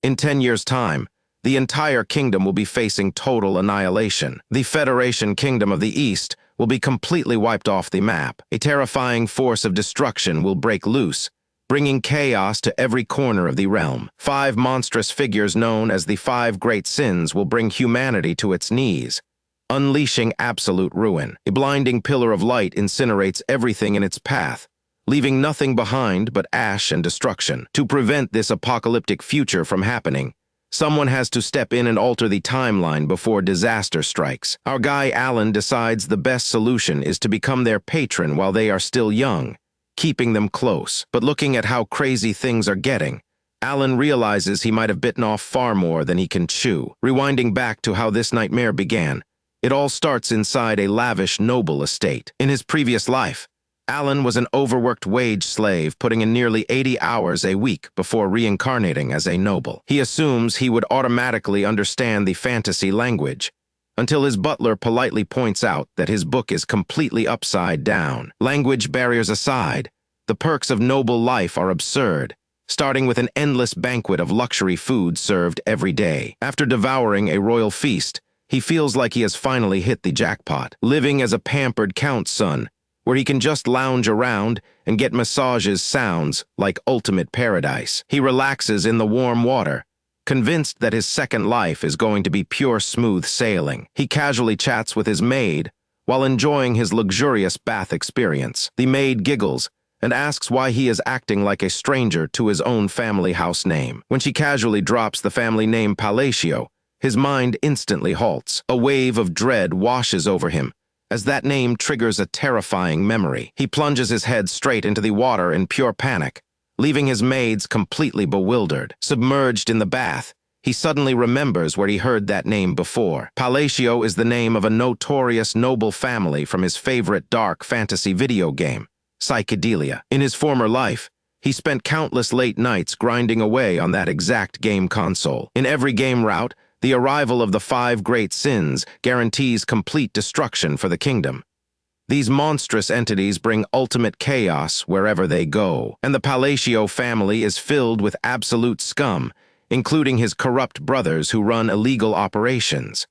In 10 years' time, the entire kingdom will be facing total annihilation. The Federation Kingdom of the East will be completely wiped off the map. A terrifying force of destruction will break loose, bringing chaos to every corner of the realm. 5 monstrous figures known as the 5 Great Sins will bring humanity to its knees, unleashing absolute ruin. A blinding pillar of light incinerates everything in its path, leaving nothing behind but ash and destruction. To prevent this apocalyptic future from happening, someone has to step in and alter the timeline before disaster strikes. Our guy Alan decides the best solution is to become their patron while they are still young, keeping them close. But looking at how crazy things are getting, Alan realizes he might have bitten off far more than he can chew. Rewinding back to how this nightmare began, it all starts inside a lavish, noble estate. In his previous life, Alan was an overworked wage slave putting in nearly 80 hours a week before reincarnating as a noble. He assumes he would automatically understand the fantasy language, until his butler politely points out that his book is completely upside down. Language barriers aside, the perks of noble life are absurd, starting with an endless banquet of luxury food served every day. After devouring a royal feast, he feels like he has finally hit the jackpot. Living as a pampered count's son, where he can just lounge around and get massages, sounds like ultimate paradise. He relaxes in the warm water, convinced that his second life is going to be pure smooth sailing. He casually chats with his maid while enjoying his luxurious bath experience. The maid giggles and asks why he is acting like a stranger to his own family house name. When she casually drops the family name Palacio, his mind instantly halts. A wave of dread washes over him, as that name triggers a terrifying memory. He plunges his head straight into the water in pure panic, leaving his maids completely bewildered. Submerged in the bath, he suddenly remembers where he heard that name before. Palacio is the name of a notorious noble family from his favorite dark fantasy video game, Psychedelia. In his former life, he spent countless late nights grinding away on that exact game console. In every game route, the arrival of the 5 Great Sins guarantees complete destruction for the kingdom. These monstrous entities bring ultimate chaos wherever they go, and the Palacio family is filled with absolute scum, including his corrupt brothers who run illegal operations.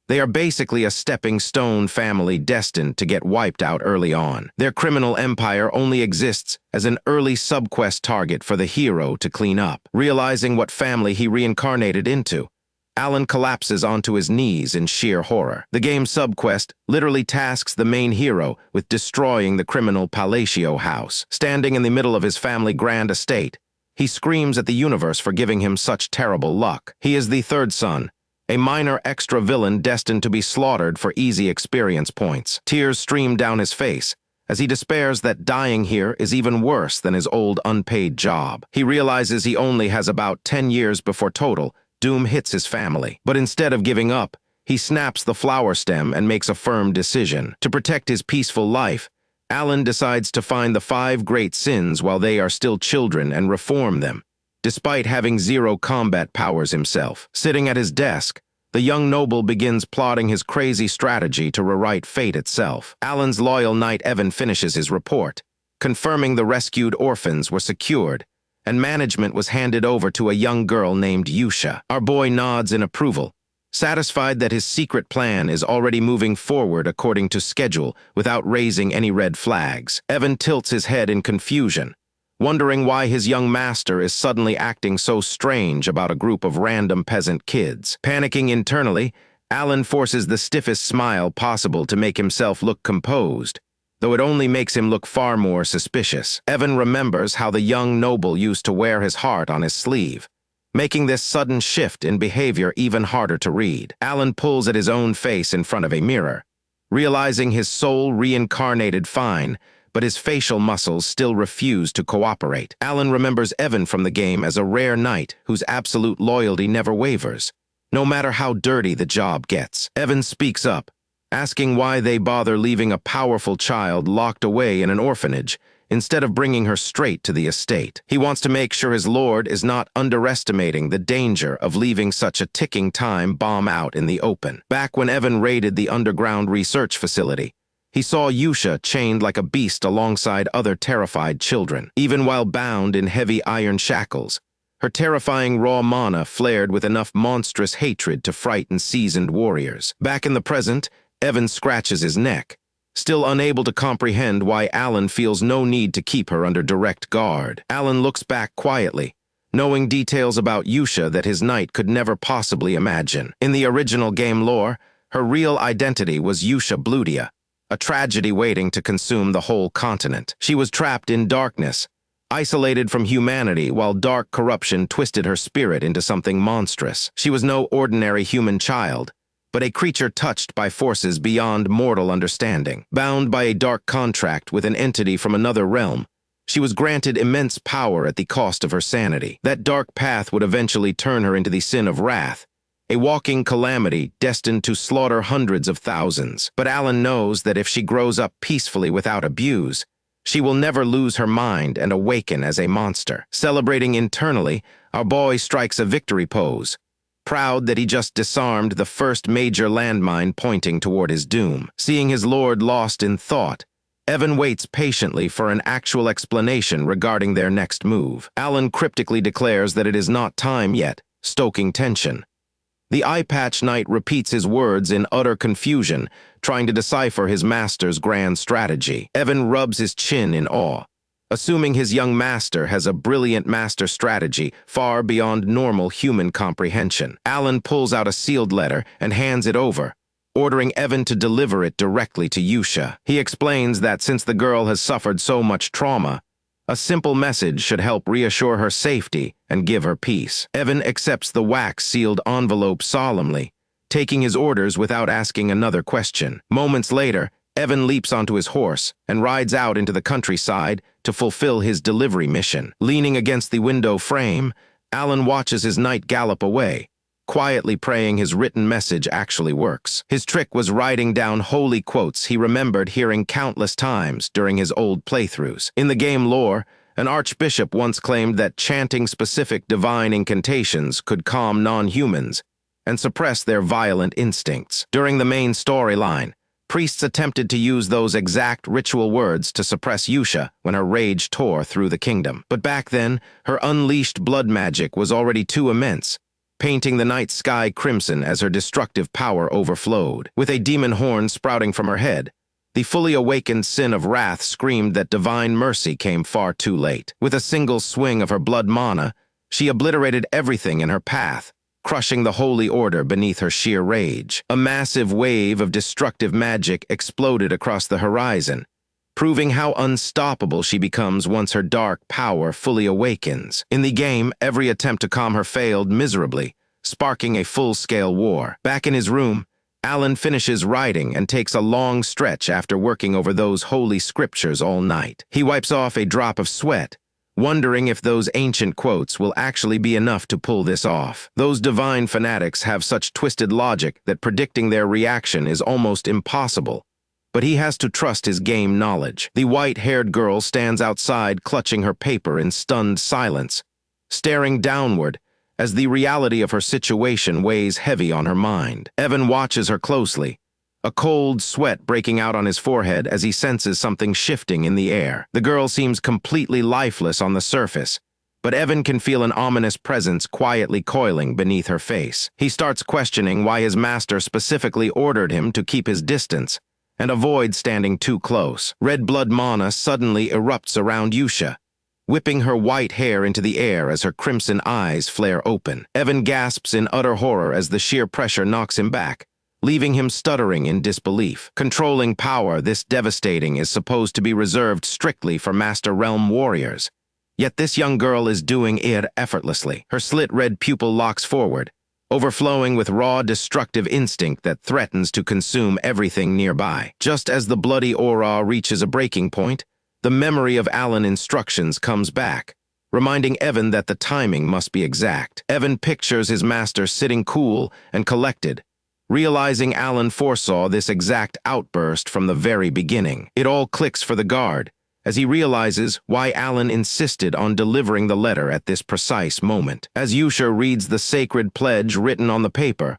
They are basically a stepping stone family destined to get wiped out early on. Their criminal empire only exists as an early subquest target for the hero to clean up. Realizing what family he reincarnated into, Alan collapses onto his knees in sheer horror. The game's subquest literally tasks the main hero with destroying the criminal Palacio house. Standing in the middle of his family grand estate, he screams at the universe for giving him such terrible luck. He is the 3rd son, a minor extra villain destined to be slaughtered for easy experience points. Tears stream down his face as he despairs that dying here is even worse than his old unpaid job. He realizes he only has about 10 years before total doom hits his family. But instead of giving up, he snaps the flower stem and makes a firm decision. To protect his peaceful life, Alan decides to find the 5 Great Sins while they are still children and reform them, despite having 0 combat powers himself. Sitting at his desk, the young noble begins plotting his crazy strategy to rewrite fate itself. Alan's loyal knight Evan finishes his report, confirming the rescued orphans were secured, and management was handed over to a young girl named Yusha. Our boy nods in approval, satisfied that his secret plan is already moving forward according to schedule without raising any red flags. Evan tilts his head in confusion, wondering why his young master is suddenly acting so strange about a group of random peasant kids. Panicking internally, Alan forces the stiffest smile possible to make himself look composed, though it only makes him look far more suspicious. Evan remembers how the young noble used to wear his heart on his sleeve, making this sudden shift in behavior even harder to read. Alan pulls at his own face in front of a mirror, realizing his soul reincarnated fine, but his facial muscles still refuse to cooperate. Alan remembers Evan from the game as a rare knight whose absolute loyalty never wavers, no matter how dirty the job gets. Evan speaks up, asking why they bother leaving a powerful child locked away in an orphanage instead of bringing her straight to the estate. He wants to make sure his lord is not underestimating the danger of leaving such a ticking time bomb out in the open. Back when Evan raided the underground research facility, he saw Yusha chained like a beast alongside other terrified children. Even while bound in heavy iron shackles, Her terrifying raw mana flared with enough monstrous hatred to frighten seasoned warriors. Back in the present, Evan scratches his neck, still unable to comprehend why Alan feels no need to keep her under direct guard. Alan looks back quietly, knowing details about Yusha that his knight could never possibly imagine. In the original game lore, her real identity was Yusha Bludia, a tragedy waiting to consume the whole continent. She was trapped in darkness, isolated from humanity while dark corruption twisted her spirit into something monstrous. She was no ordinary human child, but a creature touched by forces beyond mortal understanding. Bound by a dark contract with an entity from another realm, she was granted immense power at the cost of her sanity. That dark path would eventually turn her into the sin of wrath, a walking calamity destined to slaughter hundreds of thousands. But Alan knows that if she grows up peacefully without abuse, she will never lose her mind and awaken as a monster. Celebrating internally, our boy strikes a victory pose, proud that he just disarmed the first major landmine pointing toward his doom. Seeing his lord lost in thought, Evan waits patiently for an actual explanation regarding their next move. Alan cryptically declares that it is not time yet, stoking tension. The eye-patch knight repeats his words in utter confusion, trying to decipher his master's grand strategy. Evan rubs his chin in awe, assuming his young master has a brilliant master strategy far beyond normal human comprehension. Alan pulls out a sealed letter and hands it over, ordering Evan to deliver it directly to Yusha. He explains that since the girl has suffered so much trauma, a simple message should help reassure her safety and give her peace. Evan accepts the wax-sealed envelope solemnly, taking his orders without asking another question. Moments later, Evan leaps onto his horse and rides out into the countryside to fulfill his delivery mission. Leaning against the window frame, Alan watches his knight gallop away, quietly praying his written message actually works. His trick was writing down holy quotes he remembered hearing countless times during his old playthroughs. In the game lore, an archbishop once claimed that chanting specific divine incantations could calm non-humans and suppress their violent instincts. During the main storyline, priests attempted to use those exact ritual words to suppress Yusha when her rage tore through the kingdom. But back then, her unleashed blood magic was already too immense, painting the night sky crimson as her destructive power overflowed. With a demon horn sprouting from her head, the fully awakened sin of wrath screamed that divine mercy came far too late. With a single swing of her blood mana, she obliterated everything in her path, crushing the holy order beneath her sheer rage. A massive wave of destructive magic exploded across the horizon, proving how unstoppable she becomes once her dark power fully awakens. In the game, every attempt to calm her failed miserably, sparking a full-scale war. Back in his room, Alan finishes writing and takes a long stretch after working over those holy scriptures all night. He wipes off a drop of sweat, wondering if those ancient quotes will actually be enough to pull this off. Those divine fanatics have such twisted logic that predicting their reaction is almost impossible, but he has to trust his game knowledge. The white-haired girl stands outside clutching her paper in stunned silence, staring downward as the reality of her situation weighs heavy on her mind. Evan watches her closely, a cold sweat breaking out on his forehead as he senses something shifting in the air. The girl seems completely lifeless on the surface, but Evan can feel an ominous presence quietly coiling beneath her face. He starts questioning why his master specifically ordered him to keep his distance and avoid standing too close. Red blood mana suddenly erupts around Yusha, whipping her white hair into the air as her crimson eyes flare open. Evan gasps in utter horror as the sheer pressure knocks him back, leaving him stuttering in disbelief. Controlling power this devastating is supposed to be reserved strictly for Master Realm warriors, yet this young girl is doing it effortlessly. Her slit red pupil locks forward, overflowing with raw destructive instinct that threatens to consume everything nearby. Just as the bloody aura reaches a breaking point, the memory of Alan's instructions comes back, reminding Evan that the timing must be exact. Evan pictures his master sitting cool and collected, realizing Alan foresaw this exact outburst from the very beginning. It all clicks for the guard, as he realizes why Alan insisted on delivering the letter at this precise moment. As Yusha reads the sacred pledge written on the paper,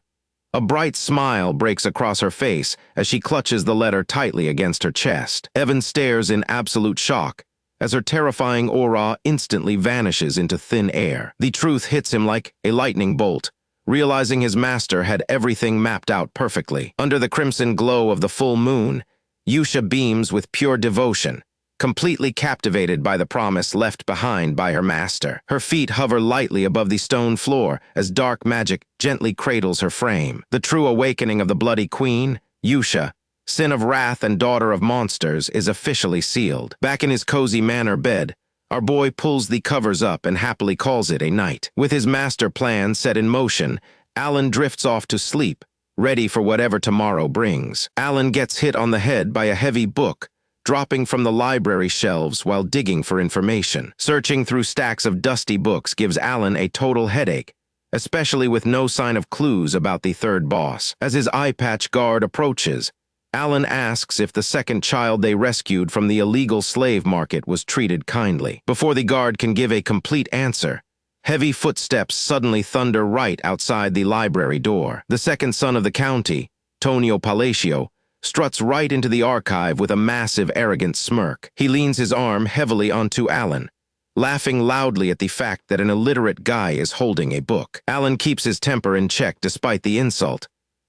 a bright smile breaks across her face as she clutches the letter tightly against her chest. Evan stares in absolute shock, as her terrifying aura instantly vanishes into thin air. The truth hits him like a lightning bolt, realizing his master had everything mapped out perfectly. Under the crimson glow of the full moon, Yusha beams with pure devotion, completely captivated by the promise left behind by her master. Her feet hover lightly above the stone floor as dark magic gently cradles her frame. The true awakening of the Bloody Queen, Yusha, sin of wrath and daughter of monsters, is officially sealed. Back in his cozy manor bed, our boy pulls the covers up and happily calls it a night. With his master plan set in motion, Alan drifts off to sleep, ready for whatever tomorrow brings. Alan gets hit on the head by a heavy book, dropping from the library shelves while digging for information. Searching through stacks of dusty books gives Alan a total headache, especially with no sign of clues about the third boss. As his eye patch guard approaches, Alan asks if the second child they rescued from the illegal slave market was treated kindly. Before the guard can give a complete answer, heavy footsteps suddenly thunder right outside the library door. The second son of the county, Tonio Palacio, struts right into the archive with a massive, arrogant smirk. He leans his arm heavily onto Alan, laughing loudly at the fact that an illiterate guy is holding a book. Alan keeps his temper in check despite the insult.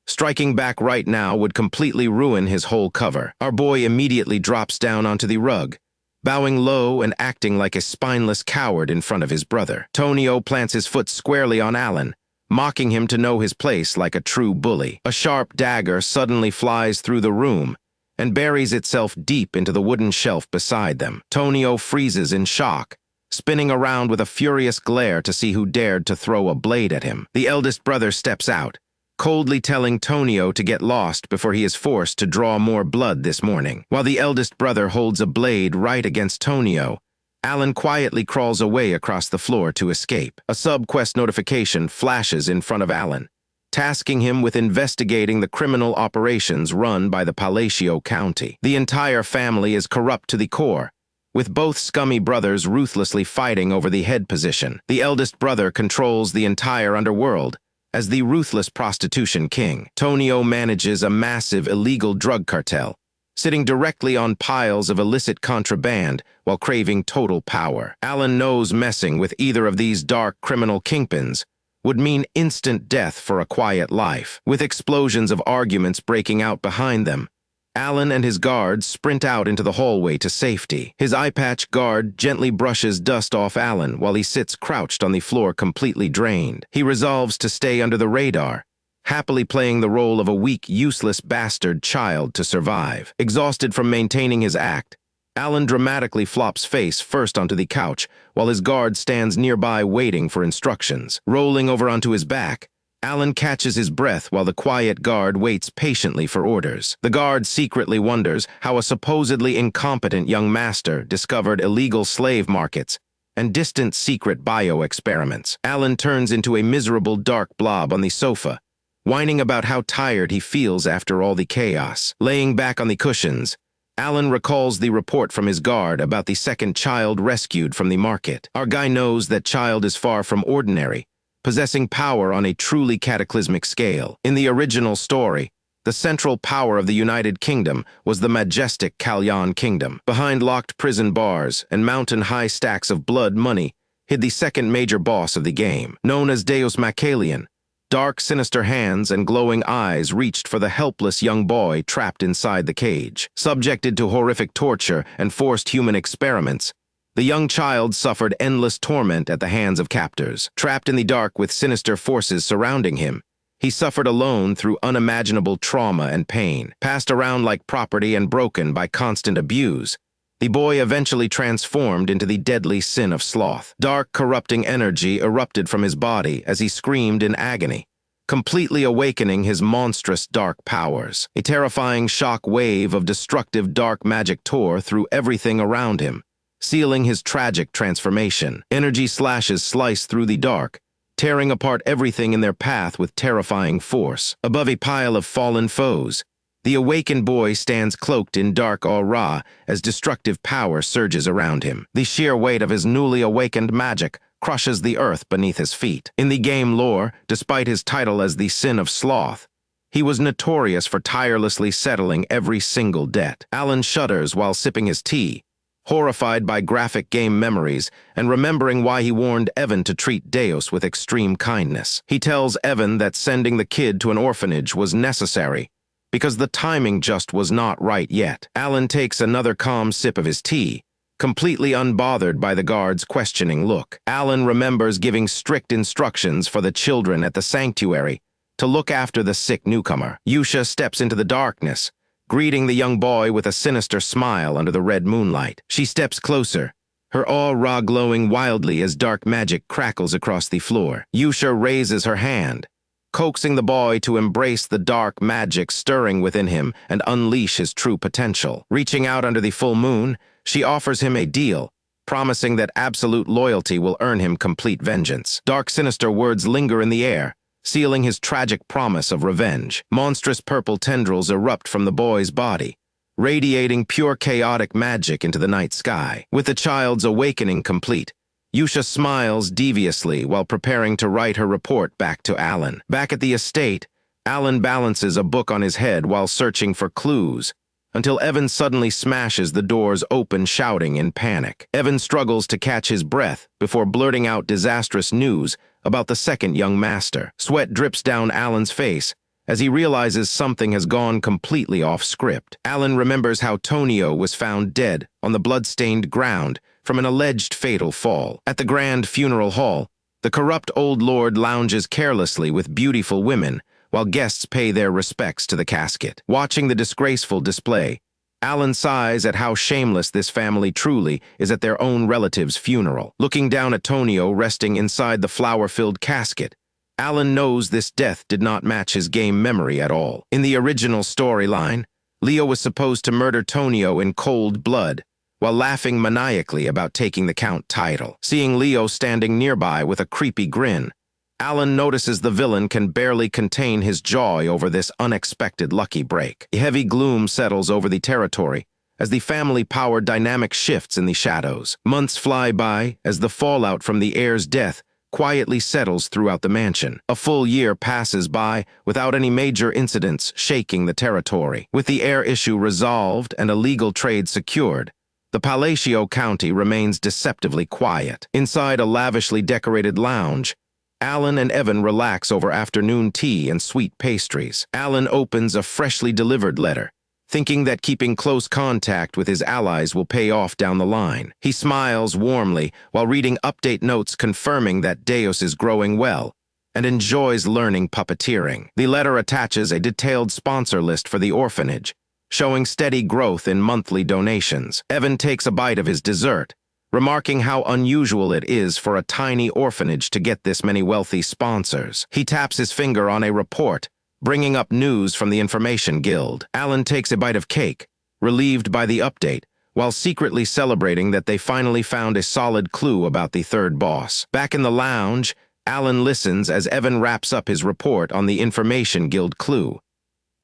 Striking back right now would completely ruin his whole cover. Our boy immediately drops down onto the rug, bowing low and acting like a spineless coward in front of his brother. Tonio plants his foot squarely on Alan, mocking him to know his place like a true bully. A sharp dagger suddenly flies through the room and buries itself deep into the wooden shelf beside them. Tonio freezes in shock, spinning around with a furious glare to see who dared to throw a blade at him. The eldest brother steps out, coldly telling Tonio to get lost before he is forced to draw more blood this morning. While the eldest brother holds a blade right against Tonio, Alan quietly crawls away across the floor to escape. A sub-quest notification flashes in front of Alan, tasking him with investigating the criminal operations run by the Palacio County. The entire family is corrupt to the core, with both scummy brothers ruthlessly fighting over the head position. The eldest brother controls the entire underworld as the ruthless prostitution king. Tonio manages a massive illegal drug cartel, sitting directly on piles of illicit contraband while craving total power. Alan knows messing with either of these dark criminal kingpins would mean instant death for a quiet life. With explosions of arguments breaking out behind them, Alan and his guards sprint out into the hallway to safety. His eye patch guard gently brushes dust off Alan while he sits crouched on the floor completely drained. He resolves to stay under the radar, happily playing the role of a weak, useless bastard child to survive. Exhausted from maintaining his act, Alan dramatically flops face first onto the couch while his guard stands nearby waiting for instructions. Rolling over onto his back, Alan catches his breath while the quiet guard waits patiently for orders. The guard secretly wonders how a supposedly incompetent young master discovered illegal slave markets and distant secret bio-experiments. Alan turns into a miserable dark blob on the sofa, whining about how tired he feels after all the chaos. Laying back on the cushions, Alan recalls the report from his guard about the second child rescued from the market. Our guy knows that child is far from ordinary, possessing power on a truly cataclysmic scale. In the original story, the central power of the United Kingdom was the majestic Kalyan Kingdom. Behind locked prison bars and mountain-high stacks of blood money hid the second major boss of the game. Known as Deus Macalian, dark, sinister hands and glowing eyes reached for the helpless young boy trapped inside the cage. Subjected to horrific torture and forced human experiments, the young child suffered endless torment at the hands of captors. Trapped in the dark with sinister forces surrounding him, he suffered alone through unimaginable trauma and pain. Passed around like property and broken by constant abuse, the boy eventually transformed into the deadly sin of sloth. Dark, corrupting energy erupted from his body as he screamed in agony, completely awakening his monstrous dark powers. A terrifying shock wave of destructive dark magic tore through everything around him, sealing his tragic transformation. Energy slashes slice through the dark, tearing apart everything in their path with terrifying force. Above a pile of fallen foes, the awakened boy stands cloaked in dark aura as destructive power surges around him. The sheer weight of his newly awakened magic crushes the earth beneath his feet. In the game lore, despite his title as the Sin of Sloth, he was notorious for tirelessly settling every single debt. Alan shudders while sipping his tea, horrified by graphic game memories and remembering why he warned Evan to treat Deus with extreme kindness. He tells Evan that sending the kid to an orphanage was necessary because the timing just was not right yet. Alan takes another calm sip of his tea, completely unbothered by the guard's questioning look. Alan remembers giving strict instructions for the children at the sanctuary to look after the sick newcomer. Yusha steps into the darkness, greeting the young boy with a sinister smile under the red moonlight. She steps closer, her aura glowing wildly as dark magic crackles across the floor. Yusha raises her hand, coaxing the boy to embrace the dark magic stirring within him and unleash his true potential. Reaching out under the full moon, she offers him a deal, promising that absolute loyalty will earn him complete vengeance. Dark, sinister words linger in the air, sealing his tragic promise of revenge. Monstrous purple tendrils erupt from the boy's body, radiating pure chaotic magic into the night sky. With the child's awakening complete, Yusha smiles deviously while preparing to write her report back to Alan. Back at the estate, Alan balances a book on his head while searching for clues, until Evan suddenly smashes the doors open, shouting in panic. Evan struggles to catch his breath before blurting out disastrous news about the second young master. Sweat drips down Alan's face as he realizes something has gone completely off script. Alan remembers how Tonio was found dead on the blood-stained ground from an alleged fatal fall. At the grand funeral hall, the corrupt old lord lounges carelessly with beautiful women while guests pay their respects to the casket. Watching the disgraceful display, Alan sighs at how shameless this family truly is at their own relative's funeral. Looking down at Tonio resting inside the flower-filled casket, Alan knows this death did not match his game memory at all. In the original storyline, Leo was supposed to murder Tonio in cold blood, while laughing maniacally about taking the Count title. Seeing Leo standing nearby with a creepy grin, Alan notices the villain can barely contain his joy over this unexpected lucky break. A heavy gloom settles over the territory as the family power dynamic shifts in the shadows. Months fly by as the fallout from the heir's death quietly settles throughout the mansion. A full year passes by without any major incidents shaking the territory. With the heir issue resolved and a legal trade secured, the Palacio County remains deceptively quiet. Inside a lavishly decorated lounge, Alan and Evan relax over afternoon tea and sweet pastries. Alan opens a freshly delivered letter, thinking that keeping close contact with his allies will pay off down the line. He smiles warmly while reading update notes confirming that Deus is growing well and enjoys learning puppeteering. The letter attaches a detailed sponsor list for the orphanage, showing steady growth in monthly donations. Evan takes a bite of his dessert, remarking how unusual it is for a tiny orphanage to get this many wealthy sponsors. He taps his finger on a report, bringing up news from the Information Guild. Alan takes a bite of cake, relieved by the update, while secretly celebrating that they finally found a solid clue about the third boss. Back in the lounge, Alan listens as Evan wraps up his report on the Information Guild clue.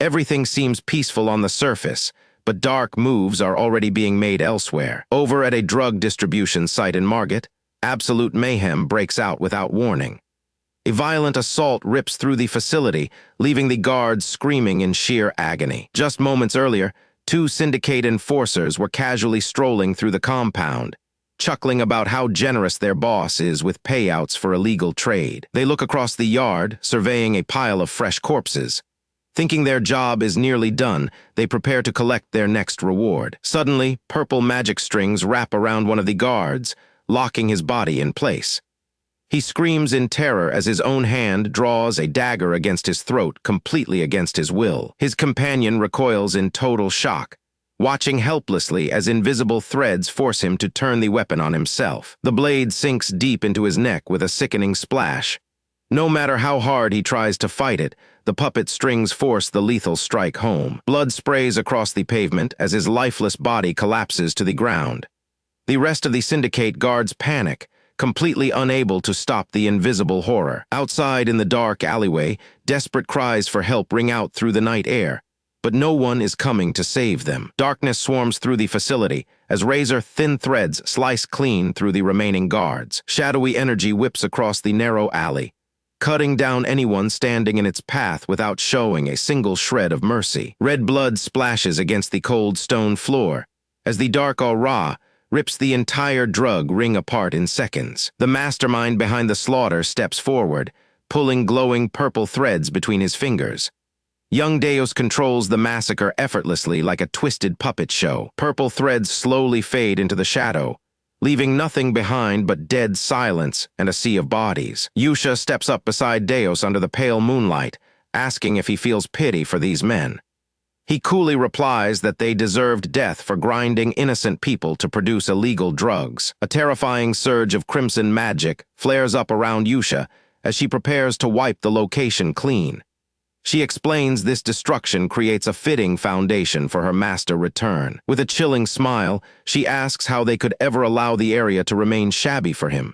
Everything seems peaceful on the surface, but dark moves are already being made elsewhere. Over at a drug distribution site in Margate, absolute mayhem breaks out without warning. A violent assault rips through the facility, leaving the guards screaming in sheer agony. Just moments earlier, two syndicate enforcers were casually strolling through the compound, chuckling about how generous their boss is with payouts for illegal trade. They look across the yard, surveying a pile of fresh corpses. Thinking their job is nearly done, they prepare to collect their next reward. Suddenly, purple magic strings wrap around one of the guards, locking his body in place. He screams in terror as his own hand draws a dagger against his throat, completely against his will. His companion recoils in total shock, watching helplessly as invisible threads force him to turn the weapon on himself. The blade sinks deep into his neck with a sickening splash. No matter how hard he tries to fight it, the puppet strings force the lethal strike home. Blood sprays across the pavement as his lifeless body collapses to the ground. The rest of the syndicate guards panic, completely unable to stop the invisible horror. Outside in the dark alleyway, desperate cries for help ring out through the night air, but no one is coming to save them. Darkness swarms through the facility as razor-thin threads slice clean through the remaining guards. Shadowy energy whips across the narrow alley, cutting down anyone standing in its path without showing a single shred of mercy. Red blood splashes against the cold stone floor as the dark aura, rips the entire drug ring apart in seconds. The mastermind behind the slaughter steps forward, pulling glowing purple threads between his fingers. Young Deus controls the massacre effortlessly like a twisted puppet show. Purple threads slowly fade into the shadow, leaving nothing behind but dead silence and a sea of bodies. Yusha steps up beside Deus under the pale moonlight, asking if he feels pity for these men. He coolly replies that they deserved death for grinding innocent people to produce illegal drugs. A terrifying surge of crimson magic flares up around Yusha as she prepares to wipe the location clean. She explains this destruction creates a fitting foundation for her master return. With a chilling smile, she asks how they could ever allow the area to remain shabby for him.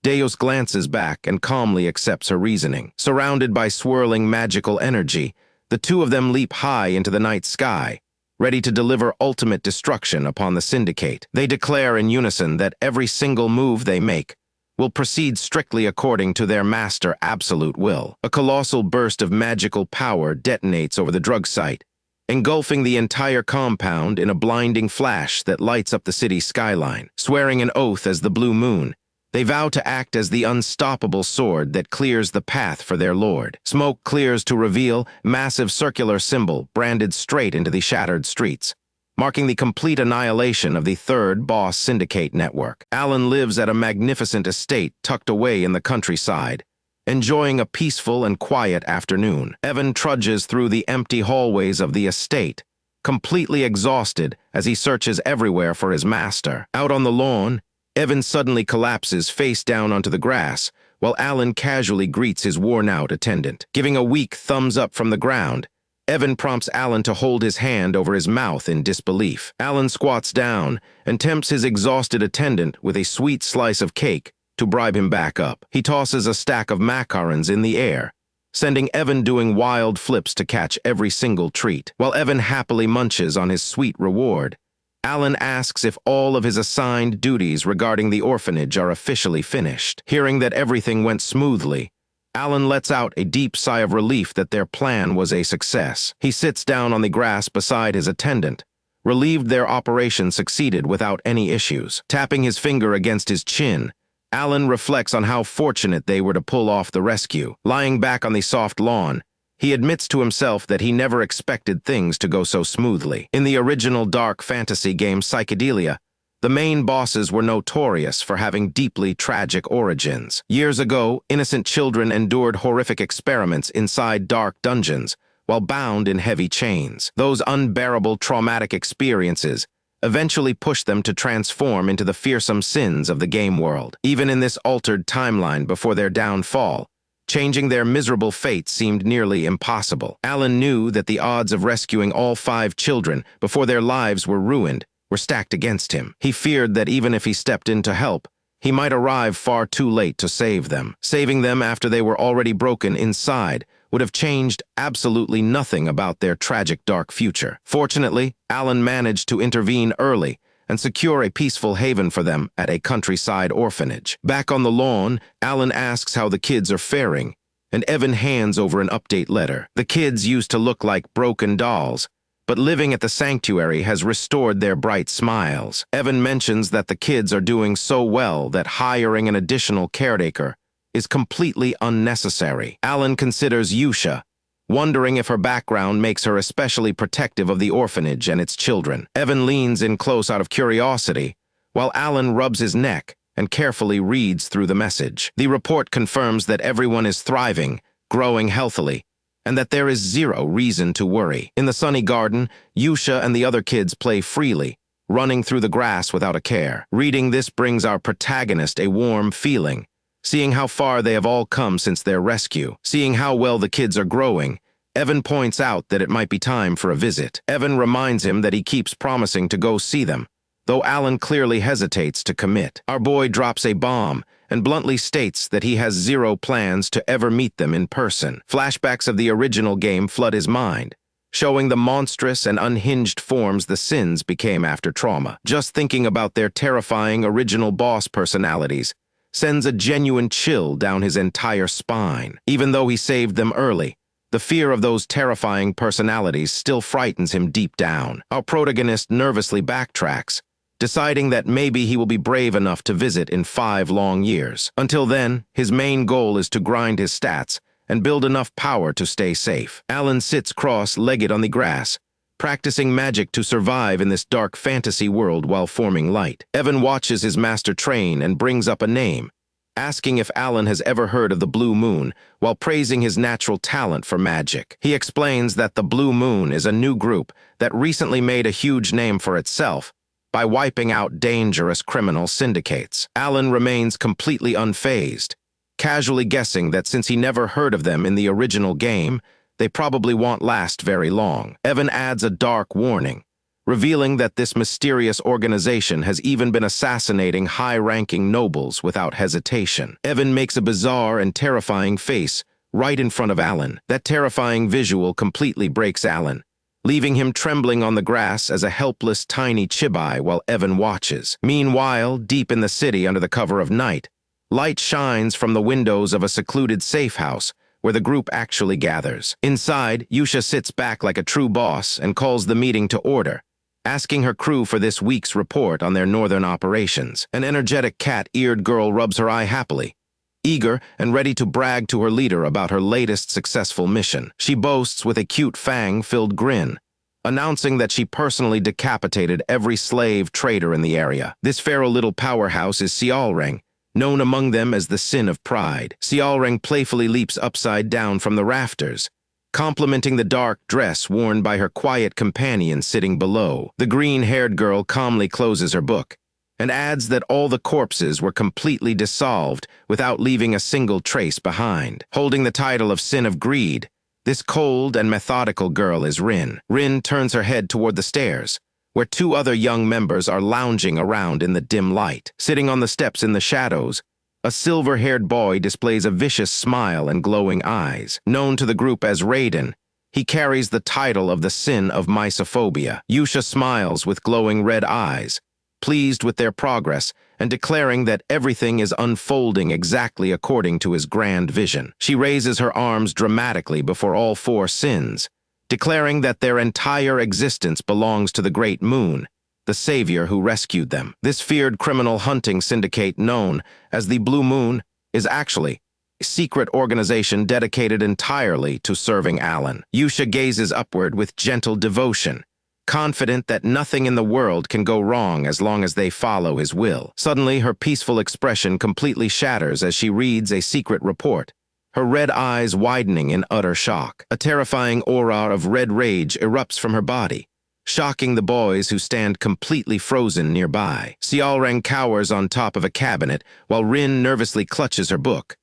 Deus glances back and calmly accepts her reasoning. Surrounded by swirling magical energy, the two of them leap high into the night sky, ready to deliver ultimate destruction upon the Syndicate. They declare in unison that every single move they make will proceed strictly according to their master absolute will. A colossal burst of magical power detonates over the drug site, engulfing the entire compound in a blinding flash that lights up the city's skyline. Swearing an oath as the blue moon, they vow to act as the unstoppable sword that clears the path for their lord. Smoke clears to reveal massive circular symbol branded straight into the shattered streets, marking the complete annihilation of the third boss syndicate network. Alan lives at a magnificent estate tucked away in the countryside, enjoying a peaceful and quiet afternoon. Evan trudges through the empty hallways of the estate, completely exhausted as he searches everywhere for his master. Out on the lawn, Evan suddenly collapses face down onto the grass, while Alan casually greets his worn-out attendant. Giving a weak thumbs up from the ground, Evan prompts Alan to hold his hand over his mouth in disbelief. Alan squats down and tempts his exhausted attendant with a sweet slice of cake to bribe him back up. He tosses a stack of macarons in the air, sending Evan doing wild flips to catch every single treat. While Evan happily munches on his sweet reward, Alan asks if all of his assigned duties regarding the orphanage are officially finished. Hearing that everything went smoothly, Alan lets out a deep sigh of relief that their plan was a success. He sits down on the grass beside his attendant, relieved their operation succeeded without any issues. Tapping his finger against his chin, Alan reflects on how fortunate they were to pull off the rescue. Lying back on the soft lawn, he admits to himself that he never expected things to go so smoothly. In the original dark fantasy game Psychedelia, the main bosses were notorious for having deeply tragic origins. Years ago, innocent children endured horrific experiments inside dark dungeons while bound in heavy chains. Those unbearable traumatic experiences eventually pushed them to transform into the fearsome sins of the game world. Even in this altered timeline before their downfall, changing their miserable fate seemed nearly impossible. Alan knew that the odds of rescuing all 5 children before their lives were ruined were stacked against him. He feared that even if he stepped in to help, he might arrive far too late to save them. Saving them after they were already broken inside would have changed absolutely nothing about their tragic dark future. Fortunately, Alan managed to intervene early and secure a peaceful haven for them at a countryside orphanage. Back on the lawn, Alan asks how the kids are faring, and Evan hands over an update letter. The kids used to look like broken dolls, but living at the sanctuary has restored their bright smiles. Evan mentions that the kids are doing so well that hiring an additional caretaker is completely unnecessary. Alan considers Yusha, wondering if her background makes her especially protective of the orphanage and its children. Evan leans in close out of curiosity, while Alan rubs his neck and carefully reads through the message. The report confirms that everyone is thriving, growing healthily, and that there is zero reason to worry. In the sunny garden, Yusha and the other kids play freely, running through the grass without a care. Reading this brings our protagonist a warm feeling, seeing how far they have all come since their rescue. Seeing how well the kids are growing, Evan points out that it might be time for a visit. Evan reminds him that he keeps promising to go see them, though Alan clearly hesitates to commit. Our boy drops a bomb and bluntly states that he has zero plans to ever meet them in person. Flashbacks of the original game flood his mind, showing the monstrous and unhinged forms the sins became after trauma. Just thinking about their terrifying original boss personalities sends a genuine chill down his entire spine. Even though he saved them early, the fear of those terrifying personalities still frightens him deep down. Our protagonist nervously backtracks, deciding that maybe he will be brave enough to visit in 5 long years. Until then, his main goal is to grind his stats and build enough power to stay safe. Alan sits cross-legged on the grass, practicing magic to survive in this dark fantasy world while forming light. Evan watches his master train and brings up a name, asking if Alan has ever heard of the Blue Moon, while praising his natural talent for magic. He explains that the Blue Moon is a new group that recently made a huge name for itself by wiping out dangerous criminal syndicates. Alan remains completely unfazed, casually guessing that since he never heard of them in the original game, they probably won't last very long. Evan adds a dark warning, revealing that this mysterious organization has even been assassinating high-ranking nobles without hesitation. Evan makes a bizarre and terrifying face right in front of Alan. That terrifying visual completely breaks Alan, leaving him trembling on the grass as a helpless tiny chibai while Evan watches. Meanwhile, deep in the city under the cover of night, light shines from the windows of a secluded safe house where the group actually gathers. Inside, Yusha sits back like a true boss and calls the meeting to order, asking her crew for this week's report on their northern operations. An energetic cat-eared girl rubs her eye happily, eager and ready to brag to her leader about her latest successful mission. She boasts with a cute fang-filled grin, announcing that she personally decapitated every slave trader in the area. This feral little powerhouse is Xiaoreng, known among them as the Sin of Pride. Xiaoreng playfully leaps upside down from the rafters, complimenting the dark dress worn by her quiet companion sitting below. The green-haired girl calmly closes her book and adds that all the corpses were completely dissolved without leaving a single trace behind. Holding the title of Sin of Greed, this cold and methodical girl is Rin. Rin turns her head toward the stairs, where 2 other young members are lounging around in the dim light. Sitting on the steps in the shadows, a silver-haired boy displays a vicious smile and glowing eyes. Known to the group as Raiden, he carries the title of the Sin of Mysophobia. Yusha smiles with glowing red eyes, pleased with their progress and declaring that everything is unfolding exactly according to his grand vision. She raises her arms dramatically before all 4 sins, declaring that their entire existence belongs to the Great Moon, the savior who rescued them. This feared criminal hunting syndicate known as the Blue Moon is actually a secret organization dedicated entirely to serving Alan. Yusha gazes upward with gentle devotion, confident that nothing in the world can go wrong as long as they follow his will. Suddenly, her peaceful expression completely shatters as she reads a secret report, her red eyes widening in utter shock. A terrifying aura of red rage erupts from her body, shocking the boys who stand completely frozen nearby. Xiaoreng cowers on top of a cabinet while Rin nervously clutches her book,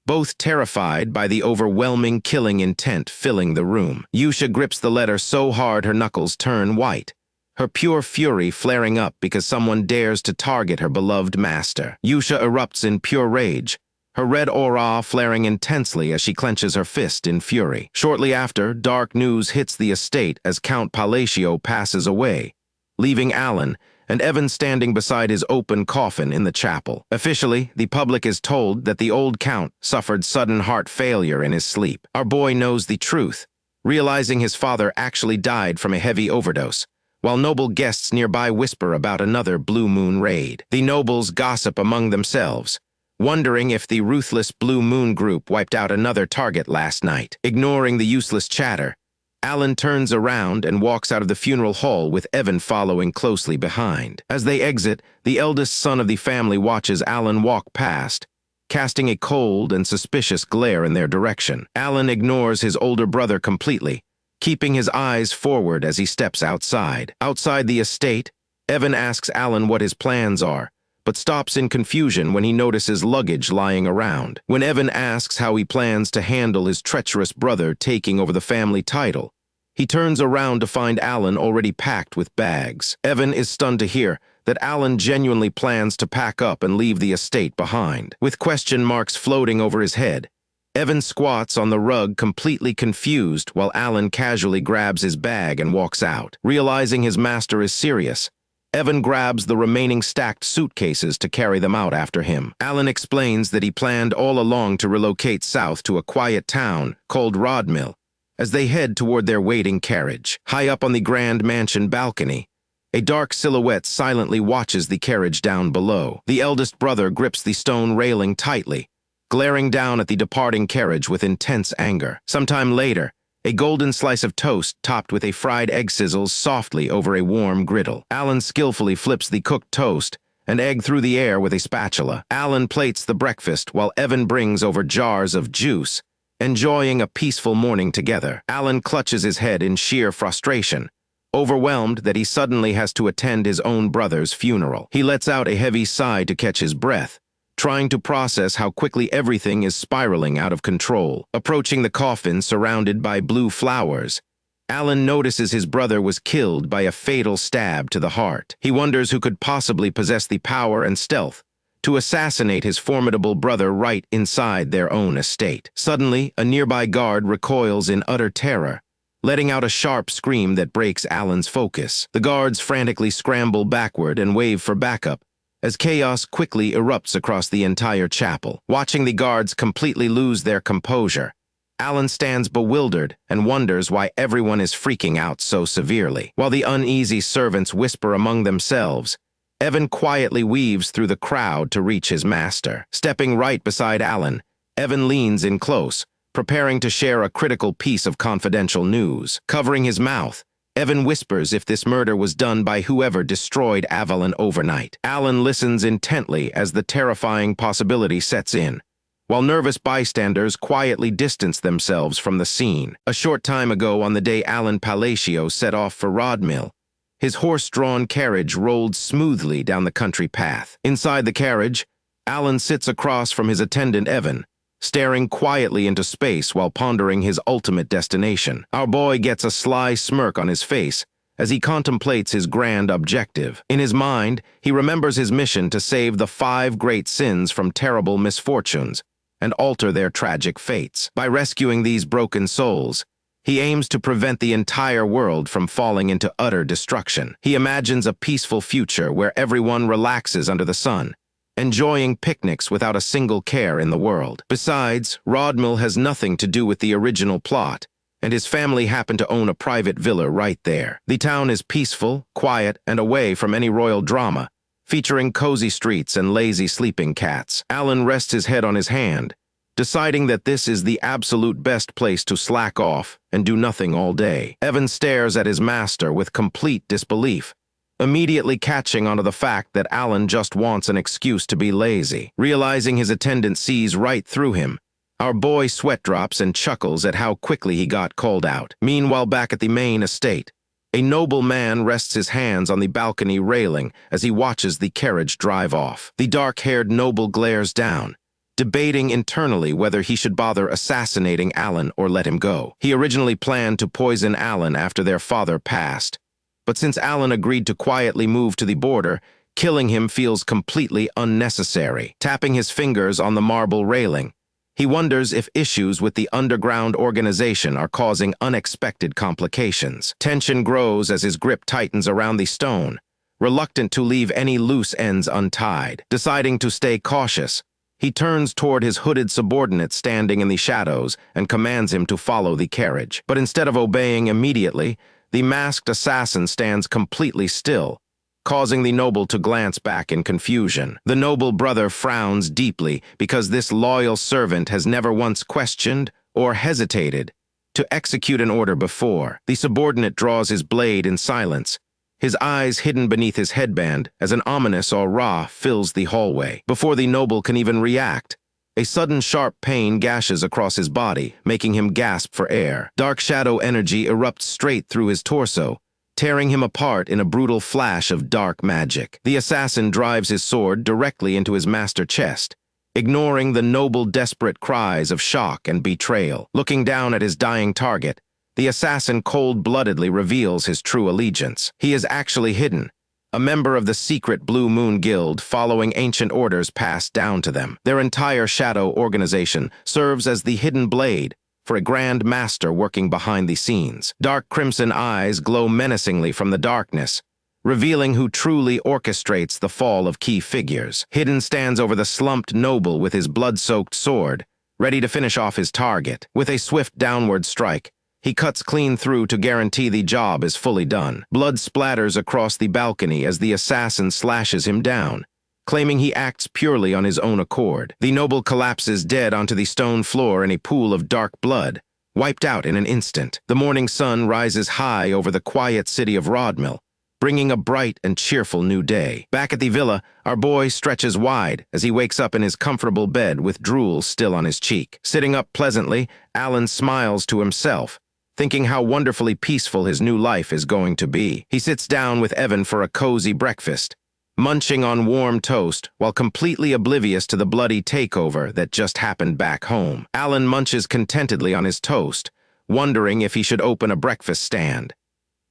both terrified by the overwhelming killing intent filling the room. Yusha grips the letter so hard her knuckles turn white, her pure fury flaring up because someone dares to target her beloved master. Yusha erupts in pure rage, her red aura flaring intensely as she clenches her fist in fury. Shortly after, dark news hits the estate as Count Palacio passes away, leaving Alan and Evan standing beside his open coffin in the chapel. Officially, the public is told that the old Count suffered sudden heart failure in his sleep. Our boy knows the truth, realizing his father actually died from a heavy overdose, while noble guests nearby whisper about another Blue Moon raid. The nobles gossip among themselves, wondering if the ruthless Blue Moon group wiped out another target last night. Ignoring the useless chatter, Alan turns around and walks out of the funeral hall with Evan following closely behind. As they exit, the eldest son of the family watches Alan walk past, casting a cold and suspicious glare in their direction. Alan ignores his older brother completely, keeping his eyes forward as he steps outside. Outside the estate, Evan asks Alan what his plans are, but stops in confusion when he notices luggage lying around. When Evan asks how he plans to handle his treacherous brother taking over the family title, he turns around to find Alan already packed with bags. Evan is stunned to hear that Alan genuinely plans to pack up and leave the estate behind. With question marks floating over his head, Evan squats on the rug completely confused while Alan casually grabs his bag and walks out. Realizing his master is serious, Evan grabs the remaining stacked suitcases to carry them out after him. Alan explains that he planned all along to relocate south to a quiet town called Rodmill as they head toward their waiting carriage. High up on the grand mansion balcony, A dark silhouette silently watches the carriage down below. The eldest brother grips the stone railing tightly, glaring down at the departing carriage with intense anger. Sometime later, a golden slice of toast topped with a fried egg sizzles softly over a warm griddle. Alan skillfully flips the cooked toast and egg through the air with a spatula. Alan plates the breakfast while Evan brings over jars of juice, enjoying a peaceful morning together. Alan clutches his head in sheer frustration, overwhelmed that he suddenly has to attend his own brother's funeral. He lets out a heavy sigh to catch his breath, trying to process how quickly everything is spiraling out of control. Approaching the coffin surrounded by blue flowers, Alan notices his brother was killed by a fatal stab to the heart. He wonders who could possibly possess the power and stealth to assassinate his formidable brother right inside their own estate. Suddenly, a nearby guard recoils in utter terror, letting out a sharp scream that breaks Alan's focus. The guards frantically scramble backward and wave for backup, as chaos quickly erupts across the entire chapel. Watching the guards completely lose their composure, Alan stands bewildered and wonders why everyone is freaking out so severely. While the uneasy servants whisper among themselves, Evan quietly weaves through the crowd to reach his master. Stepping right beside Alan, Evan leans in close, preparing to share a critical piece of confidential news. Covering his mouth, Evan whispers if this murder was done by whoever destroyed Avalon overnight. Alan listens intently as the terrifying possibility sets in, while nervous bystanders quietly distance themselves from the scene. A short time ago, on the day Alan Palacio set off for Rodmill, his horse-drawn carriage rolled smoothly down the country path. Inside the carriage, Alan sits across from his attendant Evan, staring quietly into space while pondering his ultimate destination. Our boy gets a sly smirk on his face as he contemplates his grand objective. In his mind, he remembers his mission to save the 5 great sins from terrible misfortunes and alter their tragic fates. By rescuing these broken souls, he aims to prevent the entire world from falling into utter destruction. He imagines a peaceful future where everyone relaxes under the sun, enjoying picnics without a single care in the world. Besides, Rodmill has nothing to do with the original plot, and his family happen to own a private villa right there. The town is peaceful, quiet, and away from any royal drama, featuring cozy streets and lazy sleeping cats. Alan rests his head on his hand, deciding that this is the absolute best place to slack off and do nothing all day. Evan stares at his master with complete disbelief, immediately catching onto the fact that Alan just wants an excuse to be lazy. Realizing his attendant sees right through him, our boy sweat drops and chuckles at how quickly he got called out. Meanwhile, back at the main estate, a noble man rests his hands on the balcony railing as he watches the carriage drive off. The dark-haired noble glares down, debating internally whether he should bother assassinating Alan or let him go. He originally planned to poison Alan after their father passed, but since Alan agreed to quietly move to the border, killing him feels completely unnecessary. Tapping his fingers on the marble railing, he wonders if issues with the underground organization are causing unexpected complications. Tension grows as his grip tightens around the stone, reluctant to leave any loose ends untied. Deciding to stay cautious, he turns toward his hooded subordinate standing in the shadows and commands him to follow the carriage. But instead of obeying immediately, the masked assassin stands completely still, causing the noble to glance back in confusion. The noble brother frowns deeply because this loyal servant has never once questioned or hesitated to execute an order before. The subordinate draws his blade in silence, his eyes hidden beneath his headband as an ominous aura fills the hallway. Before the noble can even react, a sudden sharp pain gashes across his body, making him gasp for air. Dark shadow energy erupts straight through his torso, tearing him apart in a brutal flash of dark magic. The assassin drives his sword directly into his master's chest, ignoring the noble desperate cries of shock and betrayal. Looking down at his dying target, the assassin cold-bloodedly reveals his true allegiance. He is actually hidden, a member of the secret Blue Moon Guild following ancient orders passed down to them. Their entire shadow organization serves as the hidden blade for a grand master working behind the scenes. Dark crimson eyes glow menacingly from the darkness, revealing who truly orchestrates the fall of key figures. Hidden stands over the slumped noble with his blood-soaked sword, ready to finish off his target. With a swift downward strike, He cuts clean through to guarantee the job is fully done. Blood splatters across the balcony as the assassin slashes him down, claiming he acts purely on his own accord. The noble collapses dead onto the stone floor in a pool of dark blood, wiped out in an instant. The morning sun rises high over the quiet city of Rodmill, bringing a bright and cheerful new day. Back at the villa, our boy stretches wide as he wakes up in his comfortable bed with drool still on his cheek. Sitting up pleasantly, Alan smiles to himself, thinking how wonderfully peaceful his new life is going to be. He sits down with Evan for a cozy breakfast, munching on warm toast while completely oblivious to the bloody takeover that just happened back home. Alan munches contentedly on his toast, wondering if he should open a breakfast stand.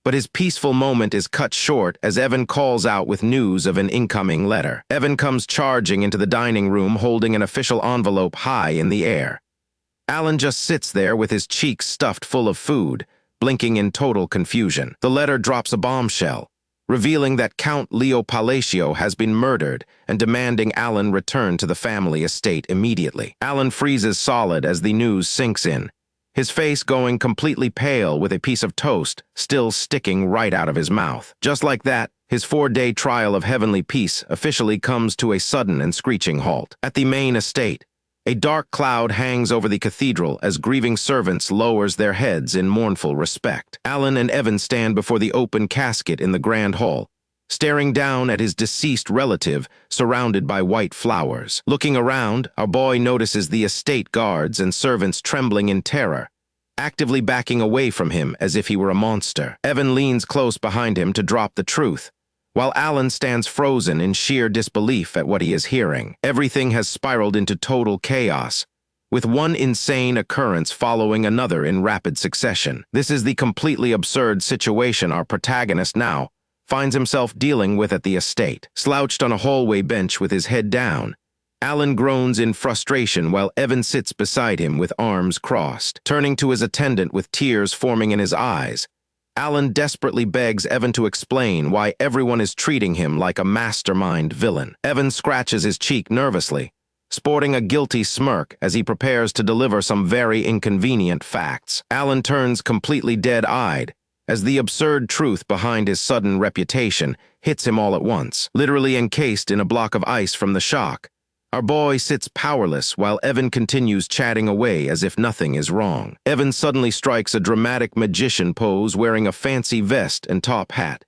But his peaceful moment is cut short as Evan calls out with news of an incoming letter. Evan comes charging into the dining room holding an official envelope high in the air. Alan just sits there with his cheeks stuffed full of food, blinking in total confusion. The letter drops a bombshell, revealing that Count Leo Palacio has been murdered and demanding Alan return to the family estate immediately. Alan freezes solid as the news sinks in, his face going completely pale with a piece of toast still sticking right out of his mouth. Just like that, his 4-day trial of heavenly peace officially comes to a sudden and screeching halt. At the main estate, a dark cloud hangs over the cathedral as grieving servants lowers their heads in mournful respect. Alan and Evan stand before the open casket in the grand hall, staring down at his deceased relative surrounded by white flowers. Looking around, our boy notices the estate guards and servants trembling in terror, actively backing away from him as if he were a monster. Evan leans close behind him to drop the truth, while Alan stands frozen in sheer disbelief at what he is hearing. Everything has spiraled into total chaos, with one insane occurrence following another in rapid succession. This is the completely absurd situation our protagonist now finds himself dealing with at the estate. Slouched on a hallway bench with his head down, Alan groans in frustration while Evan sits beside him with arms crossed. Turning to his attendant with tears forming in his eyes, Alan desperately begs Evan to explain why everyone is treating him like a mastermind villain. Evan scratches his cheek nervously, sporting a guilty smirk as he prepares to deliver some very inconvenient facts. Alan turns completely dead-eyed as the absurd truth behind his sudden reputation hits him all at once. Literally encased in a block of ice from the shock, our boy sits powerless while Evan continues chatting away as if nothing is wrong. Evan suddenly strikes a dramatic magician pose wearing a fancy vest and top hat,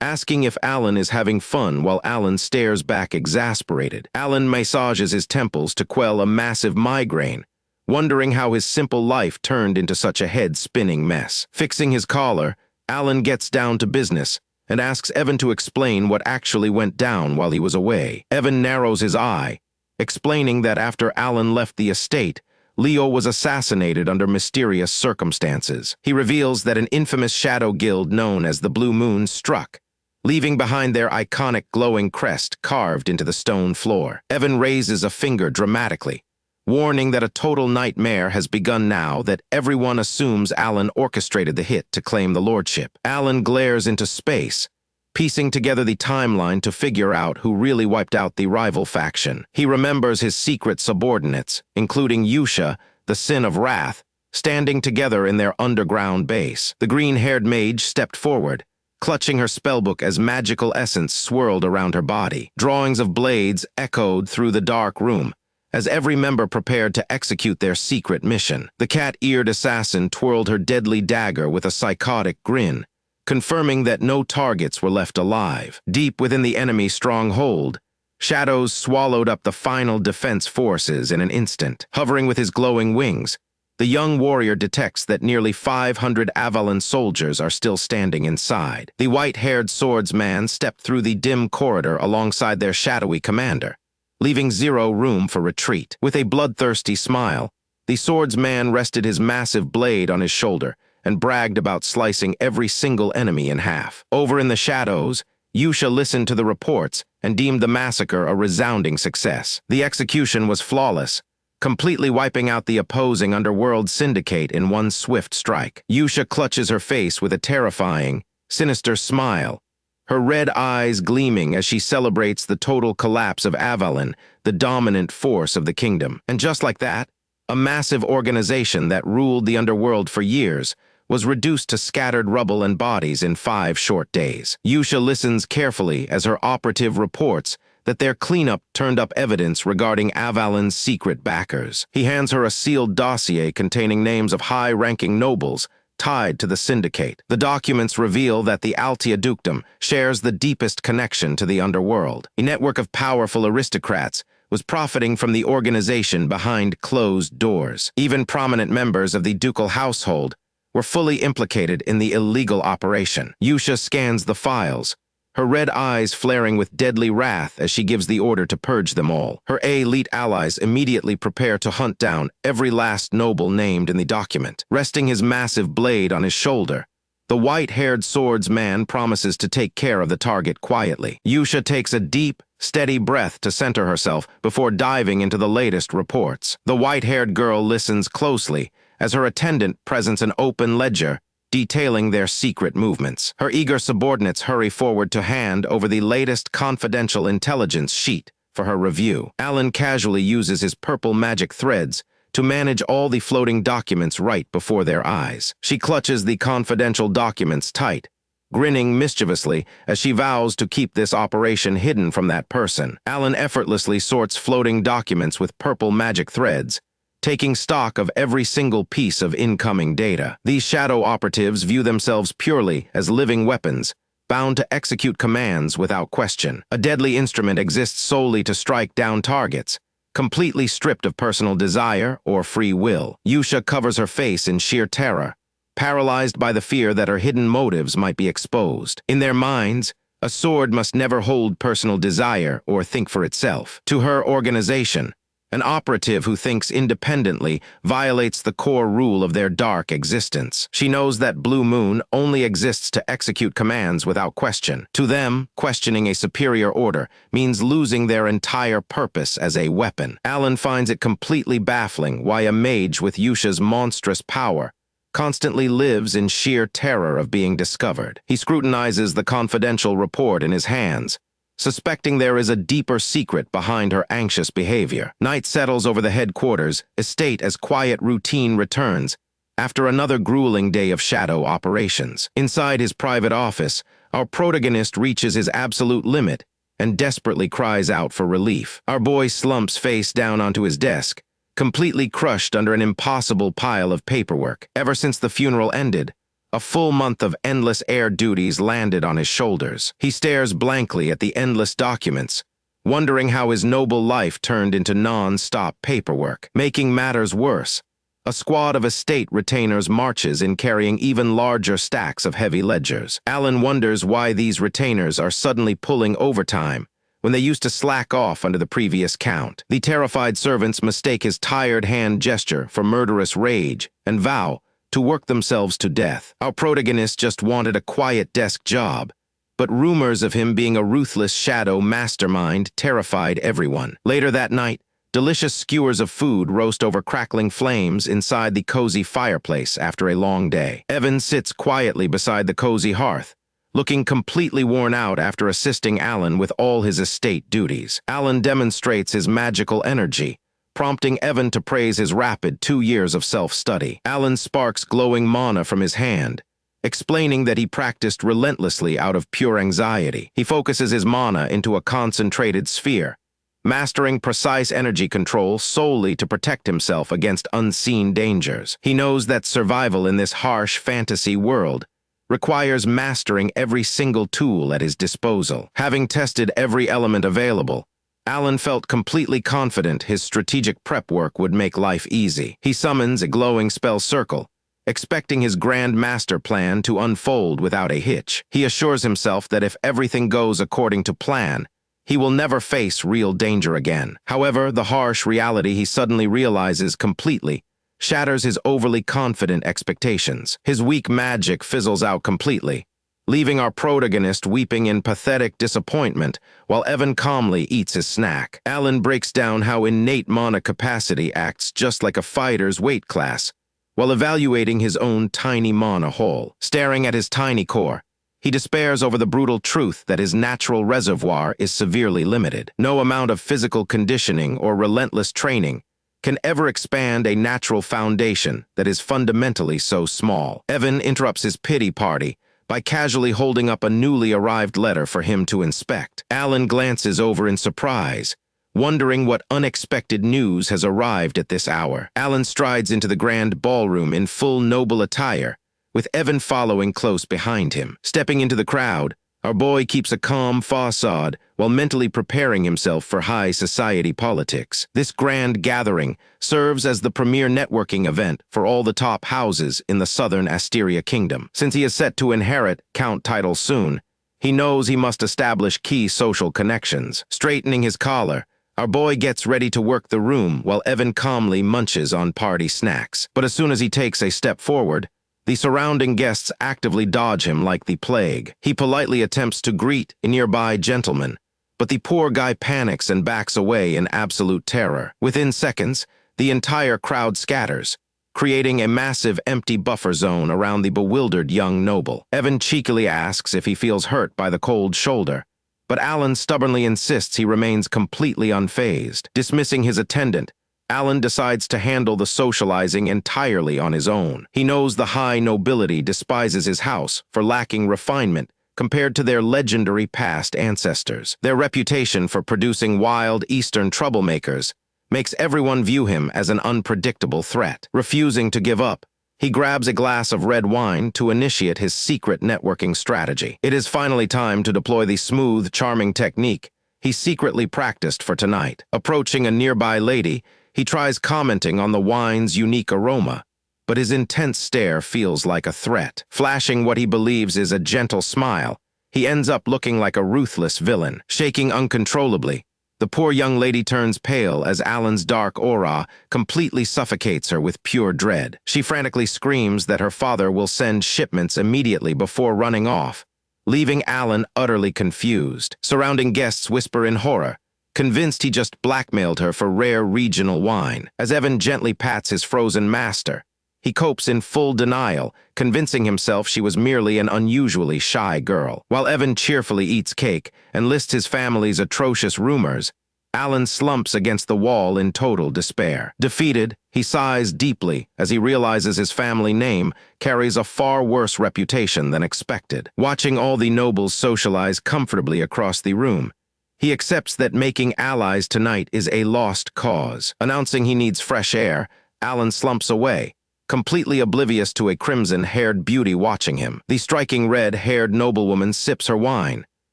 asking if Alan is having fun while Alan stares back exasperated. Alan massages his temples to quell a massive migraine, wondering how his simple life turned into such a head-spinning mess. Fixing his collar, Alan gets down to business and asks Evan to explain what actually went down while he was away. Evan narrows his eye, explaining that after Alan left the estate, Leo was assassinated under mysterious circumstances. He reveals that an infamous shadow guild known as the Blue Moon struck, leaving behind their iconic glowing crest carved into the stone floor. Evan raises a finger dramatically, warning that a total nightmare has begun now that everyone assumes Alan orchestrated the hit to claim the lordship. Alan glares into space, piecing together the timeline to figure out who really wiped out the rival faction. He remembers his secret subordinates, including Yusha, the Sin of Wrath, standing together in their underground base. The green-haired mage stepped forward, clutching her spellbook as magical essence swirled around her body. Drawings of blades echoed through the dark room as every member prepared to execute their secret mission. The cat-eared assassin twirled her deadly dagger with a psychotic grin, confirming that no targets were left alive. Deep within the enemy stronghold, Shadows swallowed up the final defense forces in an instant. Hovering with his glowing wings, the young warrior detects that nearly 500 Avalon soldiers are still standing inside. The white-haired swordsman stepped through the dim corridor alongside their shadowy commander, leaving zero room for retreat. With a bloodthirsty smile, the swordsman rested his massive blade on his shoulder and bragged about slicing every single enemy in half. Over in the shadows, Yusha listened to the reports and deemed the massacre a resounding success. The execution was flawless, completely wiping out the opposing underworld syndicate in one swift strike. Yusha clutches her face with a terrifying, sinister smile, her red eyes gleaming as she celebrates the total collapse of Avalon, the dominant force of the kingdom. And just like that, a massive organization that ruled the underworld for years was reduced to scattered rubble and bodies in 5 short days. Yusha listens carefully as her operative reports that their cleanup turned up evidence regarding Avalon's secret backers. He hands her a sealed dossier containing names of high-ranking nobles tied to the syndicate. The documents reveal that the Altia Dukedom shares the deepest connection to the underworld. A network of powerful aristocrats was profiting from the organization behind closed doors. Even prominent members of the ducal household were fully implicated in the illegal operation. Yusha scans the files, her red eyes flaring with deadly wrath as she gives the order to purge them all. Her elite allies immediately prepare to hunt down every last noble named in the document. Resting his massive blade on his shoulder, the white-haired swordsman promises to take care of the target quietly. Yusha takes a deep, steady breath to center herself before diving into the latest reports. The white-haired girl listens closely as her attendant presents an open ledger detailing their secret movements. Her eager subordinates hurry forward to hand over the latest confidential intelligence sheet for her review. Alan casually uses his purple magic threads to manage all the floating documents right before their eyes. She clutches the confidential documents tight, grinning mischievously as she vows to keep this operation hidden from that person. Alan effortlessly sorts floating documents with purple magic threads, taking stock of every single piece of incoming data. These shadow operatives view themselves purely as living weapons, bound to execute commands without question. A deadly instrument exists solely to strike down targets, completely stripped of personal desire or free will. Yusha covers her face in sheer terror, paralyzed by the fear that her hidden motives might be exposed. In their minds, a sword must never hold personal desire or think for itself. To her organization, an operative who thinks independently violates the core rule of their dark existence. She knows that Blue Moon only exists to execute commands without question. To them, questioning a superior order means losing their entire purpose as a weapon. Alan finds it completely baffling why a mage with Yusha's monstrous power constantly lives in sheer terror of being discovered. He scrutinizes the confidential report in his hands, suspecting there is a deeper secret behind her anxious behavior. Night settles over the headquarters estate as quiet routine returns after another grueling day of shadow operations. Inside his private office, our protagonist reaches his absolute limit and desperately cries out for relief. Our boy slumps face down onto his desk, completely crushed under an impossible pile of paperwork. Ever since the funeral ended, a full month of endless air duties landed on his shoulders. He stares blankly at the endless documents, wondering how his noble life turned into non-stop paperwork. Making matters worse, a squad of estate retainers marches in carrying even larger stacks of heavy ledgers. Alan wonders why these retainers are suddenly pulling overtime when they used to slack off under the previous count. The terrified servants mistake his tired hand gesture for murderous rage and vow to work themselves to death. Our protagonist just wanted a quiet desk job, but rumors of him being a ruthless shadow mastermind terrified everyone. Later that night, delicious skewers of food roast over crackling flames inside the cozy fireplace after a long day. Evan sits quietly beside the cozy hearth, looking completely worn out after assisting Alan with all his estate duties. Alan demonstrates his magical energy, prompting Evan to praise his rapid 2 years of self-study. Alan sparks glowing mana from his hand, explaining that he practiced relentlessly out of pure anxiety. He focuses his mana into a concentrated sphere, mastering precise energy control solely to protect himself against unseen dangers. He knows that survival in this harsh fantasy world requires mastering every single tool at his disposal. Having tested every element available, Alan felt completely confident his strategic prep work would make life easy. He summons a glowing spell circle, expecting his grand master plan to unfold without a hitch. He assures himself that if everything goes according to plan, he will never face real danger again. However, the harsh reality he suddenly realizes completely shatters his overly confident expectations. His weak magic fizzles out completely, leaving our protagonist weeping in pathetic disappointment while Evan calmly eats his snack. Alan breaks down how innate mana capacity acts just like a fighter's weight class, while evaluating his own tiny mana haul. Staring at his tiny core, he despairs over the brutal truth that his natural reservoir is severely limited. No amount of physical conditioning or relentless training can ever expand a natural foundation that is fundamentally so small. Evan interrupts his pity party by casually holding up a newly arrived letter for him to inspect. Alan glances over in surprise, wondering what unexpected news has arrived at this hour. Alan strides into the grand ballroom in full noble attire, with Evan following close behind him. Stepping into the crowd, our boy keeps a calm facade while mentally preparing himself for high society politics. This grand gathering serves as the premier networking event for all the top houses in the southern Asteria kingdom. Since he is set to inherit Count title soon, he knows he must establish key social connections. Straightening his collar, our boy gets ready to work the room while Evan calmly munches on party snacks. But as soon as he takes a step forward, the surrounding guests actively dodge him like the plague. He politely attempts to greet a nearby gentleman, but the poor guy panics and backs away in absolute terror. Within seconds, the entire crowd scatters, creating a massive empty buffer zone around the bewildered young noble. Evan cheekily asks if he feels hurt by the cold shoulder, but Alan stubbornly insists he remains completely unfazed. Dismissing his attendant, Alan decides to handle the socializing entirely on his own. He knows the high nobility despises his house for lacking refinement compared to their legendary past ancestors. Their reputation for producing wild Eastern troublemakers makes everyone view him as an unpredictable threat. Refusing to give up, he grabs a glass of red wine to initiate his secret networking strategy. It is finally time to deploy the smooth, charming technique he secretly practiced for tonight. Approaching a nearby lady, he tries commenting on the wine's unique aroma, but his intense stare feels like a threat. Flashing what he believes is a gentle smile, he ends up looking like a ruthless villain. Shaking uncontrollably, the poor young lady turns pale as Alan's dark aura completely suffocates her with pure dread. She frantically screams that her father will send shipments immediately before running off, leaving Alan utterly confused. Surrounding guests whisper in horror, convinced he just blackmailed her for rare regional wine. As Evan gently pats his frozen master, he copes in full denial, convincing himself she was merely an unusually shy girl. While Evan cheerfully eats cake and lists his family's atrocious rumors, Alan slumps against the wall in total despair. Defeated, he sighs deeply as he realizes his family name carries a far worse reputation than expected. Watching all the nobles socialize comfortably across the room, he accepts that making allies tonight is a lost cause. Announcing he needs fresh air, Alan slumps away, completely oblivious to a crimson-haired beauty watching him. The striking red-haired noblewoman sips her wine,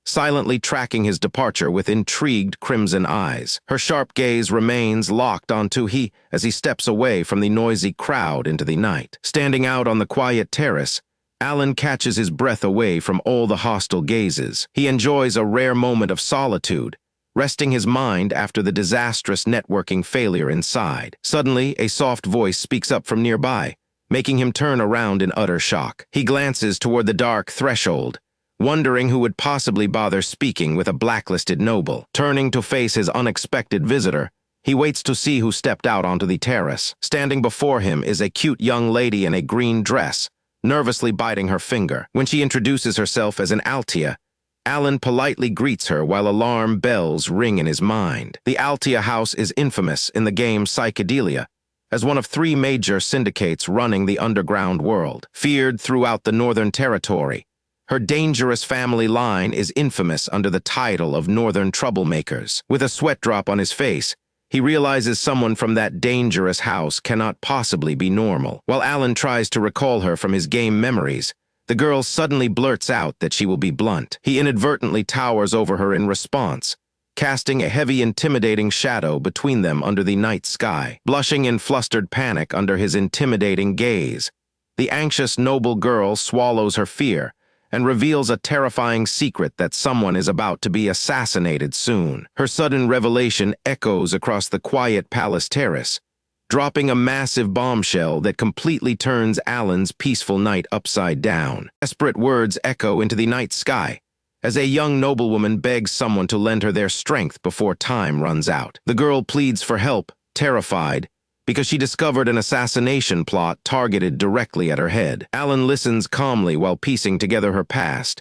silently tracking his departure with intrigued crimson eyes. Her sharp gaze remains locked onto he as he steps away from the noisy crowd into the night. Standing out on the quiet terrace, Alan catches his breath away from all the hostile gazes. He enjoys a rare moment of solitude, resting his mind after the disastrous networking failure inside. Suddenly, a soft voice speaks up from nearby, making him turn around in utter shock. He glances toward the dark threshold, wondering who would possibly bother speaking with a blacklisted noble. Turning to face his unexpected visitor, he waits to see who stepped out onto the terrace. Standing before him is a cute young lady in a green dress, nervously biting her finger. When she introduces herself as an Altia, Alan politely greets her while alarm bells ring in his mind. The Altia house is infamous in the game Psychedelia as one of 3 major syndicates running the underground world. Feared throughout the Northern Territory, her dangerous family line is infamous under the title of Northern Troublemakers. With a sweat drop on his face, he realizes someone from that dangerous house cannot possibly be normal. While Alan tries to recall her from his game memories, the girl suddenly blurts out that she will be blunt. He inadvertently towers over her in response, casting a heavy, intimidating shadow between them under the night sky. Blushing in flustered panic under his intimidating gaze, the anxious noble girl swallows her fear and reveals a terrifying secret that someone is about to be assassinated soon. Her sudden revelation echoes across the quiet palace terrace, dropping a massive bombshell that completely turns Alan's peaceful night upside down. Desperate words echo into the night sky as a young noblewoman begs someone to lend her their strength before time runs out. The girl pleads for help, terrified, because she discovered an assassination plot targeted directly at her head. Alan listens calmly while piecing together her past.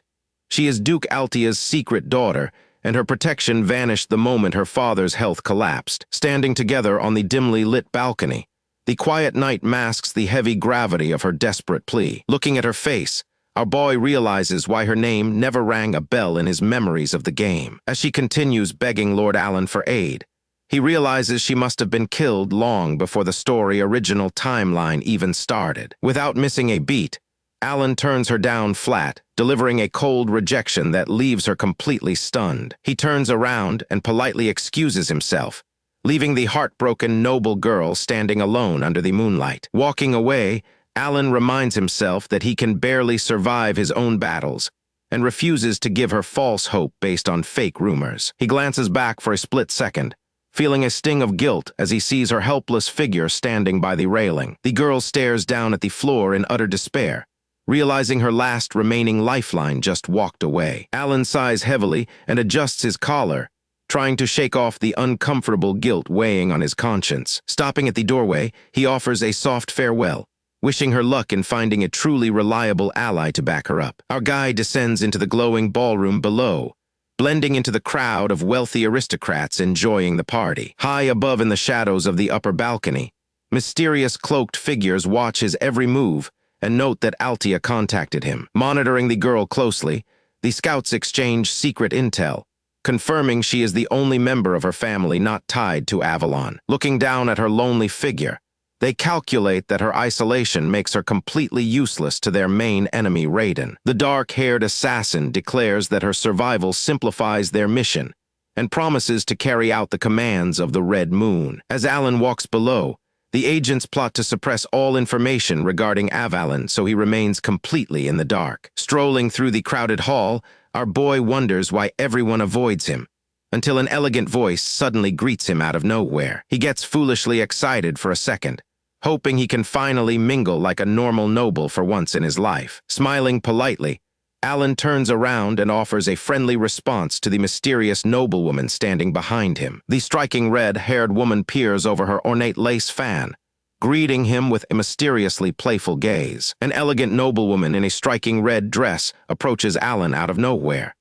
She is Duke Altia's secret daughter and her protection vanished the moment her father's health collapsed. Standing together on the dimly lit balcony, the quiet night masks the heavy gravity of her desperate plea. Looking at her face, our boy realizes why her name never rang a bell in his memories of the game. As she continues begging Lord Alan for aid, he realizes she must have been killed long before the story's original timeline even started. Without missing a beat, Alan turns her down flat, delivering a cold rejection that leaves her completely stunned. He turns around and politely excuses himself, leaving the heartbroken noble girl standing alone under the moonlight. Walking away, Alan reminds himself that he can barely survive his own battles and refuses to give her false hope based on fake rumors. He glances back for a split second, feeling a sting of guilt as he sees her helpless figure standing by the railing. The girl stares down at the floor in utter despair, realizing her last remaining lifeline just walked away. Alan sighs heavily and adjusts his collar, trying to shake off the uncomfortable guilt weighing on his conscience. Stopping at the doorway, he offers a soft farewell, wishing her luck in finding a truly reliable ally to back her up. Our guide descends into the glowing ballroom below, blending into the crowd of wealthy aristocrats enjoying the party. High above in the shadows of the upper balcony, mysterious cloaked figures watch his every move and note that Altia contacted him. Monitoring the girl closely, the scouts exchange secret intel, confirming she is the only member of her family not tied to Avalon. Looking down at her lonely figure, they calculate that her isolation makes her completely useless to their main enemy, Raiden. The dark-haired assassin declares that her survival simplifies their mission and promises to carry out the commands of the Red Moon. As Alan walks below, the agents plot to suppress all information regarding Avalon so he remains completely in the dark. Strolling through the crowded hall, our boy wonders why everyone avoids him, until an elegant voice suddenly greets him out of nowhere. He gets foolishly excited for a second, hoping he can finally mingle like a normal noble for once in his life. Smiling politely, Alan turns around and offers a friendly response to the mysterious noblewoman standing behind him. The striking red-haired woman peers over her ornate lace fan, greeting him with a mysteriously playful gaze. An elegant noblewoman in a striking red dress approaches Alan out of nowhere.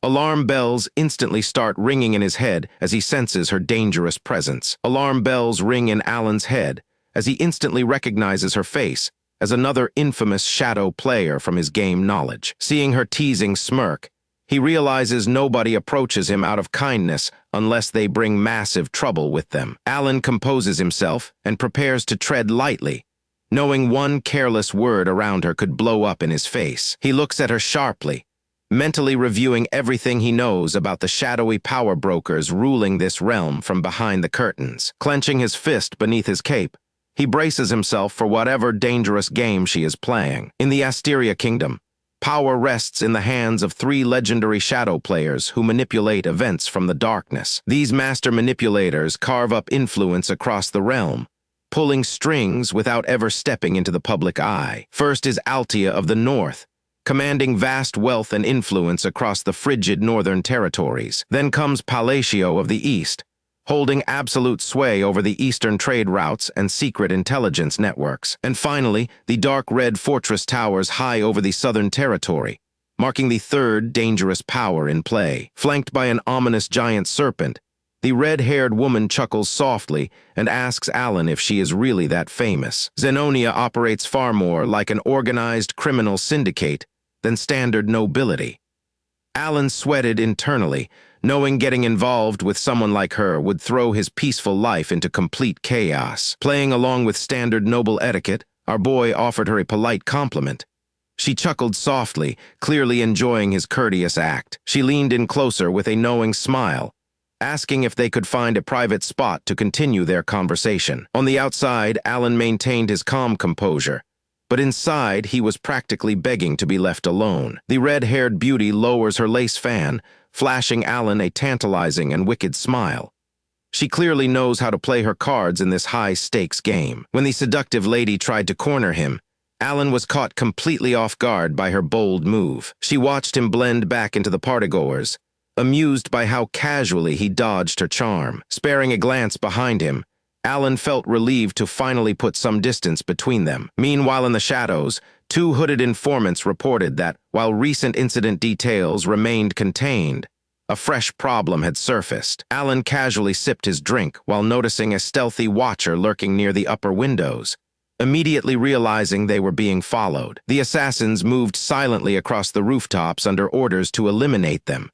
Alarm bells instantly start ringing in his head as he senses her dangerous presence. Alarm bells ring in Alan's head as he instantly recognizes her face as another infamous shadow player from his game knowledge. Seeing her teasing smirk, he realizes nobody approaches him out of kindness unless they bring massive trouble with them. Alan composes himself and prepares to tread lightly, knowing one careless word around her could blow up in his face. He looks at her sharply, mentally reviewing everything he knows about the shadowy power brokers ruling this realm from behind the curtains. Clenching his fist beneath his cape, he braces himself for whatever dangerous game she is playing. In the Asteria Kingdom, power rests in the hands of 3 legendary shadow players who manipulate events from the darkness. These master manipulators carve up influence across the realm, pulling strings without ever stepping into the public eye. First is Altia of the North, commanding vast wealth and influence across the frigid northern territories. Then comes Palatio of the East, holding absolute sway over the eastern trade routes and secret intelligence networks. And finally, the dark red fortress towers high over the southern territory, marking the 3rd dangerous power in play. Flanked by an ominous giant serpent, the red-haired woman chuckles softly and asks Alan if she is really that famous. Zenonia operates far more like an organized criminal syndicate than standard nobility. Alan sweated internally, knowing getting involved with someone like her would throw his peaceful life into complete chaos. Playing along with standard noble etiquette, our boy offered her a polite compliment. She chuckled softly, clearly enjoying his courteous act. She leaned in closer with a knowing smile, asking if they could find a private spot to continue their conversation. On the outside, Alan maintained his calm composure, but inside he was practically begging to be left alone. The red-haired beauty lowers her lace fan, flashing Alan a tantalizing and wicked smile. She clearly knows how to play her cards in this high-stakes game. When the seductive lady tried to corner him, Alan was caught completely off guard by her bold move. She watched him blend back into the partygoers, amused by how casually he dodged her charm. Sparing a glance behind him, Alan felt relieved to finally put some distance between them. Meanwhile, in the shadows, 2 hooded informants reported that, while recent incident details remained contained, A fresh problem had surfaced. Alan casually sipped his drink while noticing a stealthy watcher lurking near the upper windows. Immediately realizing they were being followed, the assassins moved silently across the rooftops under orders to eliminate them.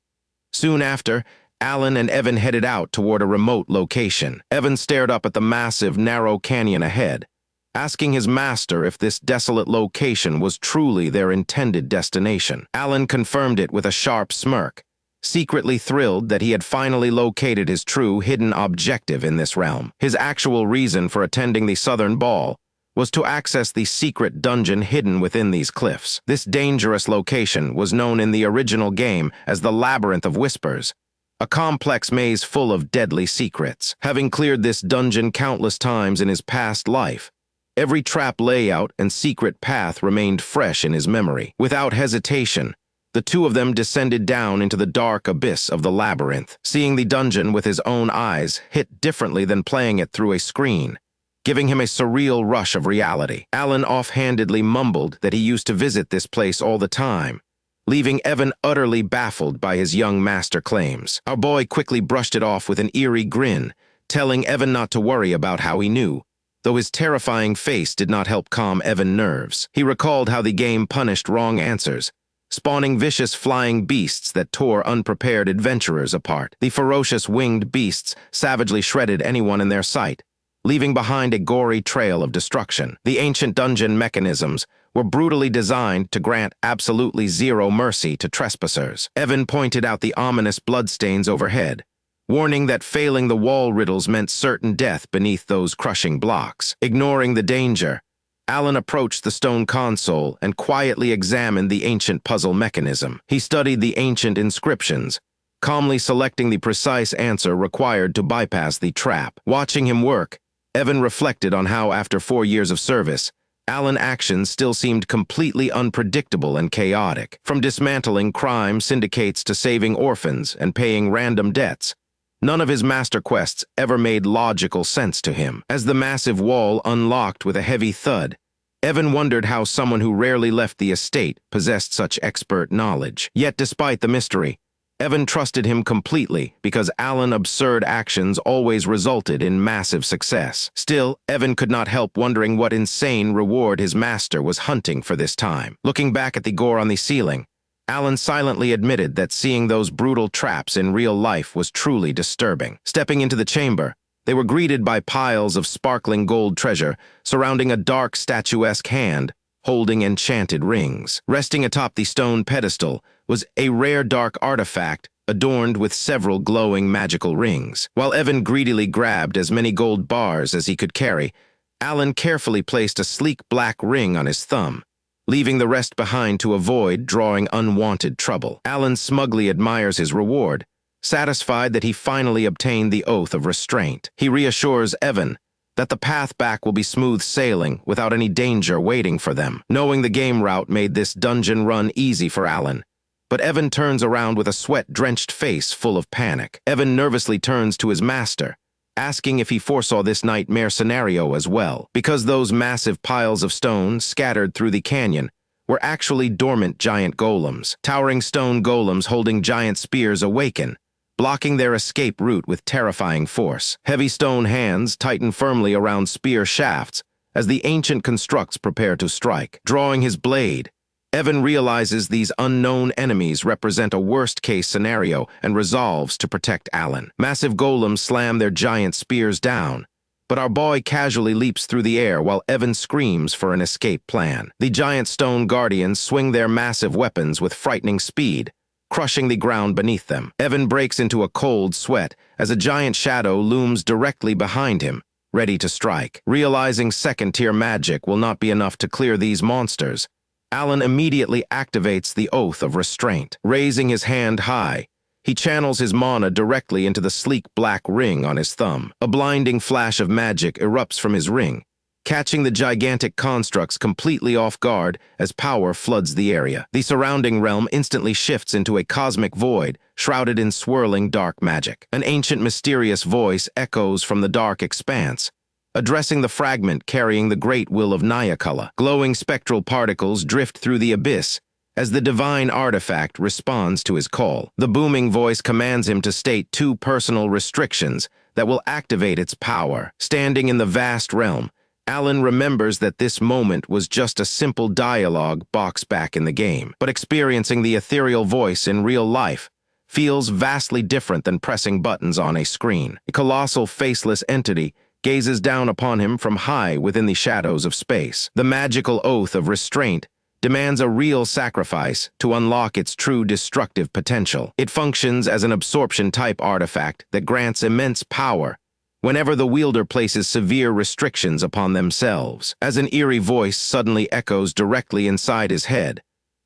Soon after, Alan and Evan headed out toward a remote location. Evan stared up at the massive, narrow canyon ahead, asking his master if this desolate location was truly their intended destination. Alan confirmed it with a sharp smirk, secretly thrilled that he had finally located his true hidden objective in this realm. His actual reason for attending the Southern Ball was to access the secret dungeon hidden within these cliffs. This dangerous location was known in the original game as the Labyrinth of Whispers, a complex maze full of deadly secrets. Having cleared this dungeon countless times in his past life, every trap layout and secret path remained fresh in his memory. Without hesitation, the two of them descended down into the dark abyss of the labyrinth. Seeing the dungeon with his own eyes hit differently than playing it through a screen, giving him a surreal rush of reality. Alan offhandedly mumbled that he used to visit this place all the time, leaving Evan utterly baffled by his young master claims. Our boy quickly brushed it off with an eerie grin, telling Evan not to worry about how he knew, though his terrifying face did not help calm Evan's nerves. He recalled how the game punished wrong answers, spawning vicious flying beasts that tore unprepared adventurers apart. The ferocious winged beasts savagely shredded anyone in their sight, leaving behind a gory trail of destruction. The ancient dungeon mechanisms were brutally designed to grant absolutely zero mercy to trespassers. Evan pointed out the ominous bloodstains overhead, warning that failing the wall riddles meant certain death beneath those crushing blocks. Ignoring the danger, Alan approached the stone console and quietly examined the ancient puzzle mechanism. He studied the ancient inscriptions, calmly selecting the precise answer required to bypass the trap. Watching him work, Evan reflected on how, after 4 years of service, Alan's actions still seemed completely unpredictable and chaotic. From dismantling crime syndicates to saving orphans and paying random debts, none of his master quests ever made logical sense to him. As the massive wall unlocked with a heavy thud, Evan wondered how someone who rarely left the estate possessed such expert knowledge. Yet despite the mystery, Evan trusted him completely because Alan's absurd actions always resulted in massive success. Still, Evan could not help wondering what insane reward his master was hunting for this time. Looking back at the gore on the ceiling, Alan silently admitted that seeing those brutal traps in real life was truly disturbing. Stepping into the chamber, they were greeted by piles of sparkling gold treasure surrounding a dark statuesque hand holding enchanted rings. Resting atop the stone pedestal was a rare dark artifact adorned with several glowing magical rings. While Evan greedily grabbed as many gold bars as he could carry, Alan carefully placed a sleek black ring on his thumb, leaving the rest behind to avoid drawing unwanted trouble. Alan smugly admires his reward, satisfied that he finally obtained the oath of restraint. He reassures Evan that the path back will be smooth sailing without any danger waiting for them. Knowing the game route made this dungeon run easy for Alan, but Evan turns around with a sweat-drenched face full of panic. Evan nervously turns to his master, asking if he foresaw this nightmare scenario as well, because those massive piles of stone scattered through the canyon were actually dormant giant golems. Towering stone golems holding giant spears awaken, blocking their escape route with terrifying force. Heavy stone hands tighten firmly around spear shafts as the ancient constructs prepare to strike. Drawing his blade, Evan realizes these unknown enemies represent a worst-case scenario and resolves to protect Alan. Massive golems slam their giant spears down, but our boy casually leaps through the air while Evan screams for an escape plan. The giant stone guardians swing their massive weapons with frightening speed, crushing the ground beneath them. Evan breaks into a cold sweat as a giant shadow looms directly behind him, ready to strike. Realizing second-tier magic will not be enough to clear these monsters, Alan immediately activates the Oath of Restraint. Raising his hand high, he channels his mana directly into the sleek black ring on his thumb. A blinding flash of magic erupts from his ring, catching the gigantic constructs completely off guard as power floods the area. The surrounding realm instantly shifts into a cosmic void, shrouded in swirling dark magic. An ancient mysterious voice echoes from the dark expanse, addressing the fragment carrying the great will of Nyakula. Glowing spectral particles drift through the abyss as the divine artifact responds to his call. The booming voice commands him to state 2 personal restrictions that will activate its power. Standing in the vast realm, Alan remembers that this moment was just a simple dialogue box back in the game, but experiencing the ethereal voice in real life feels vastly different than pressing buttons on a screen. A colossal, faceless entity gazes down upon him from high within the shadows of space. The magical oath of restraint demands a real sacrifice to unlock its true destructive potential. It functions as an absorption-type artifact that grants immense power whenever the wielder places severe restrictions upon themselves. As an eerie voice suddenly echoes directly inside his head,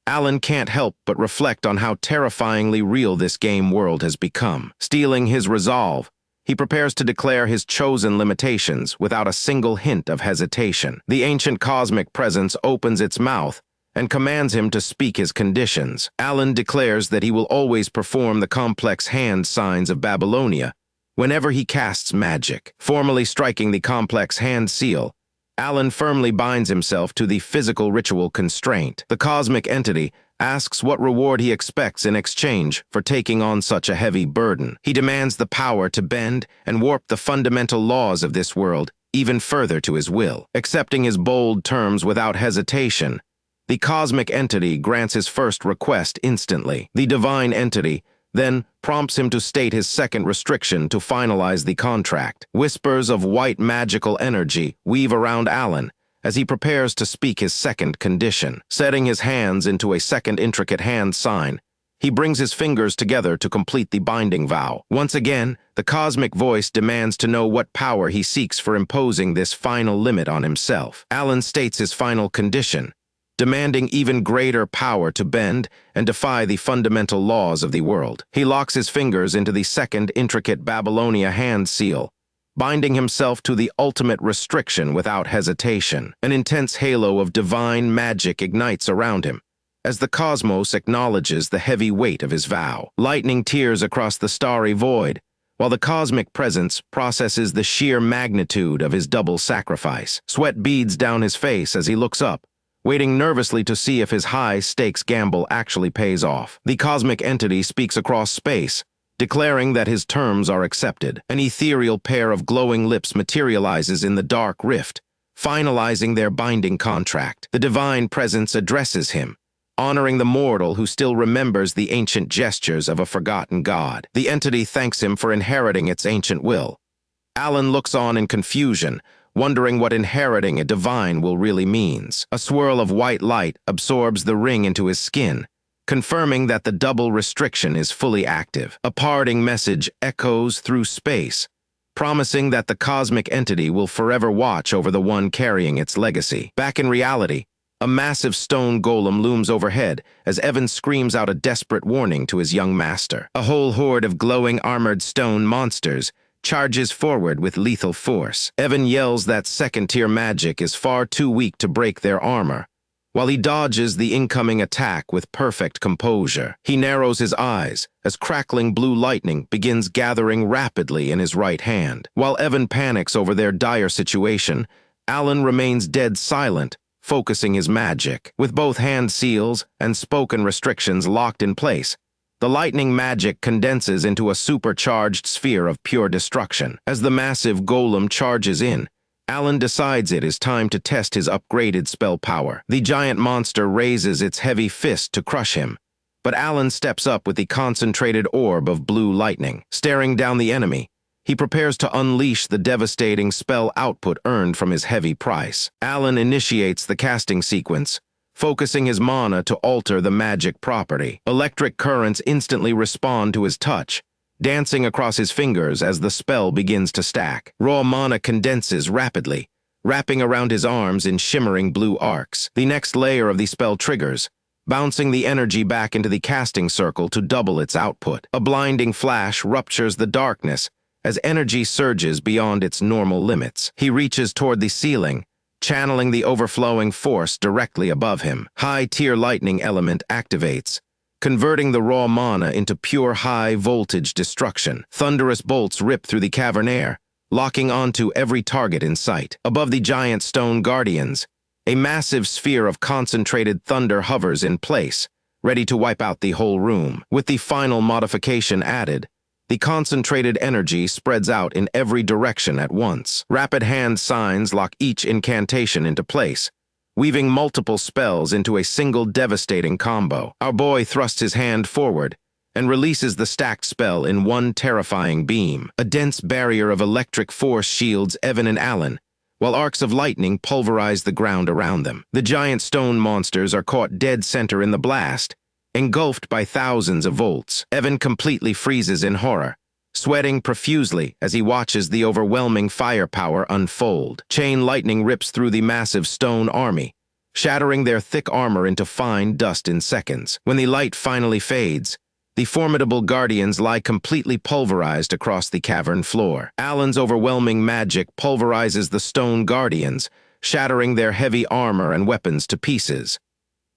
Alan can't help but reflect on how terrifyingly real this game world has become. Steeling his resolve, he prepares to declare his chosen limitations without a single hint of hesitation. The ancient cosmic presence opens its mouth and commands him to speak his conditions. Alan declares that he will always perform the complex hand signs of Babylonia whenever he casts magic. Formally striking the complex hand seal, Alan firmly binds himself to the physical ritual constraint. The cosmic entity asks what reward he expects in exchange for taking on such a heavy burden. He demands the power to bend and warp the fundamental laws of this world even further to his will. Accepting his bold terms without hesitation, the cosmic entity grants his first request instantly. The divine entity then prompts him to state his second restriction to finalize the contract. Whispers of white magical energy weave around Alan as he prepares to speak his second condition. Setting his hands into a second intricate hand sign, he brings his fingers together to complete the binding vow. Once again, the cosmic voice demands to know what power he seeks for imposing this final limit on himself. Alan states his final condition, demanding even greater power to bend and defy the fundamental laws of the world. He locks his fingers into the second intricate Babylonia hand seal, binding himself to the ultimate restriction without hesitation. An intense halo of divine magic ignites around him as the cosmos acknowledges the heavy weight of his vow. Lightning tears across the starry void, while the cosmic presence processes the sheer magnitude of his double sacrifice. Sweat beads down his face as he looks up, waiting nervously to see if his high-stakes gamble actually pays off. The cosmic entity speaks across space, declaring that his terms are accepted. An ethereal pair of glowing lips materializes in the dark rift, finalizing their binding contract. The divine presence addresses him, honoring the mortal who still remembers the ancient gestures of a forgotten god. The entity thanks him for inheriting its ancient will. Alan looks on in confusion, wondering what inheriting a divine will really means. A swirl of white light absorbs the ring into his skin, confirming that the double restriction is fully active. A parting message echoes through space, promising that the cosmic entity will forever watch over the one carrying its legacy. Back in reality, a massive stone golem looms overhead as Evan screams out a desperate warning to his young master. A whole horde of glowing armored stone monsters charges forward with lethal force. Evan yells that second-tier magic is far too weak to break their armor, while he dodges the incoming attack with perfect composure. He narrows his eyes as crackling blue lightning begins gathering rapidly in his right hand. While Evan panics over their dire situation, Alan remains dead silent, focusing his magic. With both hand seals and spoken restrictions locked in place, the lightning magic condenses into a supercharged sphere of pure destruction. As the massive golem charges in, Alan decides it is time to test his upgraded spell power. The giant monster raises its heavy fist to crush him, but Alan steps up with the concentrated orb of blue lightning. Staring down the enemy, he prepares to unleash the devastating spell output earned from his heavy price. Alan initiates the casting sequence, focusing his mana to alter the magic property. Electric currents instantly respond to his touch, dancing across his fingers as the spell begins to stack. Raw mana condenses rapidly, wrapping around his arms in shimmering blue arcs. The next layer of the spell triggers, bouncing the energy back into the casting circle to double its output. A blinding flash ruptures the darkness as energy surges beyond its normal limits. He reaches toward the ceiling, channeling the overflowing force directly above him. High-tier lightning element activates, converting the raw mana into pure high-voltage destruction. Thunderous bolts rip through the cavern air, locking onto every target in sight. Above the giant stone guardians, a massive sphere of concentrated thunder hovers in place, ready to wipe out the whole room. With the final modification added, the concentrated energy spreads out in every direction at once. Rapid hand signs lock each incantation into place, weaving multiple spells into a single devastating combo. Our boy thrusts his hand forward and releases the stacked spell in one terrifying beam. A dense barrier of electric force shields Evan and Alan, while arcs of lightning pulverize the ground around them. The giant stone monsters are caught dead center in the blast, engulfed by thousands of volts. Evan completely freezes in horror, sweating profusely as he watches the overwhelming firepower unfold. Chain lightning rips through the massive stone army, shattering their thick armor into fine dust in seconds. When the light finally fades, the formidable guardians lie completely pulverized across the cavern floor. Alan's overwhelming magic pulverizes the stone guardians, shattering their heavy armor and weapons to pieces.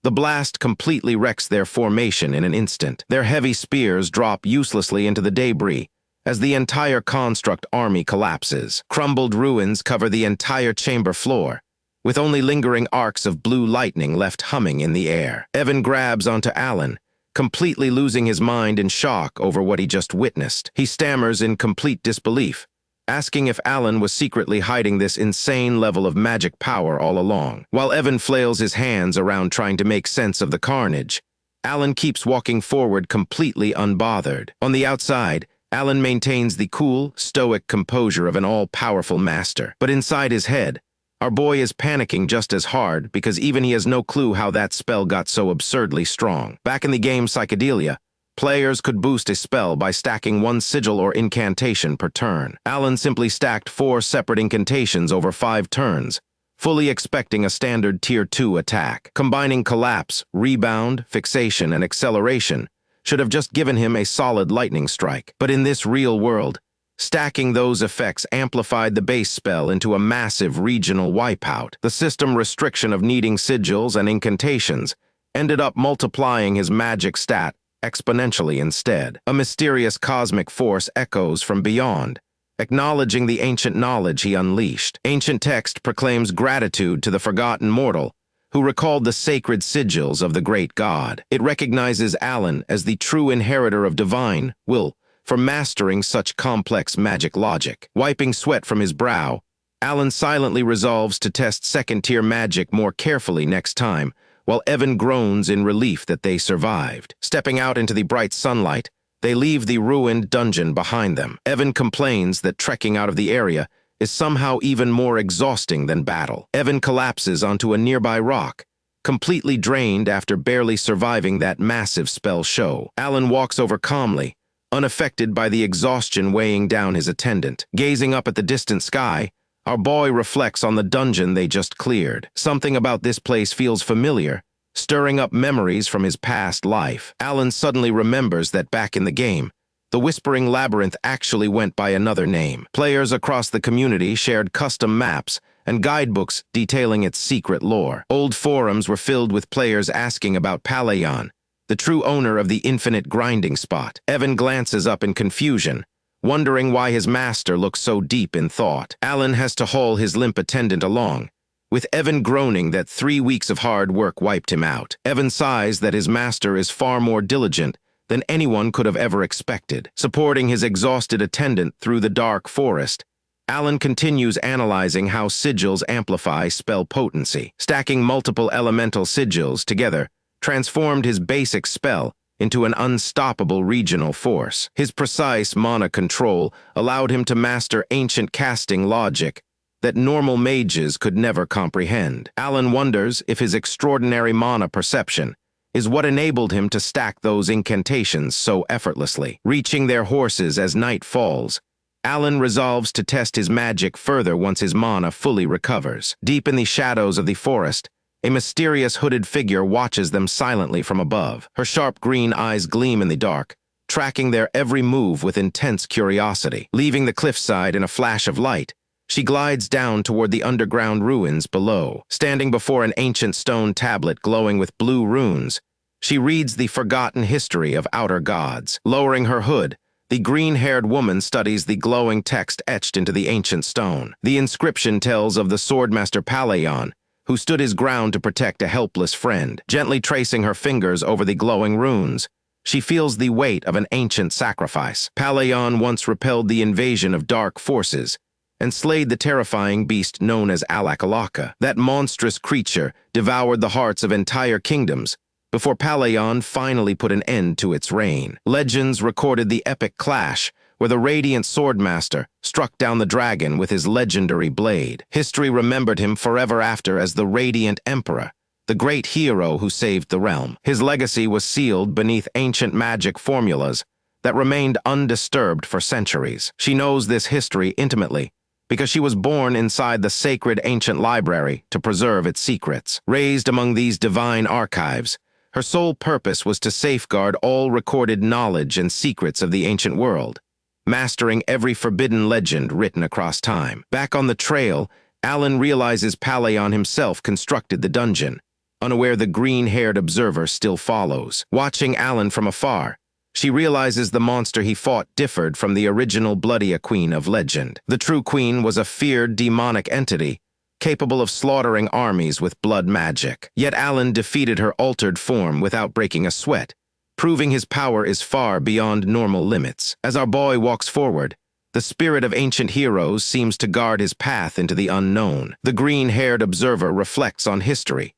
The blast completely wrecks their formation in an instant. Their heavy spears drop uselessly into the debris as the entire construct army collapses. Crumbled ruins cover the entire chamber floor, with only lingering arcs of blue lightning left humming in the air. Evan grabs onto Alan, completely losing his mind in shock over what he just witnessed. He stammers in complete disbelief, asking if Alan was secretly hiding this insane level of magic power all along. While Evan flails his hands around trying to make sense of the carnage, Alan keeps walking forward completely unbothered. On the outside, Alan maintains the cool, stoic composure of an all-powerful master. But inside his head, our boy is panicking just as hard because even he has no clue how that spell got so absurdly strong. Back in the game Psychedelia, players could boost a spell by stacking one sigil or incantation per turn. Alan simply stacked 4 separate incantations over 5 turns, fully expecting a standard Tier 2 attack. Combining Collapse, Rebound, Fixation, and Acceleration should have just given him a solid lightning strike. But in this real world, stacking those effects amplified the base spell into a massive regional wipeout. The system restriction of needing sigils and incantations ended up multiplying his magic stat exponentially instead. A mysterious cosmic force echoes from beyond, acknowledging the ancient knowledge he unleashed. Ancient text proclaims gratitude to the forgotten mortal who recalled the sacred sigils of the great god. It recognizes Alan as the true inheritor of divine will for mastering such complex magic logic. Wiping sweat from his brow, Alan silently resolves to test second-tier magic more carefully next time, while Evan groans in relief that they survived. Stepping out into the bright sunlight, they leave the ruined dungeon behind them. Evan complains that trekking out of the area is somehow even more exhausting than battle. Evan collapses onto a nearby rock, completely drained after barely surviving that massive spell show. Alan walks over calmly, unaffected by the exhaustion weighing down his attendant. Gazing up at the distant sky, our boy reflects on the dungeon they just cleared. Something about this place feels familiar, stirring up memories from his past life. Alan suddenly remembers that back in the game, the Whispering Labyrinth actually went by another name. Players across the community shared custom maps and guidebooks detailing its secret lore. Old forums were filled with players asking about Palayan, the true owner of the infinite grinding spot. Evan glances up in confusion, wondering why his master looks so deep in thought. Alan has to haul his limp attendant along, with Evan groaning that 3 weeks of hard work wiped him out. Evan sighs that his master is far more diligent than anyone could have ever expected. Supporting his exhausted attendant through the dark forest, Alan continues analyzing how sigils amplify spell potency. Stacking multiple elemental sigils together transformed his basic spell into an unstoppable regional force. His precise mana control allowed him to master ancient casting logic that normal mages could never comprehend. Alan wonders if his extraordinary mana perception is what enabled him to stack those incantations so effortlessly. Reaching their horses as night falls, Alan resolves to test his magic further once his mana fully recovers. Deep in the shadows of the forest, a mysterious hooded figure watches them silently from above. Her sharp green eyes gleam in the dark, tracking their every move with intense curiosity. Leaving the cliffside in a flash of light, she glides down toward the underground ruins below. Standing before an ancient stone tablet glowing with blue runes, she reads the forgotten history of outer gods. Lowering her hood, the green-haired woman studies the glowing text etched into the ancient stone. The inscription tells of the swordmaster Palayan, who stood his ground to protect a helpless friend. Gently tracing her fingers over the glowing runes, she feels the weight of an ancient sacrifice. Palayon once repelled the invasion of dark forces and slayed the terrifying beast known as Alakalaka. That monstrous creature devoured the hearts of entire kingdoms before Palayon finally put an end to its reign. Legends recorded the epic clash where the radiant swordmaster struck down the dragon with his legendary blade. History remembered him forever after as the Radiant Emperor, the great hero who saved the realm. His legacy was sealed beneath ancient magic formulas that remained undisturbed for centuries. She knows this history intimately because she was born inside the sacred ancient library to preserve its secrets. Raised among these divine archives, her sole purpose was to safeguard all recorded knowledge and secrets of the ancient world, mastering every forbidden legend written across time. Back on the trail, Alan realizes Palayon himself constructed the dungeon, unaware the green-haired observer still follows. Watching Alan from afar, she realizes the monster he fought differed from the original Bloody Queen of legend. The true queen was a feared demonic entity, capable of slaughtering armies with blood magic. Yet Alan defeated her altered form without breaking a sweat, proving his power is far beyond normal limits. As our boy walks forward, the spirit of ancient heroes seems to guard his path into the unknown. The green-haired observer reflects on history,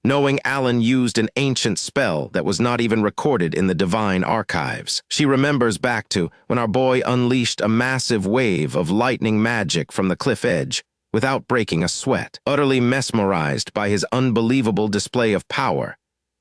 knowing Alan used an ancient spell that was not even recorded in the divine archives. She remembers back to when our boy unleashed a massive wave of lightning magic from the cliff edge without breaking a sweat. Utterly mesmerized by his unbelievable display of power,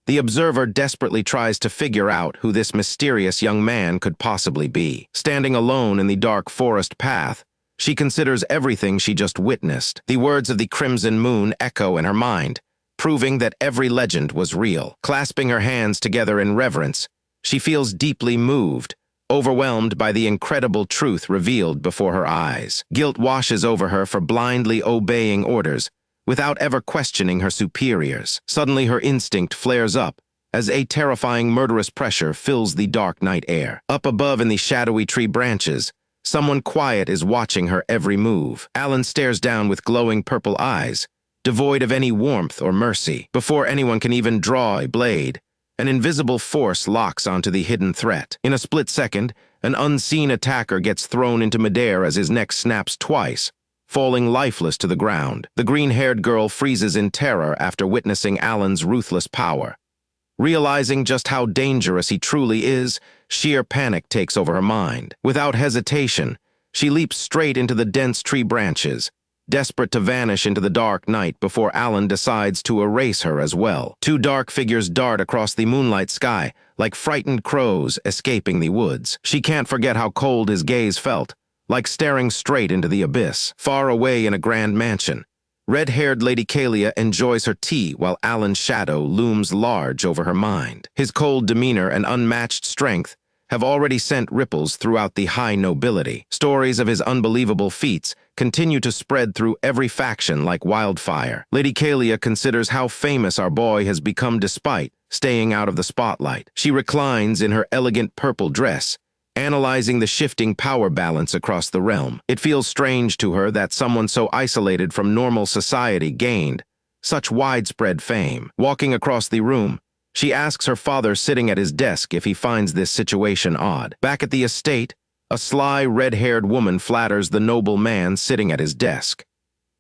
the observer desperately tries to figure out who this mysterious young man could possibly be. Standing alone in the dark forest path, she considers everything she just witnessed. The words of the Crimson Moon echo in her mind, proving that every legend was real. Clasping her hands together in reverence, she feels deeply moved, overwhelmed by the incredible truth revealed before her eyes. Guilt washes over her for blindly obeying orders, without ever questioning her superiors. Suddenly her instinct flares up as a terrifying murderous pressure fills the dark night air. Up above in the shadowy tree branches, someone quiet is watching her every move. Alan stares down with glowing purple eyes, devoid of any warmth or mercy. Before anyone can even draw a blade, an invisible force locks onto the hidden threat. In a split second, an unseen attacker gets thrown into midair as his neck snaps twice, falling lifeless to the ground. The green-haired girl freezes in terror after witnessing Alan's ruthless power. Realizing just how dangerous he truly is, sheer panic takes over her mind. Without hesitation, she leaps straight into the dense tree branches, desperate to vanish into the dark night before Alan decides to erase her as well. Two dark figures dart across the moonlight sky, like frightened crows escaping the woods. She can't forget how cold his gaze felt, like staring straight into the abyss. Far away in a grand mansion, red-haired Lady Kalia enjoys her tea while Alan's shadow looms large over her mind. His cold demeanor and unmatched strength have already sent ripples throughout the high nobility. Stories of his unbelievable feats continue to spread through every faction like wildfire. Lady Kalia considers how famous our boy has become despite staying out of the spotlight. She reclines in her elegant purple dress, analyzing the shifting power balance across the realm. It feels strange to her that someone so isolated from normal society gained such widespread fame. Walking across the room, she asks her father sitting at his desk if he finds this situation odd. Back at the estate, a sly, red-haired woman flatters the noble man sitting at his desk.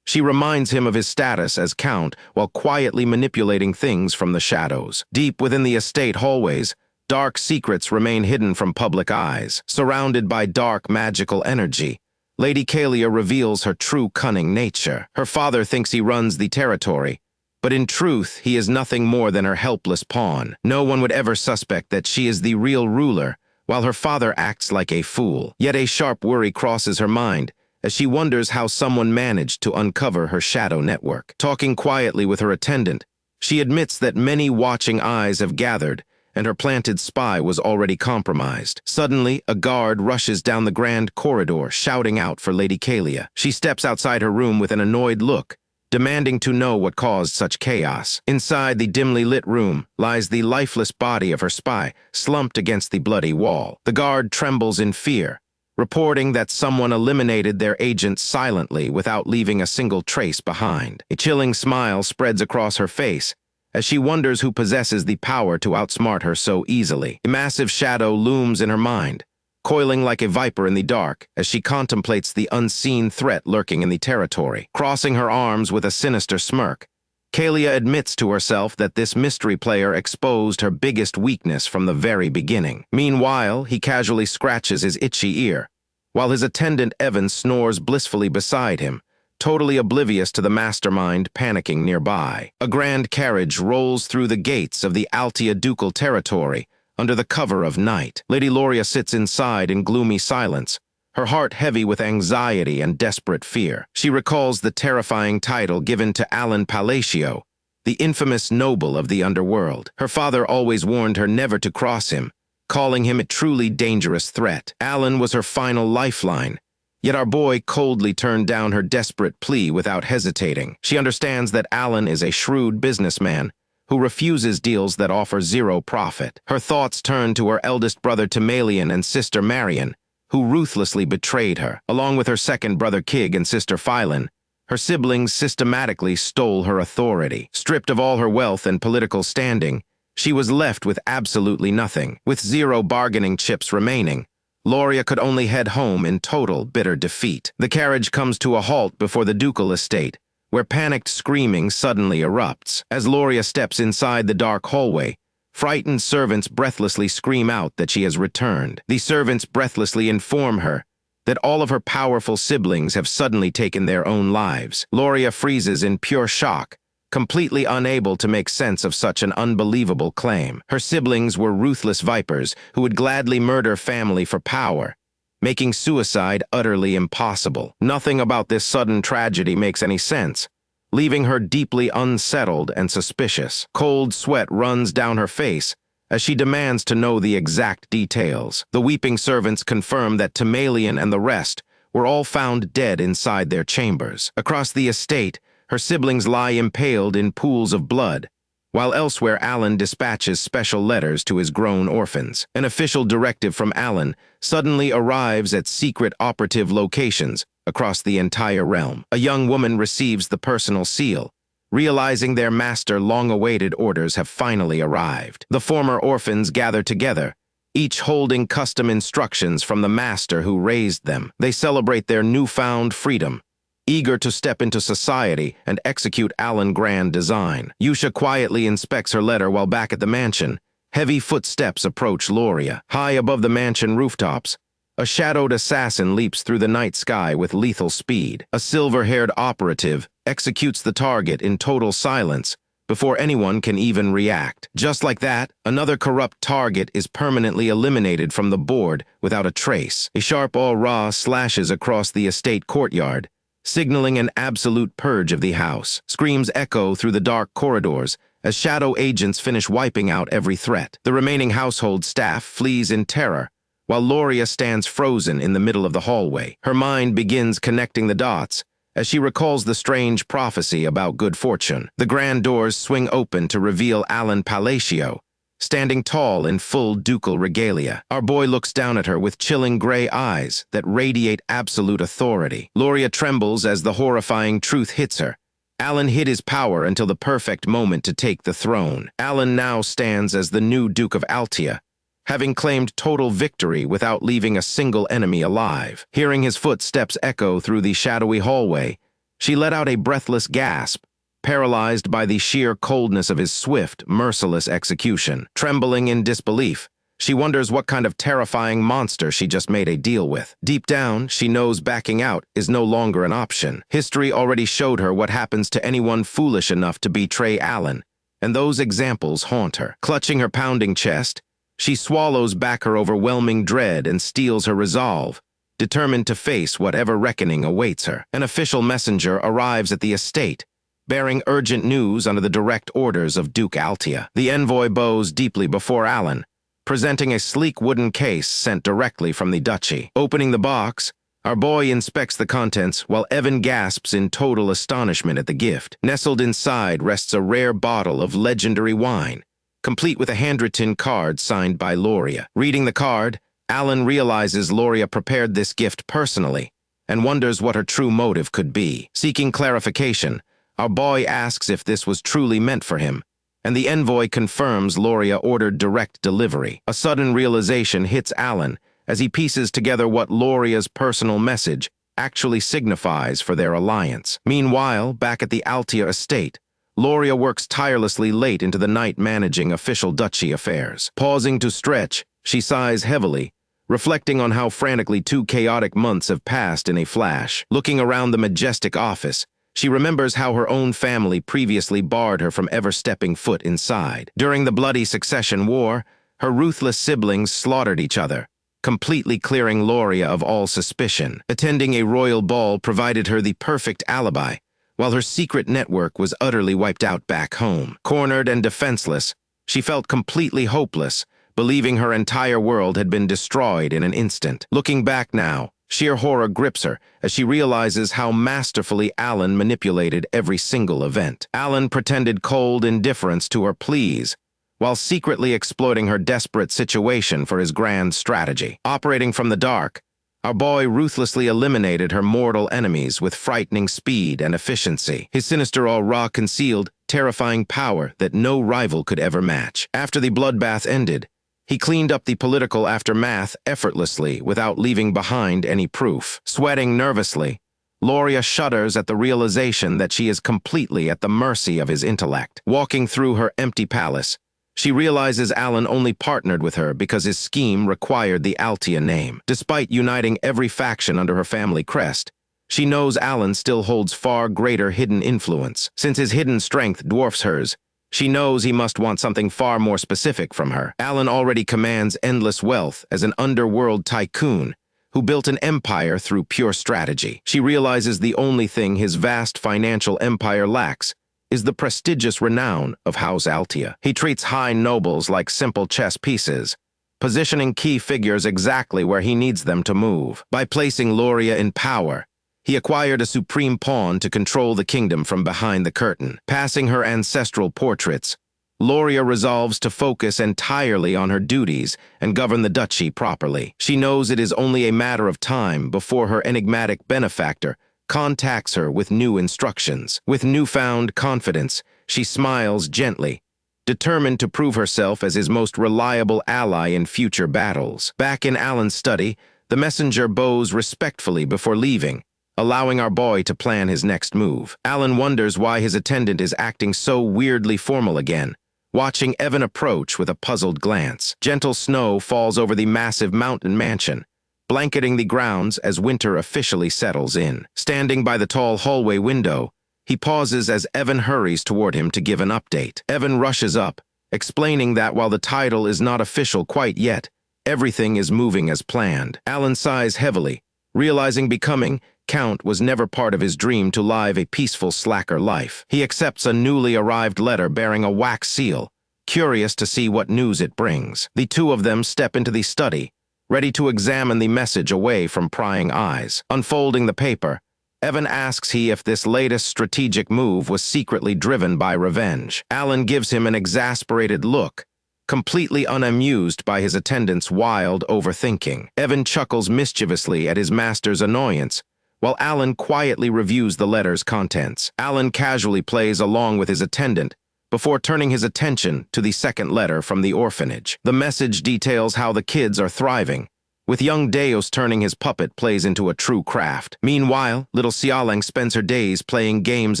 She reminds him of his status as count while quietly manipulating things from the shadows. Deep within the estate hallways, dark secrets remain hidden from public eyes. Surrounded by dark magical energy, Lady Kalia reveals her true cunning nature. Her father thinks he runs the territory, but in truth he is nothing more than her helpless pawn. No one would ever suspect that she is the real ruler, while her father acts like a fool. Yet a sharp worry crosses her mind as she wonders how someone managed to uncover her shadow network. Talking quietly with her attendant, she admits that many watching eyes have gathered, and her planted spy was already compromised. Suddenly, a guard rushes down the grand corridor, shouting out for Lady Kalia. She steps outside her room with an annoyed look, demanding to know what caused such chaos. Inside the dimly lit room lies the lifeless body of her spy, slumped against the bloody wall. The guard trembles in fear, reporting that someone eliminated their agent silently without leaving a single trace behind. A chilling smile spreads across her face as she wonders who possesses the power to outsmart her so easily. A massive shadow looms in her mind, coiling like a viper in the dark as she contemplates the unseen threat lurking in the territory. Crossing her arms with a sinister smirk, Kalia admits to herself that this mystery player exposed her biggest weakness from the very beginning. Meanwhile, he casually scratches his itchy ear, while his attendant Evan snores blissfully beside him, totally oblivious to the mastermind panicking nearby. A grand carriage rolls through the gates of the Altia ducal territory under the cover of night. Lady Loria sits inside in gloomy silence, her heart heavy with anxiety and desperate fear. She recalls the terrifying title given to Alan Palacio, the infamous noble of the underworld. Her father always warned her never to cross him, calling him a truly dangerous threat. Alan was her final lifeline, yet our boy coldly turned down her desperate plea without hesitating. She understands that Alan is a shrewd businessman who refuses deals that offer zero profit. Her thoughts turn to her eldest brother Timalian and sister Marion, who ruthlessly betrayed her. Along with her second brother Kig and sister Phylan, her siblings systematically stole her authority. Stripped of all her wealth and political standing, she was left with absolutely nothing. With zero bargaining chips remaining, Loria could only head home in total bitter defeat. The carriage comes to a halt before the ducal estate, where panicked screaming suddenly erupts. As Loria steps inside the dark hallway, frightened servants breathlessly scream out that she has returned. The servants breathlessly inform her that all of her powerful siblings have suddenly taken their own lives. Loria freezes in pure shock, completely unable to make sense of such an unbelievable claim. Her siblings were ruthless vipers who would gladly murder family for power, making suicide utterly impossible. Nothing about this sudden tragedy makes any sense, leaving her deeply unsettled and suspicious. Cold sweat runs down her face as she demands to know the exact details. The weeping servants confirm that Timalian and the rest were all found dead inside their chambers. Across the estate, her siblings lie impaled in pools of blood, while elsewhere Alan dispatches special letters to his grown orphans. An official directive from Alan suddenly arrives at secret operative locations across the entire realm. A young woman receives the personal seal, realizing their master long-awaited orders have finally arrived. The former orphans gather together, each holding custom instructions from the master who raised them. They celebrate their newfound freedom, eager to step into society and execute Alan's grand design. Yusha quietly inspects her letter while back at the mansion. Heavy footsteps approach Loria. High above the mansion rooftops, a shadowed assassin leaps through the night sky with lethal speed. A silver-haired operative executes the target in total silence before anyone can even react. Just like that, another corrupt target is permanently eliminated from the board without a trace. A sharp aura slashes across the estate courtyard, signaling an absolute purge of the house. Screams echo through the dark corridors as shadow agents finish wiping out every threat. The remaining household staff flees in terror, while Loria stands frozen in the middle of the hallway. Her mind begins connecting the dots as she recalls the strange prophecy about good fortune. The grand doors swing open to reveal Alan Palacio, standing tall in full ducal regalia. Our boy looks down at her with chilling gray eyes that radiate absolute authority. Loria trembles as the horrifying truth hits her. Alan hid his power until the perfect moment to take the throne. Alan now stands as the new Duke of Altia, having claimed total victory without leaving a single enemy alive. Hearing his footsteps echo through the shadowy hallway, she let out a breathless gasp, paralyzed by the sheer coldness of his swift, merciless execution. Trembling in disbelief, she wonders what kind of terrifying monster she just made a deal with. Deep down, she knows backing out is no longer an option. History already showed her what happens to anyone foolish enough to betray Alan, and those examples haunt her. Clutching her pounding chest, she swallows back her overwhelming dread and steels her resolve, determined to face whatever reckoning awaits her. An official messenger arrives at the estate, bearing urgent news under the direct orders of Duke Altia. The envoy bows deeply before Alan, presenting a sleek wooden case sent directly from the duchy. Opening the box, our boy inspects the contents while Evan gasps in total astonishment at the gift. Nestled inside rests a rare bottle of legendary wine, complete with a handwritten card signed by Loria. Reading the card, Alan realizes Loria prepared this gift personally and wonders what her true motive could be. Seeking clarification, our boy asks if this was truly meant for him, and the envoy confirms Loria ordered direct delivery. A sudden realization hits Alan as he pieces together what Loria's personal message actually signifies for their alliance. Meanwhile, back at the Altia estate, Loria works tirelessly late into the night managing official duchy affairs. Pausing to stretch, she sighs heavily, reflecting on how frantically 2 chaotic months have passed in a flash. Looking around the majestic office, she remembers how her own family previously barred her from ever stepping foot inside. During the bloody Succession War, her ruthless siblings slaughtered each other, completely clearing Loria of all suspicion. Attending a royal ball provided her the perfect alibi, while her secret network was utterly wiped out back home. Cornered and defenseless, she felt completely hopeless, believing her entire world had been destroyed in an instant. Looking back now, sheer horror grips her as she realizes how masterfully Alan manipulated every single event. Alan pretended cold indifference to her pleas, while secretly exploiting her desperate situation for his grand strategy. Operating from the dark, our boy ruthlessly eliminated her mortal enemies with frightening speed and efficiency. His sinister aura concealed terrifying power that no rival could ever match. After the bloodbath ended, he cleaned up the political aftermath effortlessly without leaving behind any proof. Sweating nervously, Loria shudders at the realization that she is completely at the mercy of his intellect. Walking through her empty palace, she realizes Alan only partnered with her because his scheme required the Altia name. Despite uniting every faction under her family crest, she knows Alan still holds far greater hidden influence. Since his hidden strength dwarfs hers, she knows he must want something far more specific from her. Alan already commands endless wealth as an underworld tycoon who built an empire through pure strategy. She realizes the only thing his vast financial empire lacks is the prestigious renown of House Altia. He treats high nobles like simple chess pieces, positioning key figures exactly where he needs them to move. By placing Loria in power, he acquired a supreme pawn to control the kingdom from behind the curtain. Passing her ancestral portraits, Loria resolves to focus entirely on her duties and govern the duchy properly. She knows it is only a matter of time before her enigmatic benefactor contacts her with new instructions. With newfound confidence, she smiles gently, determined to prove herself as his most reliable ally in future battles. Back in Alan's study, the messenger bows respectfully before leaving, allowing our boy to plan his next move. Alan wonders why his attendant is acting so weirdly formal again, watching Evan approach with a puzzled glance. Gentle snow falls over the massive mountain mansion, blanketing the grounds as winter officially settles in. Standing by the tall hallway window, he pauses as Evan hurries toward him to give an update. Evan rushes up, explaining that while the title is not official quite yet, everything is moving as planned. Alan sighs heavily, realizing becoming Count was never part of his dream to live a peaceful slacker life. He accepts a newly arrived letter bearing a wax seal, curious to see what news it brings. The two of them step into the study, ready to examine the message away from prying eyes. Unfolding the paper, Evan asks if this latest strategic move was secretly driven by revenge. Alan gives him an exasperated look, completely unamused by his attendant's wild overthinking. Evan chuckles mischievously at his master's annoyance, while Alan quietly reviews the letter's contents. Alan casually plays along with his attendant before turning his attention to the second letter from the orphanage. The message details how the kids are thriving, with young Deos turning his puppet plays into a true craft. Meanwhile, little Xiaolang spends her days playing games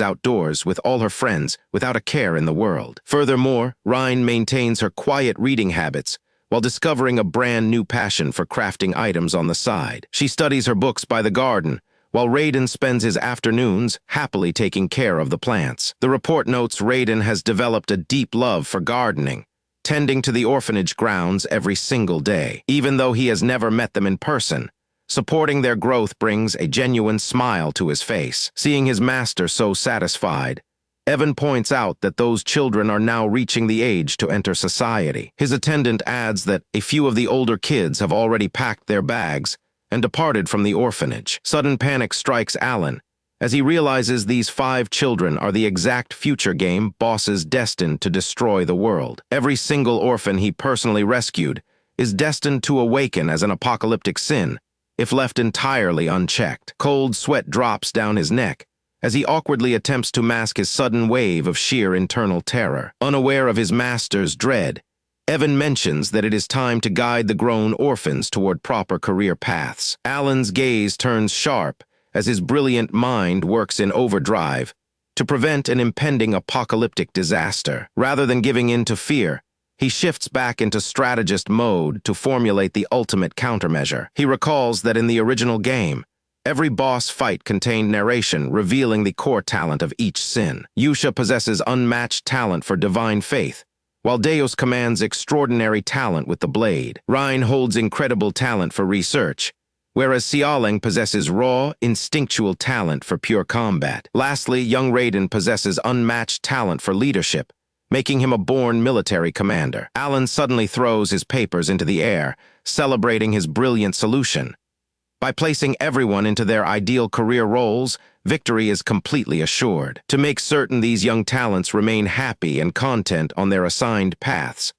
outdoors with all her friends without a care in the world. Furthermore, Rhine maintains her quiet reading habits while discovering a brand new passion for crafting items on the side. She studies her books by the garden, while Raiden spends his afternoons happily taking care of the plants. The report notes Raiden has developed a deep love for gardening, tending to the orphanage grounds every single day. Even though he has never met them in person, supporting their growth brings a genuine smile to his face. Seeing his master so satisfied, Evan points out that those children are now reaching the age to enter society. His attendant adds that a few of the older kids have already packed their bags and departed from the orphanage. Sudden panic strikes Alan as he realizes these 5 children are the exact future game bosses destined to destroy the world. Every single orphan he personally rescued is destined to awaken as an apocalyptic sin if left entirely unchecked. Cold sweat drops down his neck as he awkwardly attempts to mask his sudden wave of sheer internal terror. Unaware of his master's dread, Evan mentions that it is time to guide the grown orphans toward proper career paths. Alan's gaze turns sharp as his brilliant mind works in overdrive to prevent an impending apocalyptic disaster. Rather than giving in to fear, he shifts back into strategist mode to formulate the ultimate countermeasure. He recalls that in the original game, every boss fight contained narration revealing the core talent of each sin. Yusha possesses unmatched talent for divine faith, while Deus commands extraordinary talent with the blade. Rein holds incredible talent for research, whereas Xiaoling possesses raw, instinctual talent for pure combat. Lastly, young Raiden possesses unmatched talent for leadership, making him a born military commander. Alan suddenly throws his papers into the air, celebrating his brilliant solution. By placing everyone into their ideal career roles, victory is completely assured. To make certain these young talents remain happy and content on their assigned paths,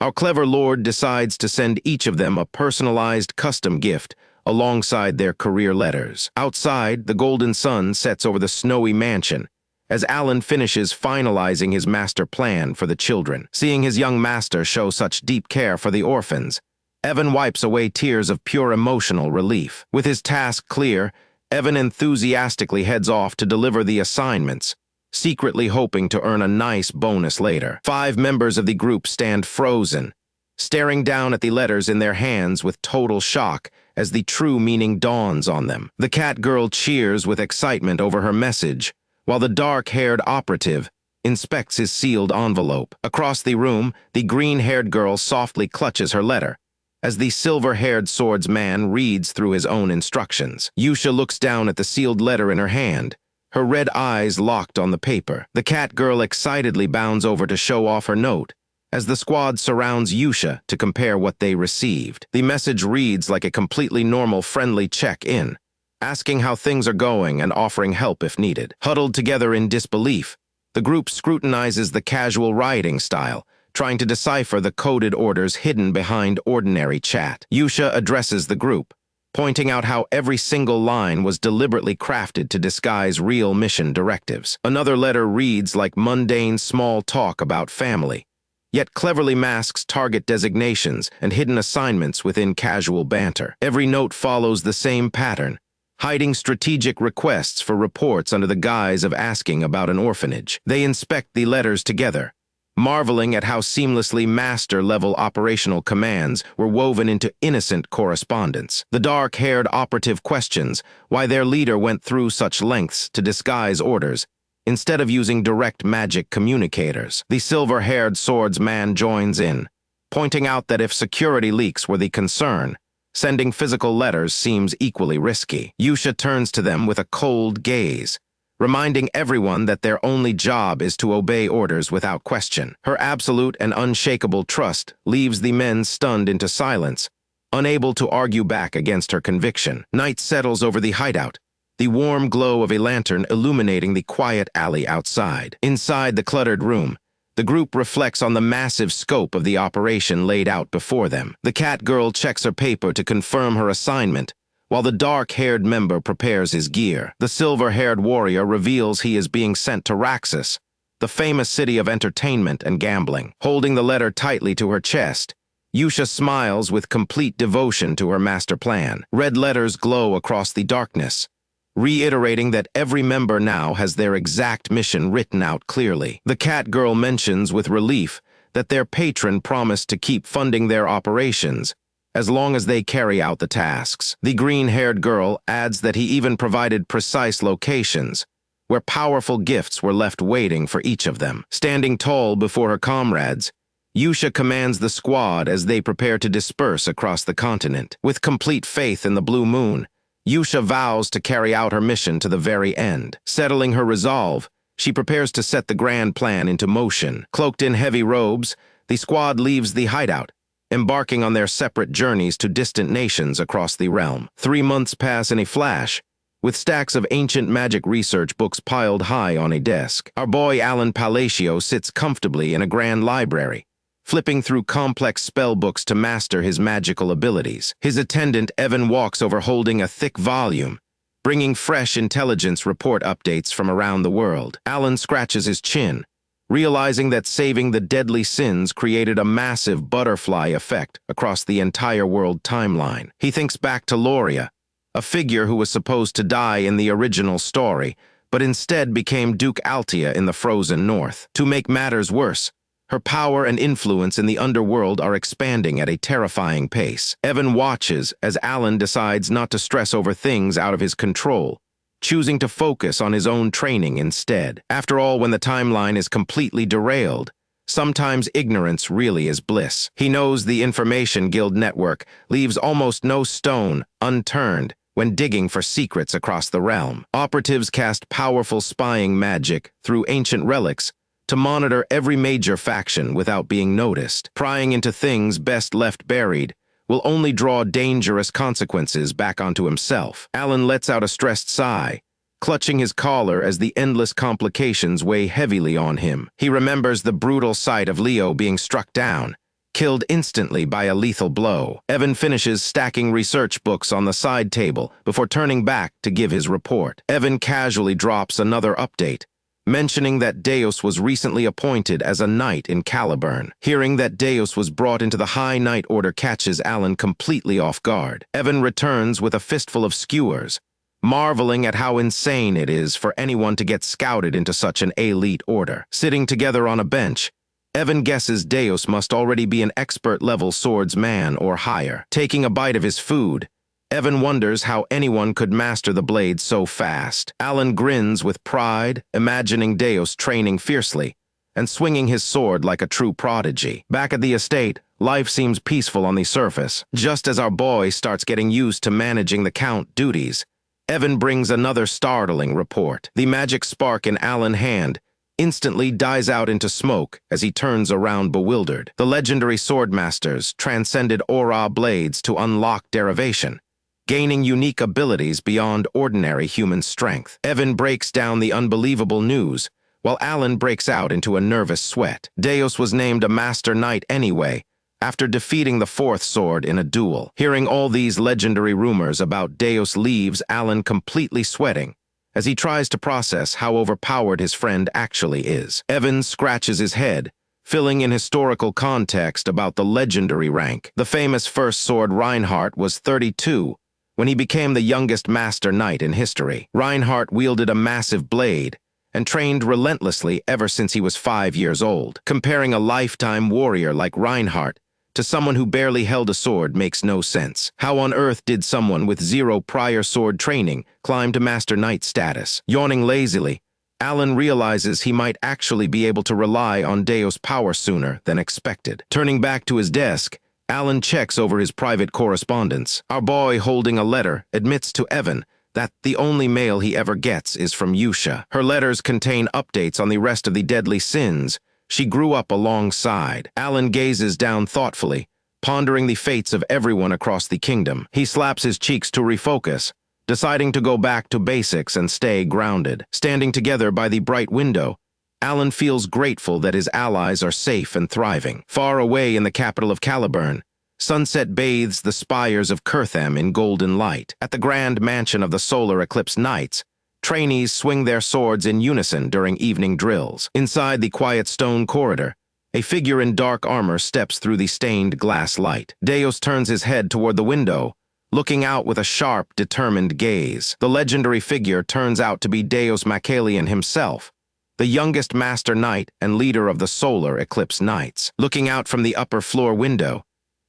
our clever Lord decides to send each of them a personalized custom gift alongside their career letters. Outside, the golden sun sets over the snowy mansion as Alan finishes finalizing his master plan for the children. Seeing his young master show such deep care for the orphans, Evan wipes away tears of pure emotional relief. With his task clear, Evan enthusiastically heads off to deliver the assignments, secretly hoping to earn a nice bonus later. 5 members of the group stand frozen, staring down at the letters in their hands with total shock as the true meaning dawns on them. The cat girl cheers with excitement over her message, while the dark-haired operative inspects his sealed envelope. Across the room, the green-haired girl softly clutches her letter as the silver-haired swordsman reads through his own instructions. Yusha looks down at the sealed letter in her hand, her red eyes locked on the paper. The cat girl excitedly bounds over to show off her note as the squad surrounds Yusha to compare what they received. The message reads like a completely normal friendly check-in, asking how things are going and offering help if needed. Huddled together in disbelief, the group scrutinizes the casual writing style, trying to decipher the coded orders hidden behind ordinary chat. Yusha addresses the group, pointing out how every single line was deliberately crafted to disguise real mission directives. Another letter reads like mundane small talk about family, yet cleverly masks target designations and hidden assignments within casual banter. Every note follows the same pattern, hiding strategic requests for reports under the guise of asking about an orphanage. They inspect the letters together, marveling at how seamlessly master-level operational commands were woven into innocent correspondence. The dark-haired operative questions why their leader went through such lengths to disguise orders, instead of using direct magic communicators. The silver-haired swordsman joins in, pointing out that if security leaks were the concern, sending physical letters seems equally risky. Yusha turns to them with a cold gaze, reminding everyone that their only job is to obey orders without question. Her absolute and unshakable trust leaves the men stunned into silence, unable to argue back against her conviction. Night settles over the hideout, the warm glow of a lantern illuminating the quiet alley outside. Inside the cluttered room, the group reflects on the massive scope of the operation laid out before them. The cat girl checks her paper to confirm her assignment, while the dark-haired member prepares his gear. The silver-haired warrior reveals he is being sent to Raxus, the famous city of entertainment and gambling. Holding the letter tightly to her chest, Yusha smiles with complete devotion to her master plan. Red letters glow across the darkness, reiterating that every member now has their exact mission written out clearly. The cat girl mentions with relief that their patron promised to keep funding their operations as long as they carry out the tasks. The green-haired girl adds that he even provided precise locations where powerful gifts were left waiting for each of them. Standing tall before her comrades, Yusha commands the squad as they prepare to disperse across the continent. With complete faith in the blue moon, Yusha vows to carry out her mission to the very end. Settling her resolve, she prepares to set the grand plan into motion. Cloaked in heavy robes, the squad leaves the hideout, embarking on their separate journeys to distant nations across the realm. 3 months pass in a flash, with stacks of ancient magic research books piled high on a desk. Our boy Alan Palacio sits comfortably in a grand library, flipping through complex spell books to master his magical abilities. His attendant, Evan, walks over holding a thick volume, bringing fresh intelligence report updates from around the world. Alan scratches his chin, realizing that saving the deadly sins created a massive butterfly effect across the entire world timeline. He thinks back to Loria, a figure who was supposed to die in the original story, but instead became Duke Altia in the frozen north. To make matters worse, her power and influence in the underworld are expanding at a terrifying pace. Evan watches as Alan decides not to stress over things out of his control, choosing to focus on his own training instead. After all, when the timeline is completely derailed, sometimes ignorance really is bliss. He knows the Information Guild network leaves almost no stone unturned when digging for secrets across the realm. Operatives cast powerful spying magic through ancient relics to monitor every major faction without being noticed. Prying into things best left buried will only draw dangerous consequences back onto himself. Alan lets out a stressed sigh, clutching his collar as the endless complications weigh heavily on him. He remembers the brutal sight of Leo being struck down, killed instantly by a lethal blow. Evan finishes stacking research books on the side table before turning back to give his report. Evan casually drops another update, mentioning that Deus was recently appointed as a knight in Caliburn. Hearing that Deus was brought into the High Knight Order catches Alan completely off guard. Evan returns with a fistful of skewers, marveling at how insane it is for anyone to get scouted into such an elite order. Sitting together on a bench, Evan guesses Deus must already be an expert-level swordsman or higher. Taking a bite of his food, Evan wonders how anyone could master the blade so fast. Alan grins with pride, imagining Deus training fiercely and swinging his sword like a true prodigy. Back at the estate, life seems peaceful on the surface. Just as our boy starts getting used to managing the count duties, Evan brings another startling report. The magic spark in Alan's hand instantly dies out into smoke as he turns around bewildered. The legendary swordmasters transcended aura blades to unlock derivation, gaining unique abilities beyond ordinary human strength. Evan breaks down the unbelievable news, while Alan breaks out into a nervous sweat. Deus was named a Master Knight anyway, after defeating the fourth sword in a duel. Hearing all these legendary rumors about Deus leaves Alan completely sweating, as he tries to process how overpowered his friend actually is. Evan scratches his head, filling in historical context about the legendary rank. The famous first sword Reinhardt was 32, when he became the youngest Master Knight in history. Reinhardt wielded a massive blade and trained relentlessly ever since he was 5 years old. Comparing a lifetime warrior like Reinhardt to someone who barely held a sword makes no sense. How on earth did someone with zero prior sword training climb to Master Knight status? Yawning lazily, Alan realizes he might actually be able to rely on Deus' power sooner than expected. Turning back to his desk, Alan checks over his private correspondence. Our boy, holding a letter, admits to Evan that the only mail he ever gets is from Yusha. Her letters contain updates on the rest of the deadly sins she grew up alongside. Alan gazes down thoughtfully, pondering the fates of everyone across the kingdom. He slaps his cheeks to refocus, deciding to go back to basics and stay grounded. Standing together by the bright window, Alan feels grateful that his allies are safe and thriving. Far away in the capital of Caliburn, sunset bathes the spires of Kirtham in golden light. At the grand mansion of the Solar Eclipse Knights, trainees swing their swords in unison during evening drills. Inside the quiet stone corridor, a figure in dark armor steps through the stained glass light. Deus turns his head toward the window, looking out with a sharp, determined gaze. The legendary figure turns out to be Deus Macalian himself, the youngest Master Knight and leader of the Solar Eclipse Knights. Looking out from the upper floor window,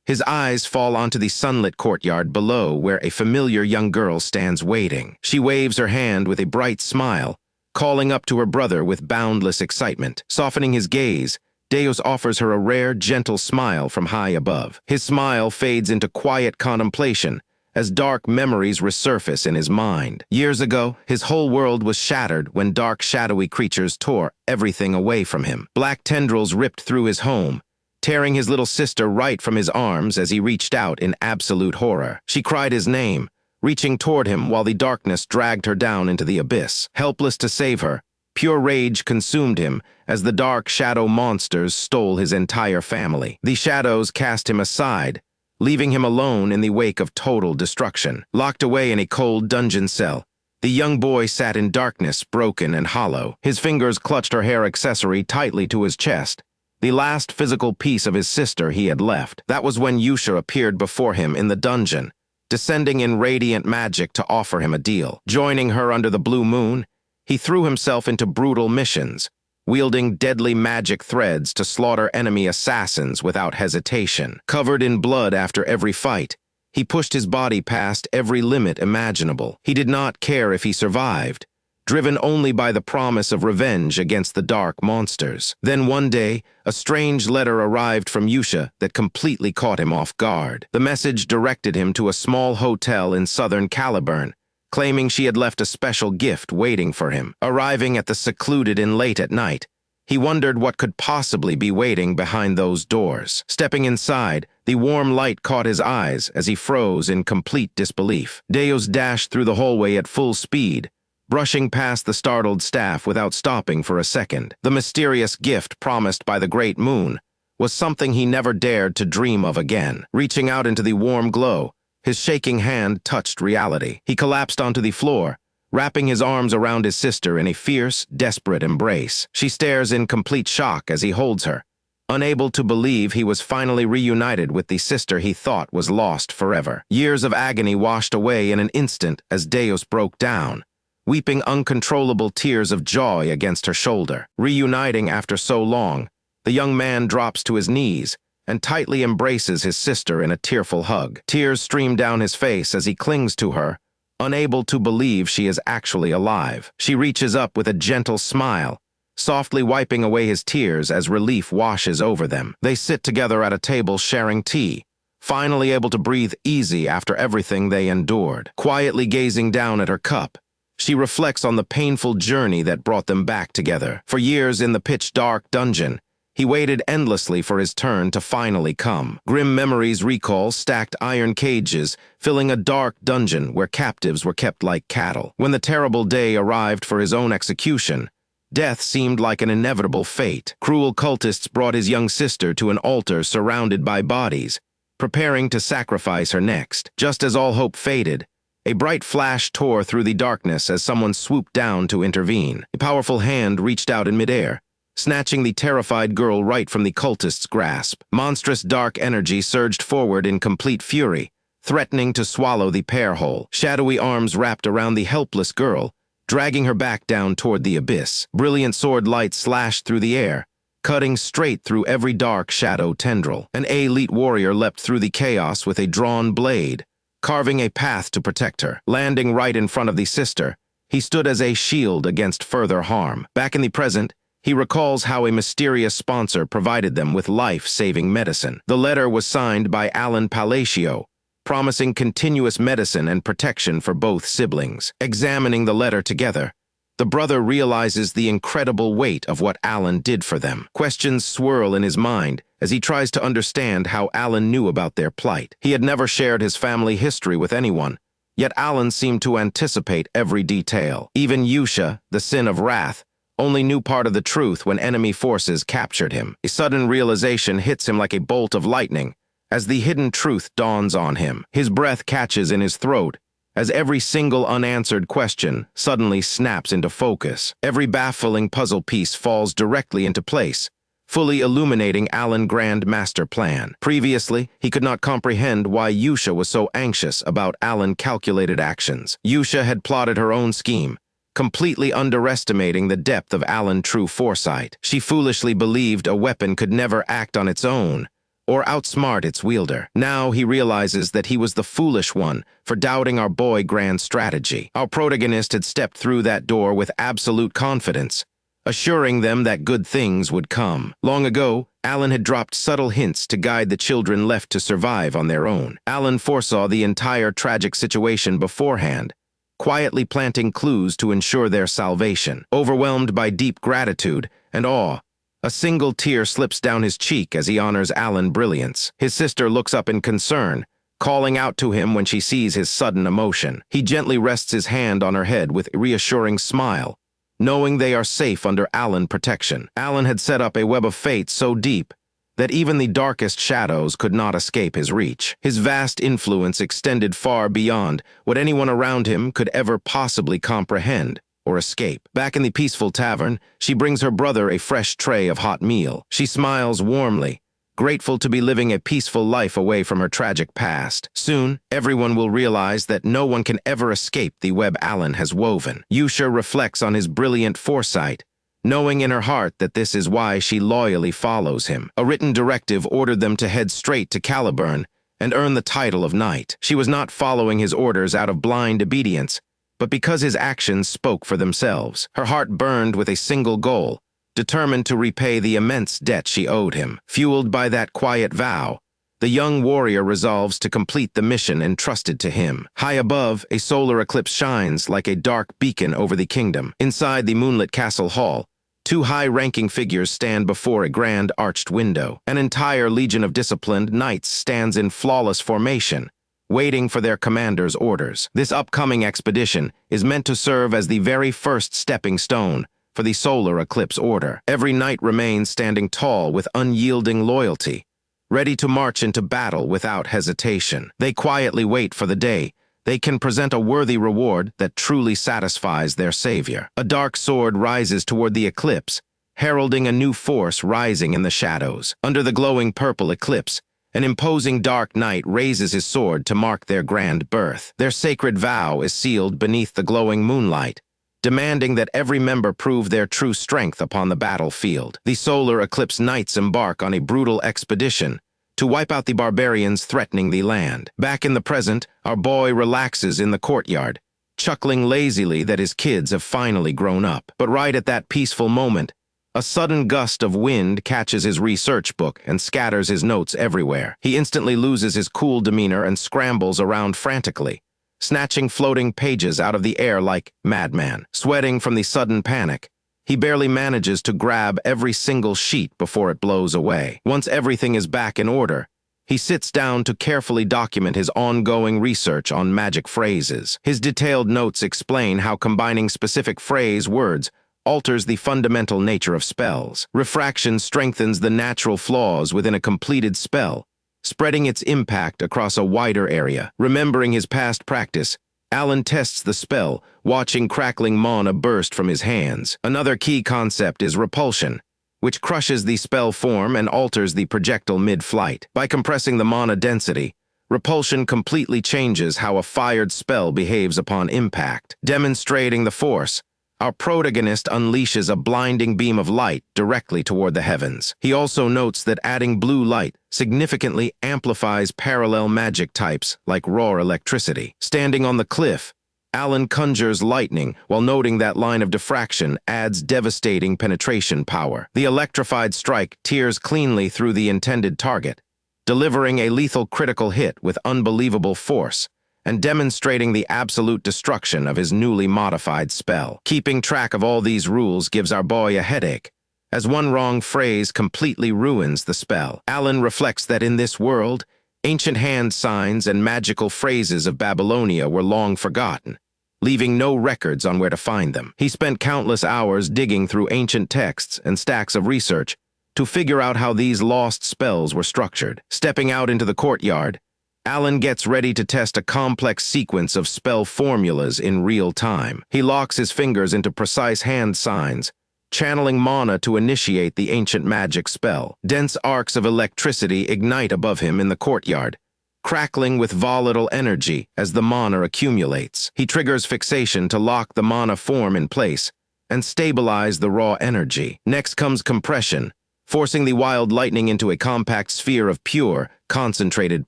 his eyes fall onto the sunlit courtyard below, where a familiar young girl stands waiting. She waves her hand with a bright smile, calling up to her brother with boundless excitement. Softening his gaze, Deus offers her a rare, gentle smile from high above. His smile fades into quiet contemplation as dark memories resurface in his mind. Years ago, his whole world was shattered when dark, shadowy creatures tore everything away from him. Black tendrils ripped through his home, tearing his little sister right from his arms as he reached out in absolute horror. She cried his name, reaching toward him while the darkness dragged her down into the abyss. Helpless to save her, Pure rage consumed him as the dark shadow monsters stole his entire family. The shadows cast him aside, leaving him alone in the wake of total destruction. Locked away in a cold dungeon cell, the young boy sat in darkness, broken and hollow. His fingers clutched her hair accessory tightly to his chest, the last physical piece of his sister he had left. That was when Yusha appeared before him in the dungeon, descending in radiant magic to offer him a deal. Joining her under the blue moon, he threw himself into brutal missions, wielding deadly magic threads to slaughter enemy assassins without hesitation. Covered in blood after every fight, he pushed his body past every limit imaginable. He did not care if he survived, driven only by the promise of revenge against the dark monsters. Then one day, a strange letter arrived from Yusha that completely caught him off guard. The message directed him to a small hotel in southern Caliburn, claiming she had left a special gift waiting for him. Arriving at the secluded inn late at night, he wondered what could possibly be waiting behind those doors. Stepping inside, the warm light caught his eyes as he froze in complete disbelief. Deus dashed through the hallway at full speed, brushing past the startled staff without stopping for a second. The mysterious gift promised by the great moon was something he never dared to dream of again. Reaching out into the warm glow, his shaking hand touched reality. He collapsed onto the floor, wrapping his arms around his sister in a fierce, desperate embrace. She stares in complete shock as he holds her, unable to believe he was finally reunited with the sister he thought was lost forever. Years of agony washed away in an instant as Deus broke down, weeping uncontrollable tears of joy against her shoulder. Reuniting after so long, the young man drops to his knees and tightly embraces his sister in a tearful hug. Tears stream down his face as he clings to her, unable to believe she is actually alive. She reaches up with a gentle smile, softly wiping away his tears as relief washes over them. They sit together at a table sharing tea, finally able to breathe easy after everything they endured. Quietly gazing down at her cup, she reflects on the painful journey that brought them back together. For years in the pitch-dark dungeon, he waited endlessly for his turn to finally come. Grim memories recall stacked iron cages, filling a dark dungeon where captives were kept like cattle. When the terrible day arrived for his own execution, death seemed like an inevitable fate. Cruel cultists brought his young sister to an altar surrounded by bodies, preparing to sacrifice her next. Just as all hope faded, a bright flash tore through the darkness as someone swooped down to intervene. A powerful hand reached out in midair, snatching the terrified girl right from the cultist's grasp. Monstrous dark energy surged forward in complete fury, threatening to swallow the pair whole. Shadowy arms wrapped around the helpless girl, dragging her back down toward the abyss. Brilliant sword light slashed through the air, cutting straight through every dark shadow tendril. An elite warrior leapt through the chaos with a drawn blade, carving a path to protect her. Landing right in front of the sister, he stood as a shield against further harm. Back in the present, he recalls how a mysterious sponsor provided them with life-saving medicine. The letter was signed by Alan Palacio, promising continuous medicine and protection for both siblings. Examining the letter together, the brother realizes the incredible weight of what Alan did for them. Questions swirl in his mind as he tries to understand how Alan knew about their plight. He had never shared his family history with anyone, yet Alan seemed to anticipate every detail. Even Yusha, the sin of wrath, only knew part of the truth when enemy forces captured him. A sudden realization hits him like a bolt of lightning as the hidden truth dawns on him. His breath catches in his throat as every single unanswered question suddenly snaps into focus. Every baffling puzzle piece falls directly into place, fully illuminating Alan's grand master plan. Previously, he could not comprehend why Yusha was so anxious about Alan's calculated actions. Yusha had plotted her own scheme, completely underestimating the depth of Alan's true foresight. She foolishly believed a weapon could never act on its own, or outsmart its wielder. Now he realizes that he was the foolish one for doubting our boy's grand strategy. Our protagonist had stepped through that door with absolute confidence, assuring them that good things would come. Long ago, Alan had dropped subtle hints to guide the children left to survive on their own. Alan foresaw the entire tragic situation beforehand, quietly planting clues to ensure their salvation. Overwhelmed by deep gratitude and awe, a single tear slips down his cheek as he honors Alan's brilliance. His sister looks up in concern, calling out to him when she sees his sudden emotion. He gently rests his hand on her head with a reassuring smile, knowing they are safe under Alan protection. Alan had set up a web of fate so deep that even the darkest shadows could not escape his reach. His vast influence extended far beyond what anyone around him could ever possibly comprehend or escape. Back in the peaceful tavern, she brings her brother a fresh tray of hot meal. She smiles warmly, grateful to be living a peaceful life away from her tragic past. Soon, everyone will realize that no one can ever escape the web Alan has woven. Yusha reflects on his brilliant foresight, knowing in her heart that this is why she loyally follows him. A written directive ordered them to head straight to Caliburn and earn the title of knight. She was not following his orders out of blind obedience, but because his actions spoke for themselves. Her heart burned with a single goal, determined to repay the immense debt she owed him. Fueled by that quiet vow, the young warrior resolves to complete the mission entrusted to him. High above, a solar eclipse shines like a dark beacon over the kingdom. Inside the moonlit castle hall, two high-ranking figures stand before a grand arched window. An entire legion of disciplined knights stands in flawless formation, waiting for their commander's orders. This upcoming expedition is meant to serve as the very first stepping stone for the solar eclipse order. Every knight remains standing tall with unyielding loyalty, ready to march into battle without hesitation. They quietly wait for the day they can present a worthy reward that truly satisfies their savior. A dark sword rises toward the eclipse, heralding a new force rising in the shadows. Under the glowing purple eclipse, an imposing dark knight raises his sword to mark their grand birth. Their sacred vow is sealed beneath the glowing moonlight, demanding that every member prove their true strength upon the battlefield. The solar eclipse knights embark on a brutal expedition to wipe out the barbarians threatening the land. Back in the present, our boy relaxes in the courtyard, chuckling lazily that his kids have finally grown up. But right at that peaceful moment, a sudden gust of wind catches his research book and scatters his notes everywhere. He instantly loses his cool demeanor and scrambles around frantically, snatching floating pages out of the air like madman. Sweating from the sudden panic, he barely manages to grab every single sheet before it blows away. Once everything is back in order, he sits down to carefully document his ongoing research on magic phrases. His detailed notes explain how combining specific phrase words alters the fundamental nature of spells. Refraction strengthens the natural flaws within a completed spell, spreading its impact across a wider area. Remembering his past practice, Alan tests the spell, watching crackling mana burst from his hands. Another key concept is repulsion, which crushes the spell form and alters the projectile mid-flight. By compressing the mana density, repulsion completely changes how a fired spell behaves upon impact. Demonstrating the force, our protagonist unleashes a blinding beam of light directly toward the heavens. He also notes that adding blue light significantly amplifies parallel magic types like raw electricity. Standing on the cliff, Alan conjures lightning while noting that line of diffraction adds devastating penetration power. The electrified strike tears cleanly through the intended target, delivering a lethal critical hit with unbelievable force and demonstrating the absolute destruction of his newly modified spell. Keeping track of all these rules gives our boy a headache, as one wrong phrase completely ruins the spell. Alan reflects that in this world, ancient hand signs and magical phrases of Babylonia were long forgotten, leaving no records on where to find them. He spent countless hours digging through ancient texts and stacks of research to figure out how these lost spells were structured. Stepping out into the courtyard, Alan gets ready to test a complex sequence of spell formulas in real time. He locks his fingers into precise hand signs, channeling mana to initiate the ancient magic spell. Dense arcs of electricity ignite above him in the courtyard, crackling with volatile energy as the mana accumulates. He triggers fixation to lock the mana form in place and stabilize the raw energy. Next comes compression, forcing the wild lightning into a compact sphere of pure, concentrated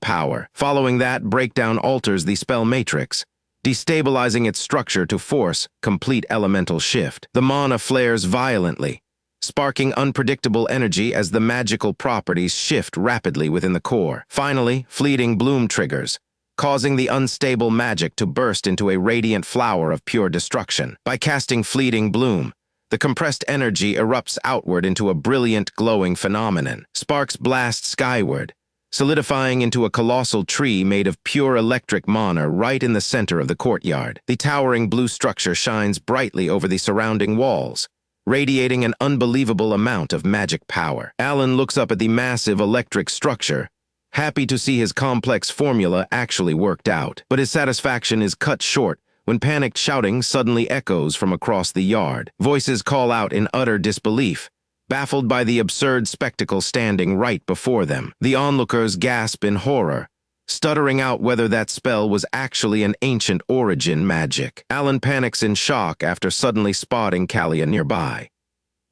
power. Following that, breakdown alters the spell matrix, destabilizing its structure to force complete elemental shift. The mana flares violently, sparking unpredictable energy as the magical properties shift rapidly within the core. Finally, fleeting bloom triggers, causing the unstable magic to burst into a radiant flower of pure destruction. By casting fleeting bloom, the compressed energy erupts outward into a brilliant, glowing phenomenon. Sparks blast skyward, solidifying into a colossal tree made of pure electric mana right in the center of the courtyard. The towering blue structure shines brightly over the surrounding walls, radiating an unbelievable amount of magic power. Alan looks up at the massive electric structure, happy to see his complex formula actually worked out. But his satisfaction is cut short when panicked shouting suddenly echoes from across the yard. Voices call out in utter disbelief, baffled by the absurd spectacle standing right before them. The onlookers gasp in horror, stuttering out whether that spell was actually an ancient origin magic. Alan panics in shock after suddenly spotting Kalia nearby.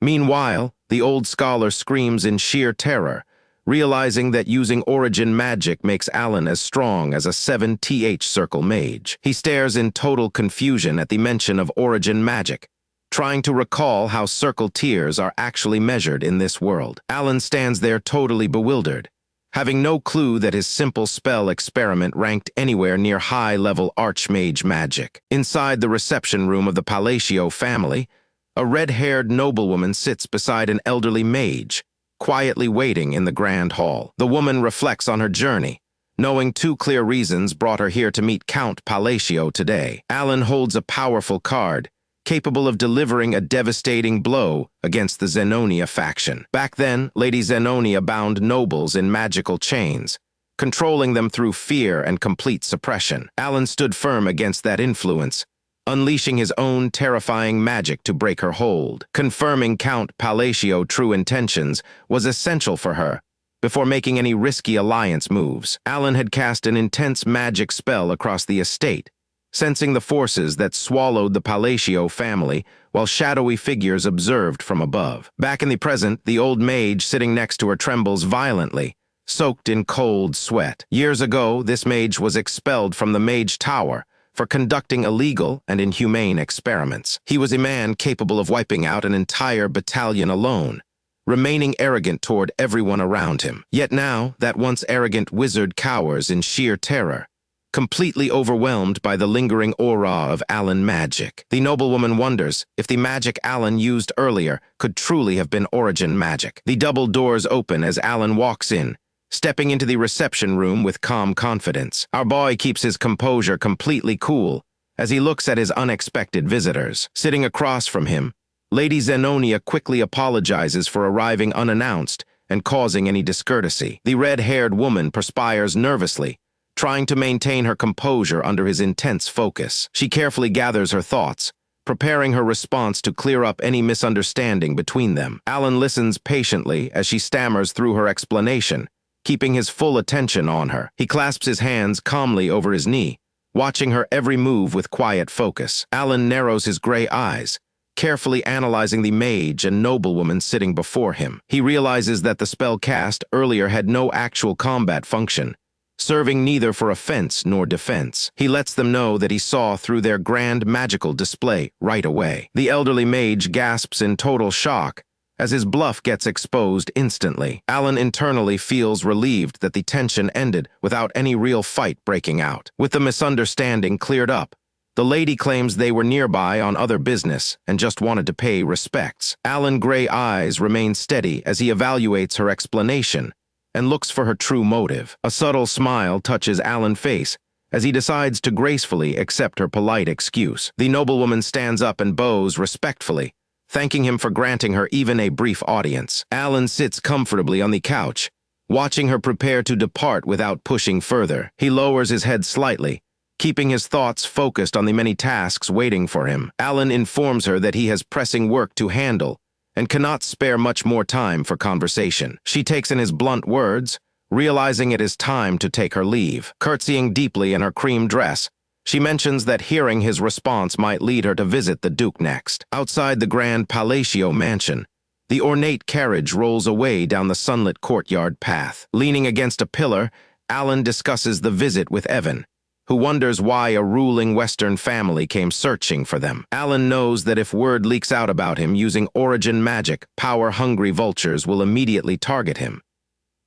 Meanwhile, the old scholar screams in sheer terror, realizing that using origin magic makes Alan as strong as a 7th circle mage. He stares in total confusion at the mention of origin magic, trying to recall how circle tiers are actually measured in this world. Alan stands there totally bewildered, having no clue that his simple spell experiment ranked anywhere near high-level archmage magic. Inside the reception room of the Palacio family, a red-haired noblewoman sits beside an elderly mage, quietly waiting in the grand hall. The woman reflects on her journey, knowing 2 clear reasons brought her here to meet Count Palacio today. Alan holds a powerful card, capable of delivering a devastating blow against the Zenonia faction. Back then, Lady Zenonia bound nobles in magical chains, controlling them through fear and complete suppression. Alan stood firm against that influence, unleashing his own terrifying magic to break her hold. Confirming Count Palacio's true intentions was essential for her before making any risky alliance moves. Alan had cast an intense magic spell across the estate, sensing the forces that swallowed the Palacio family while shadowy figures observed from above. Back in the present, the old mage sitting next to her trembles violently, soaked in cold sweat. Years ago, this mage was expelled from the Mage Tower for conducting illegal and inhumane experiments. He was a man capable of wiping out an entire battalion alone, remaining arrogant toward everyone around him. Yet now, that once arrogant wizard cowers in sheer terror, completely overwhelmed by the lingering aura of Alan magic. The noblewoman wonders if the magic Alan used earlier could truly have been origin magic. The double doors open as Alan walks in, stepping into the reception room with calm confidence. Our boy keeps his composure completely cool as he looks at his unexpected visitors. Sitting across from him, Lady Zenonia quickly apologizes for arriving unannounced and causing any discourtesy. The red-haired woman perspires nervously, trying to maintain her composure under his intense focus. She carefully gathers her thoughts, preparing her response to clear up any misunderstanding between them. Alan listens patiently as she stammers through her explanation, keeping his full attention on her. He clasps his hands calmly over his knee, watching her every move with quiet focus. Alan narrows his gray eyes, carefully analyzing the mage and noblewoman sitting before him. He realizes that the spell cast earlier had no actual combat function, serving neither for offense nor defense. He lets them know that he saw through their grand magical display right away. The elderly mage gasps in total shock as his bluff gets exposed instantly. Alan internally feels relieved that the tension ended without any real fight breaking out. With the misunderstanding cleared up, the lady claims they were nearby on other business and just wanted to pay respects. Alan's gray eyes remain steady as he evaluates her explanation and looks for her true motive. A subtle smile touches Alan's face as he decides to gracefully accept her polite excuse. The noblewoman stands up and bows respectfully, thanking him for granting her even a brief audience. Alan sits comfortably on the couch, watching her prepare to depart without pushing further. He lowers his head slightly, keeping his thoughts focused on the many tasks waiting for him. Alan informs her that he has pressing work to handle and cannot spare much more time for conversation. She takes in his blunt words, realizing it is time to take her leave. Curtsying deeply in her cream dress, she mentions that hearing his response might lead her to visit the Duke next. Outside the Grand Palacio mansion, the ornate carriage rolls away down the sunlit courtyard path. Leaning against a pillar, Alan discusses the visit with Evan, who wonders why a ruling Western family came searching for them. Alan knows that if word leaks out about him using origin magic, power-hungry vultures will immediately target him.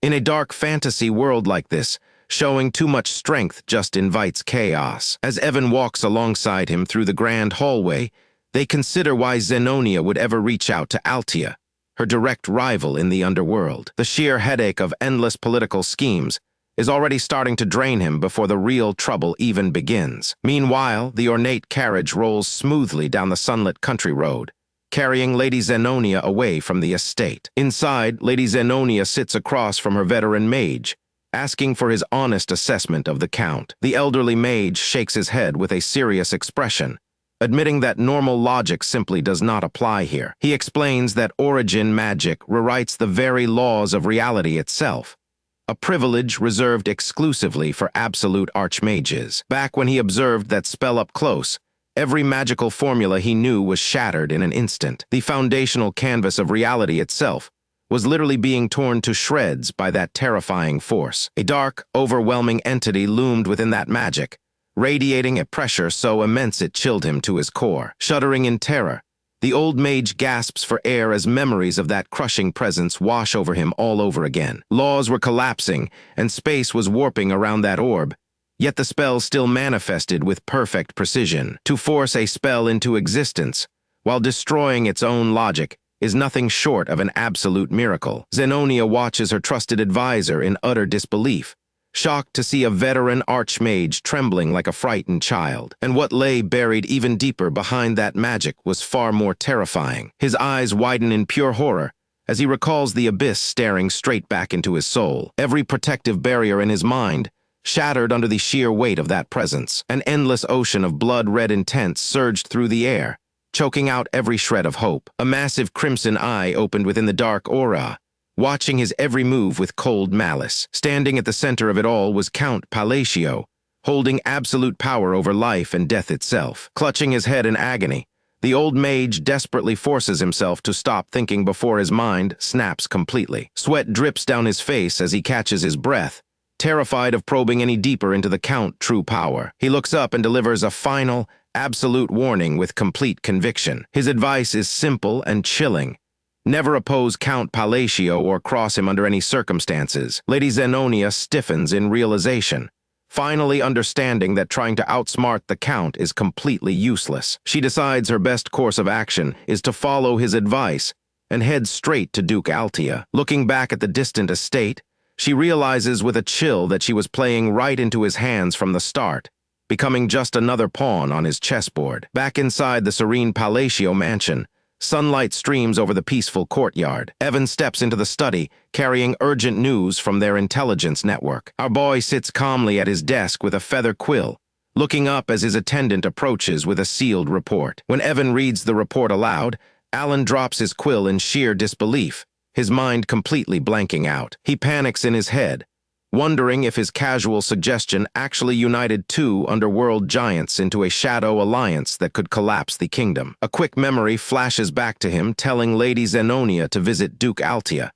In a dark fantasy world like this, showing too much strength just invites chaos. As Evan walks alongside him through the grand hallway, they consider why Zenonia would ever reach out to Altia, her direct rival in the underworld. The sheer headache of endless political schemes is already starting to drain him before the real trouble even begins. Meanwhile, the ornate carriage rolls smoothly down the sunlit country road, carrying Lady Zenonia away from the estate. Inside, Lady Zenonia sits across from her veteran mage, asking for his honest assessment of the Count. The elderly mage shakes his head with a serious expression, admitting that normal logic simply does not apply here. He explains that origin magic rewrites the very laws of reality itself, a privilege reserved exclusively for absolute archmages. Back when he observed that spell up close, every magical formula he knew was shattered in an instant. The foundational canvas of reality itself was literally being torn to shreds by that terrifying force. A dark, overwhelming entity loomed within that magic, radiating a pressure so immense it chilled him to his core. Shuddering in terror, the old mage gasps for air as memories of that crushing presence wash over him all over again. Laws were collapsing, and space was warping around that orb, yet the spell still manifested with perfect precision. To force a spell into existence, while destroying its own logic, is nothing short of an absolute miracle. Zenonia watches her trusted advisor in utter disbelief, shocked to see a veteran archmage trembling like a frightened child. And what lay buried even deeper behind that magic was far more terrifying. His eyes widen in pure horror as he recalls the abyss staring straight back into his soul. Every protective barrier in his mind shattered under the sheer weight of that presence. An endless ocean of blood-red intent surged through the air, choking out every shred of hope. A massive crimson eye opened within the dark aura, watching his every move with cold malice. Standing at the center of it all was Count Palacio, holding absolute power over life and death itself. Clutching his head in agony, the old mage desperately forces himself to stop thinking before his mind snaps completely. Sweat drips down his face as he catches his breath, terrified of probing any deeper into the Count's true power. He looks up and delivers a final, absolute warning with complete conviction. His advice is simple and chilling. Never oppose Count Palacio or cross him under any circumstances. Lady Zenonia stiffens in realization, finally understanding that trying to outsmart the Count is completely useless. She decides her best course of action is to follow his advice and head straight to Duke Altia. Looking back at the distant estate, she realizes with a chill that she was playing right into his hands from the start, becoming just another pawn on his chessboard. Back inside the serene Palacio mansion, sunlight streams over the peaceful courtyard. Evan steps into the study, carrying urgent news from their intelligence network. Our boy sits calmly at his desk with a feather quill, looking up as his attendant approaches with a sealed report. When Evan reads the report aloud, Alan drops his quill in sheer disbelief, his mind completely blanking out. He panics in his head, wondering if his casual suggestion actually united two underworld giants into a shadow alliance that could collapse the kingdom. A quick memory flashes back to him, telling Lady Zenonia to visit Duke Altia,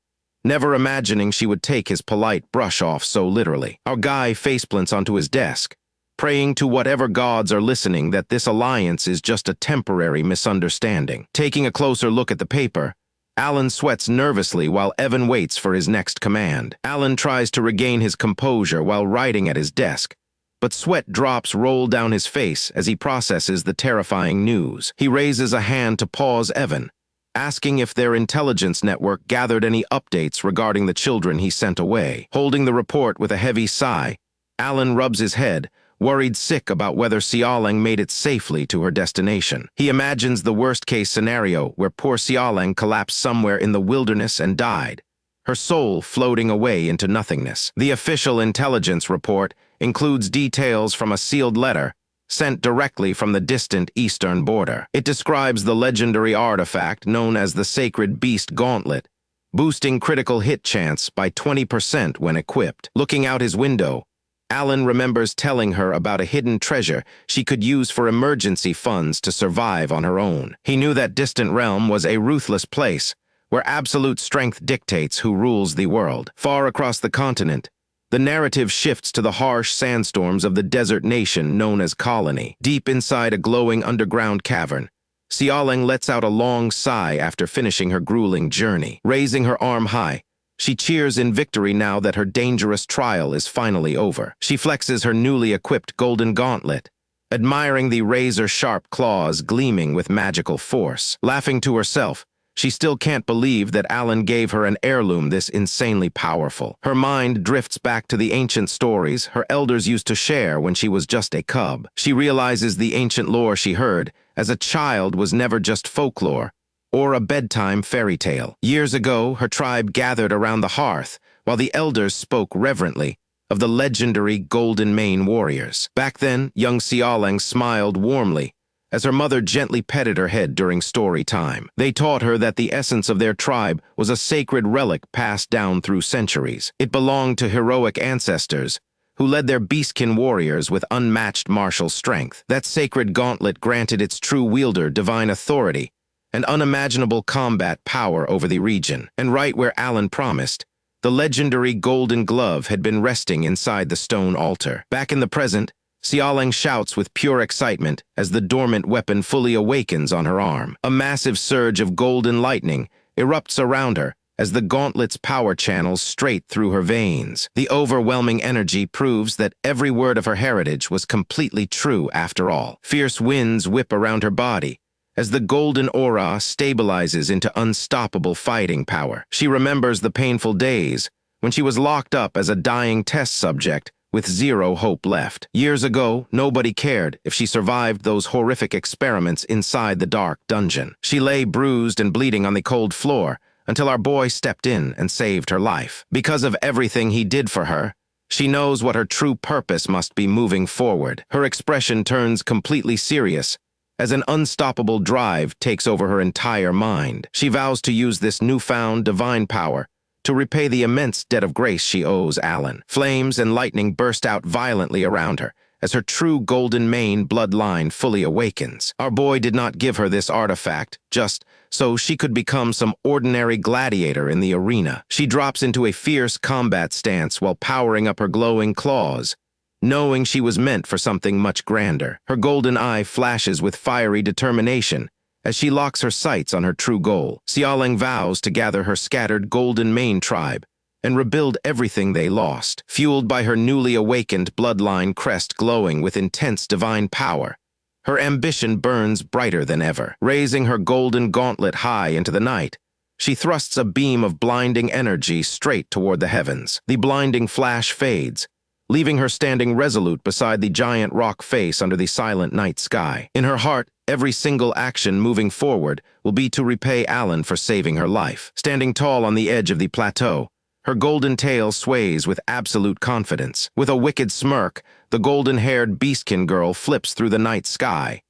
never imagining she would take his polite brush off so literally. Our guy faceplants onto his desk, praying to whatever gods are listening that this alliance is just a temporary misunderstanding. Taking a closer look at the paper, Alan sweats nervously while Evan waits for his next command. Alan tries to regain his composure while writing at his desk, but sweat drops roll down his face as he processes the terrifying news. He raises a hand to pause Evan, asking if their intelligence network gathered any updates regarding the children he sent away. Holding the report with a heavy sigh, Alan rubs his head, worried sick about whether Xiaoling made it safely to her destination. He imagines the worst-case scenario where poor Xiaoling collapsed somewhere in the wilderness and died, her soul floating away into nothingness. The official intelligence report includes details from a sealed letter sent directly from the distant eastern border. It describes the legendary artifact known as the Sacred Beast Gauntlet, boosting critical hit chance by 20% when equipped. Looking out his window, Alan remembers telling her about a hidden treasure she could use for emergency funds to survive on her own. He knew that distant realm was a ruthless place where absolute strength dictates who rules the world. Far across the continent, the narrative shifts to the harsh sandstorms of the desert nation known as Colony. Deep inside a glowing underground cavern, Xiaoling lets out a long sigh after finishing her grueling journey. Raising her arm high, she cheers in victory now that her dangerous trial is finally over. She flexes her newly equipped golden gauntlet, admiring the razor-sharp claws gleaming with magical force. Laughing to herself, She still can't believe that Alan gave her an heirloom this insanely powerful. Her mind drifts back to the ancient stories her elders used to share when she was just a cub. She realizes the ancient lore she heard as a child was never just folklore or a bedtime fairy tale. Years ago, her tribe gathered around the hearth while the elders spoke reverently of the legendary Golden Mane warriors. Back then, young Xiaoling smiled warmly as her mother gently petted her head during story time. They taught her that the essence of their tribe was a sacred relic passed down through centuries. It belonged to heroic ancestors who led their beastkin warriors with unmatched martial strength. That sacred gauntlet granted its true wielder divine authority and unimaginable combat power over the region. And right where Alan promised, the legendary golden glove had been resting inside the stone altar. Back in the present, Xiaoling shouts with pure excitement as the dormant weapon fully awakens on her arm. A massive surge of golden lightning erupts around her as the gauntlet's power channels straight through her veins. The overwhelming energy proves that every word of her heritage was completely true after all. Fierce winds whip around her body as the golden aura stabilizes into unstoppable fighting power. She remembers the painful days when she was locked up as a dying test subject with zero hope left. Years ago, nobody cared if she survived those horrific experiments inside the dark dungeon. She lay bruised and bleeding on the cold floor until our boy stepped in and saved her life. Because of everything he did for her, she knows what her true purpose must be moving forward. Her expression turns completely serious as an unstoppable drive takes over her entire mind. She vows to use this newfound divine power to repay the immense debt of grace she owes Alan. Flames and lightning burst out violently around her as her true Golden Mane bloodline fully awakens. Our boy did not give her this artifact just so she could become some ordinary gladiator in the arena. She drops into a fierce combat stance while powering up her glowing claws, knowing she was meant for something much grander. Her golden eye flashes with fiery determination as she locks her sights on her true goal. Xiaoling vows to gather her scattered Golden Mane tribe and rebuild everything they lost. Fueled by her newly awakened bloodline crest glowing with intense divine power, her ambition burns brighter than ever. Raising her golden gauntlet high into the night, she thrusts a beam of blinding energy straight toward the heavens. The blinding flash fades, leaving her standing resolute beside the giant rock face under the silent night sky. In her heart, every single action moving forward will be to repay Alan for saving her life. Standing tall on the edge of the plateau, her golden tail sways with absolute confidence. With a wicked smirk, the golden-haired beastkin girl flips through the night sky.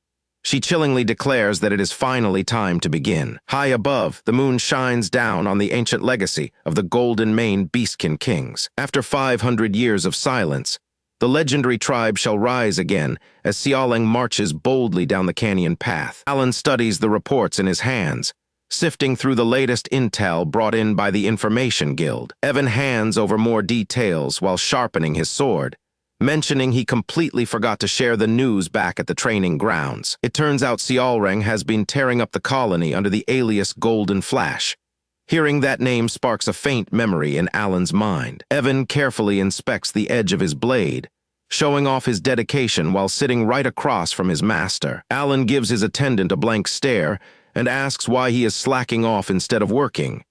She chillingly declares that it is finally time to begin. High above, the moon shines down on the ancient legacy of the Golden Mane beastkin kings. After 500 years of silence, the legendary tribe shall rise again as Xiaoling marches boldly down the canyon path. Alan studies the reports in his hands, sifting through the latest intel brought in by the Information Guild. Evan hands over more details while sharpening his sword, mentioning he completely forgot to share the news back at the training grounds. It turns out Xiaoling has been tearing up the colony under the alias Golden Flash. Hearing that name sparks a faint memory in Alan's mind. Evan carefully inspects the edge of his blade, showing off his dedication while sitting right across from his master. Alan gives his attendant a blank stare and asks why he is slacking off instead of working.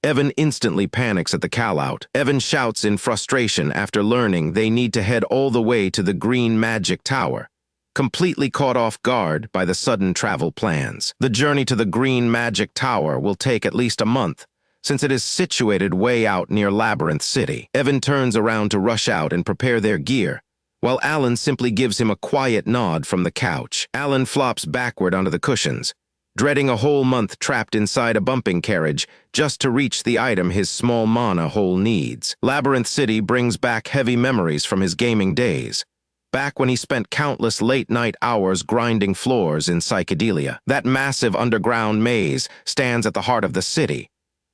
Evan instantly panics at the call-out. Evan shouts in frustration after learning they need to head all the way to the Green Magic Tower, completely caught off guard by the sudden travel plans. The journey to the Green Magic Tower will take at least a month, since it is situated way out near Labyrinth City. Evan turns around to rush out and prepare their gear, while Alan simply gives him a quiet nod from the couch. Alan flops backward onto the cushions, dreading a whole month trapped inside a bumping carriage just to reach the item his small mana hole needs. Labyrinth City brings back heavy memories from his gaming days, back when he spent countless late-night hours grinding floors in psychedelia. That massive underground maze stands at the heart of the city,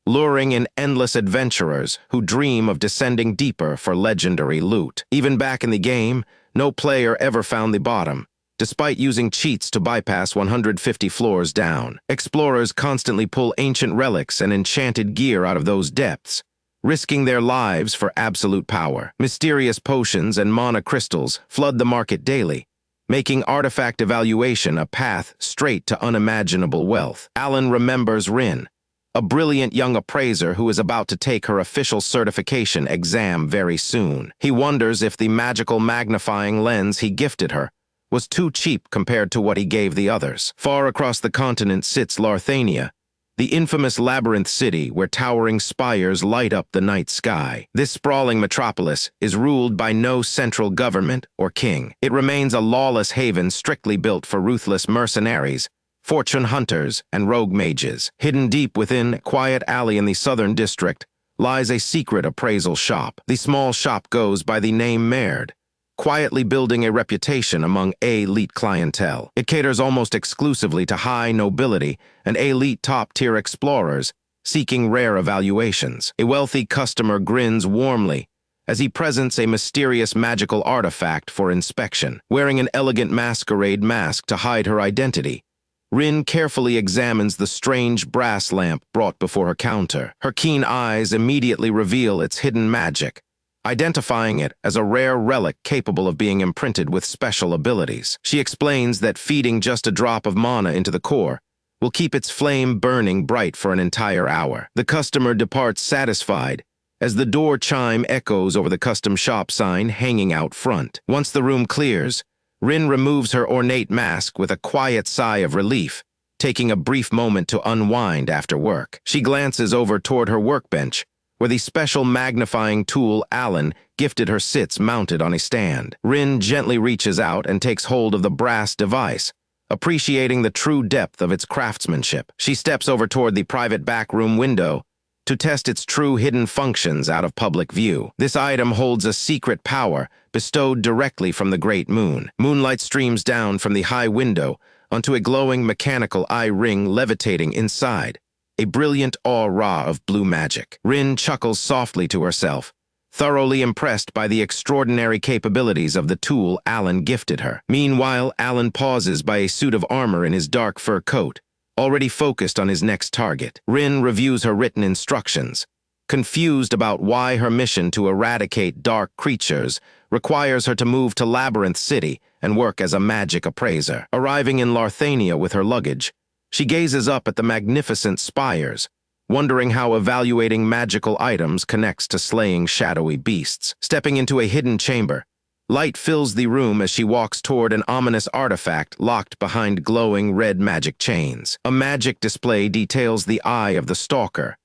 luring in endless adventurers who dream of descending deeper for legendary loot. Even back in the game, no player ever found the bottom, despite using cheats to bypass 150 floors down. Explorers constantly pull ancient relics and enchanted gear out of those depths, risking their lives for absolute power. Mysterious potions and mana crystals flood the market daily, making artifact evaluation a path straight to unimaginable wealth. Alan remembers Rin, a brilliant young appraiser who is about to take her official certification exam very soon. He wonders if the magical magnifying lens he gifted her was too cheap compared to what he gave the others. Far across the continent sits Larthania, the infamous labyrinth city where towering spires light up the night sky. This sprawling metropolis is ruled by no central government or king. It remains a lawless haven strictly built for ruthless mercenaries, fortune hunters, and rogue mages. Hidden deep within a quiet alley in the southern district lies a secret appraisal shop. The small shop goes by the name Maerd, quietly building a reputation among elite clientele. It caters almost exclusively to high nobility and elite top-tier explorers seeking rare evaluations. A wealthy customer grins warmly as he presents a mysterious magical artifact for inspection. Wearing an elegant masquerade mask to hide her identity, Rin carefully examines the strange brass lamp brought before her counter. Her keen eyes immediately reveal its hidden magic, identifying it as a rare relic capable of being imprinted with special abilities. She explains that feeding just a drop of mana into the core will keep its flame burning bright for an entire hour. The customer departs satisfied as the door chime echoes over the custom shop sign hanging out front. Once the room clears, Rin removes her ornate mask with a quiet sigh of relief, taking a brief moment to unwind after work. She glances over toward her workbench, where the special magnifying tool Alan gifted her sits mounted on a stand. Rin gently reaches out and takes hold of the brass device, appreciating the true depth of its craftsmanship. She steps over toward the private backroom window to test its true hidden functions out of public view. This item holds a secret power bestowed directly from the great moon. Moonlight streams down from the high window onto a glowing mechanical eye ring levitating inside, a brilliant aura of blue magic. Rin chuckles softly to herself, thoroughly impressed by the extraordinary capabilities of the tool Alan gifted her. Meanwhile, Alan pauses by a suit of armor in his dark fur coat, already focused on his next target. Rin reviews her written instructions, confused about why her mission to eradicate dark creatures requires her to move to Labyrinth City and work as a magic appraiser. Arriving in Larthania with her luggage, she gazes up at the magnificent spires, wondering how evaluating magical items connects to slaying shadowy beasts. Stepping into a hidden chamber, light fills the room as she walks toward an ominous artifact locked behind glowing red magic chains. A magic display details the eye of the stalker,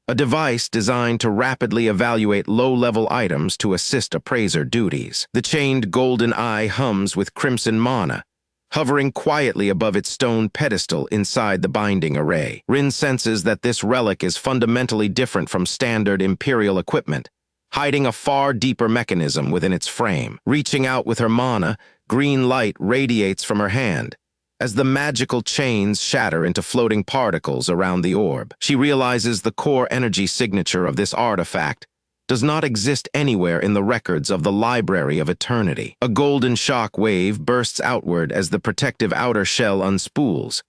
a device designed to rapidly evaluate low-level items to assist appraiser duties. The chained golden eye hums with crimson mana, hovering quietly above its stone pedestal inside the binding array. Rin senses that this relic is fundamentally different from standard Imperial equipment, hiding a far deeper mechanism within its frame. Reaching out with her mana, green light radiates from her hand as the magical chains shatter into floating particles around the orb. She realizes the core energy signature of this artifact does not exist anywhere in the records of the Library of Eternity. A golden shock wave bursts outward as the protective outer shell unspools,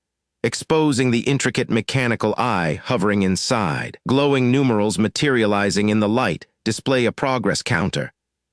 exposing the intricate mechanical eye hovering inside. Glowing numerals materializing in the light display a progress counter,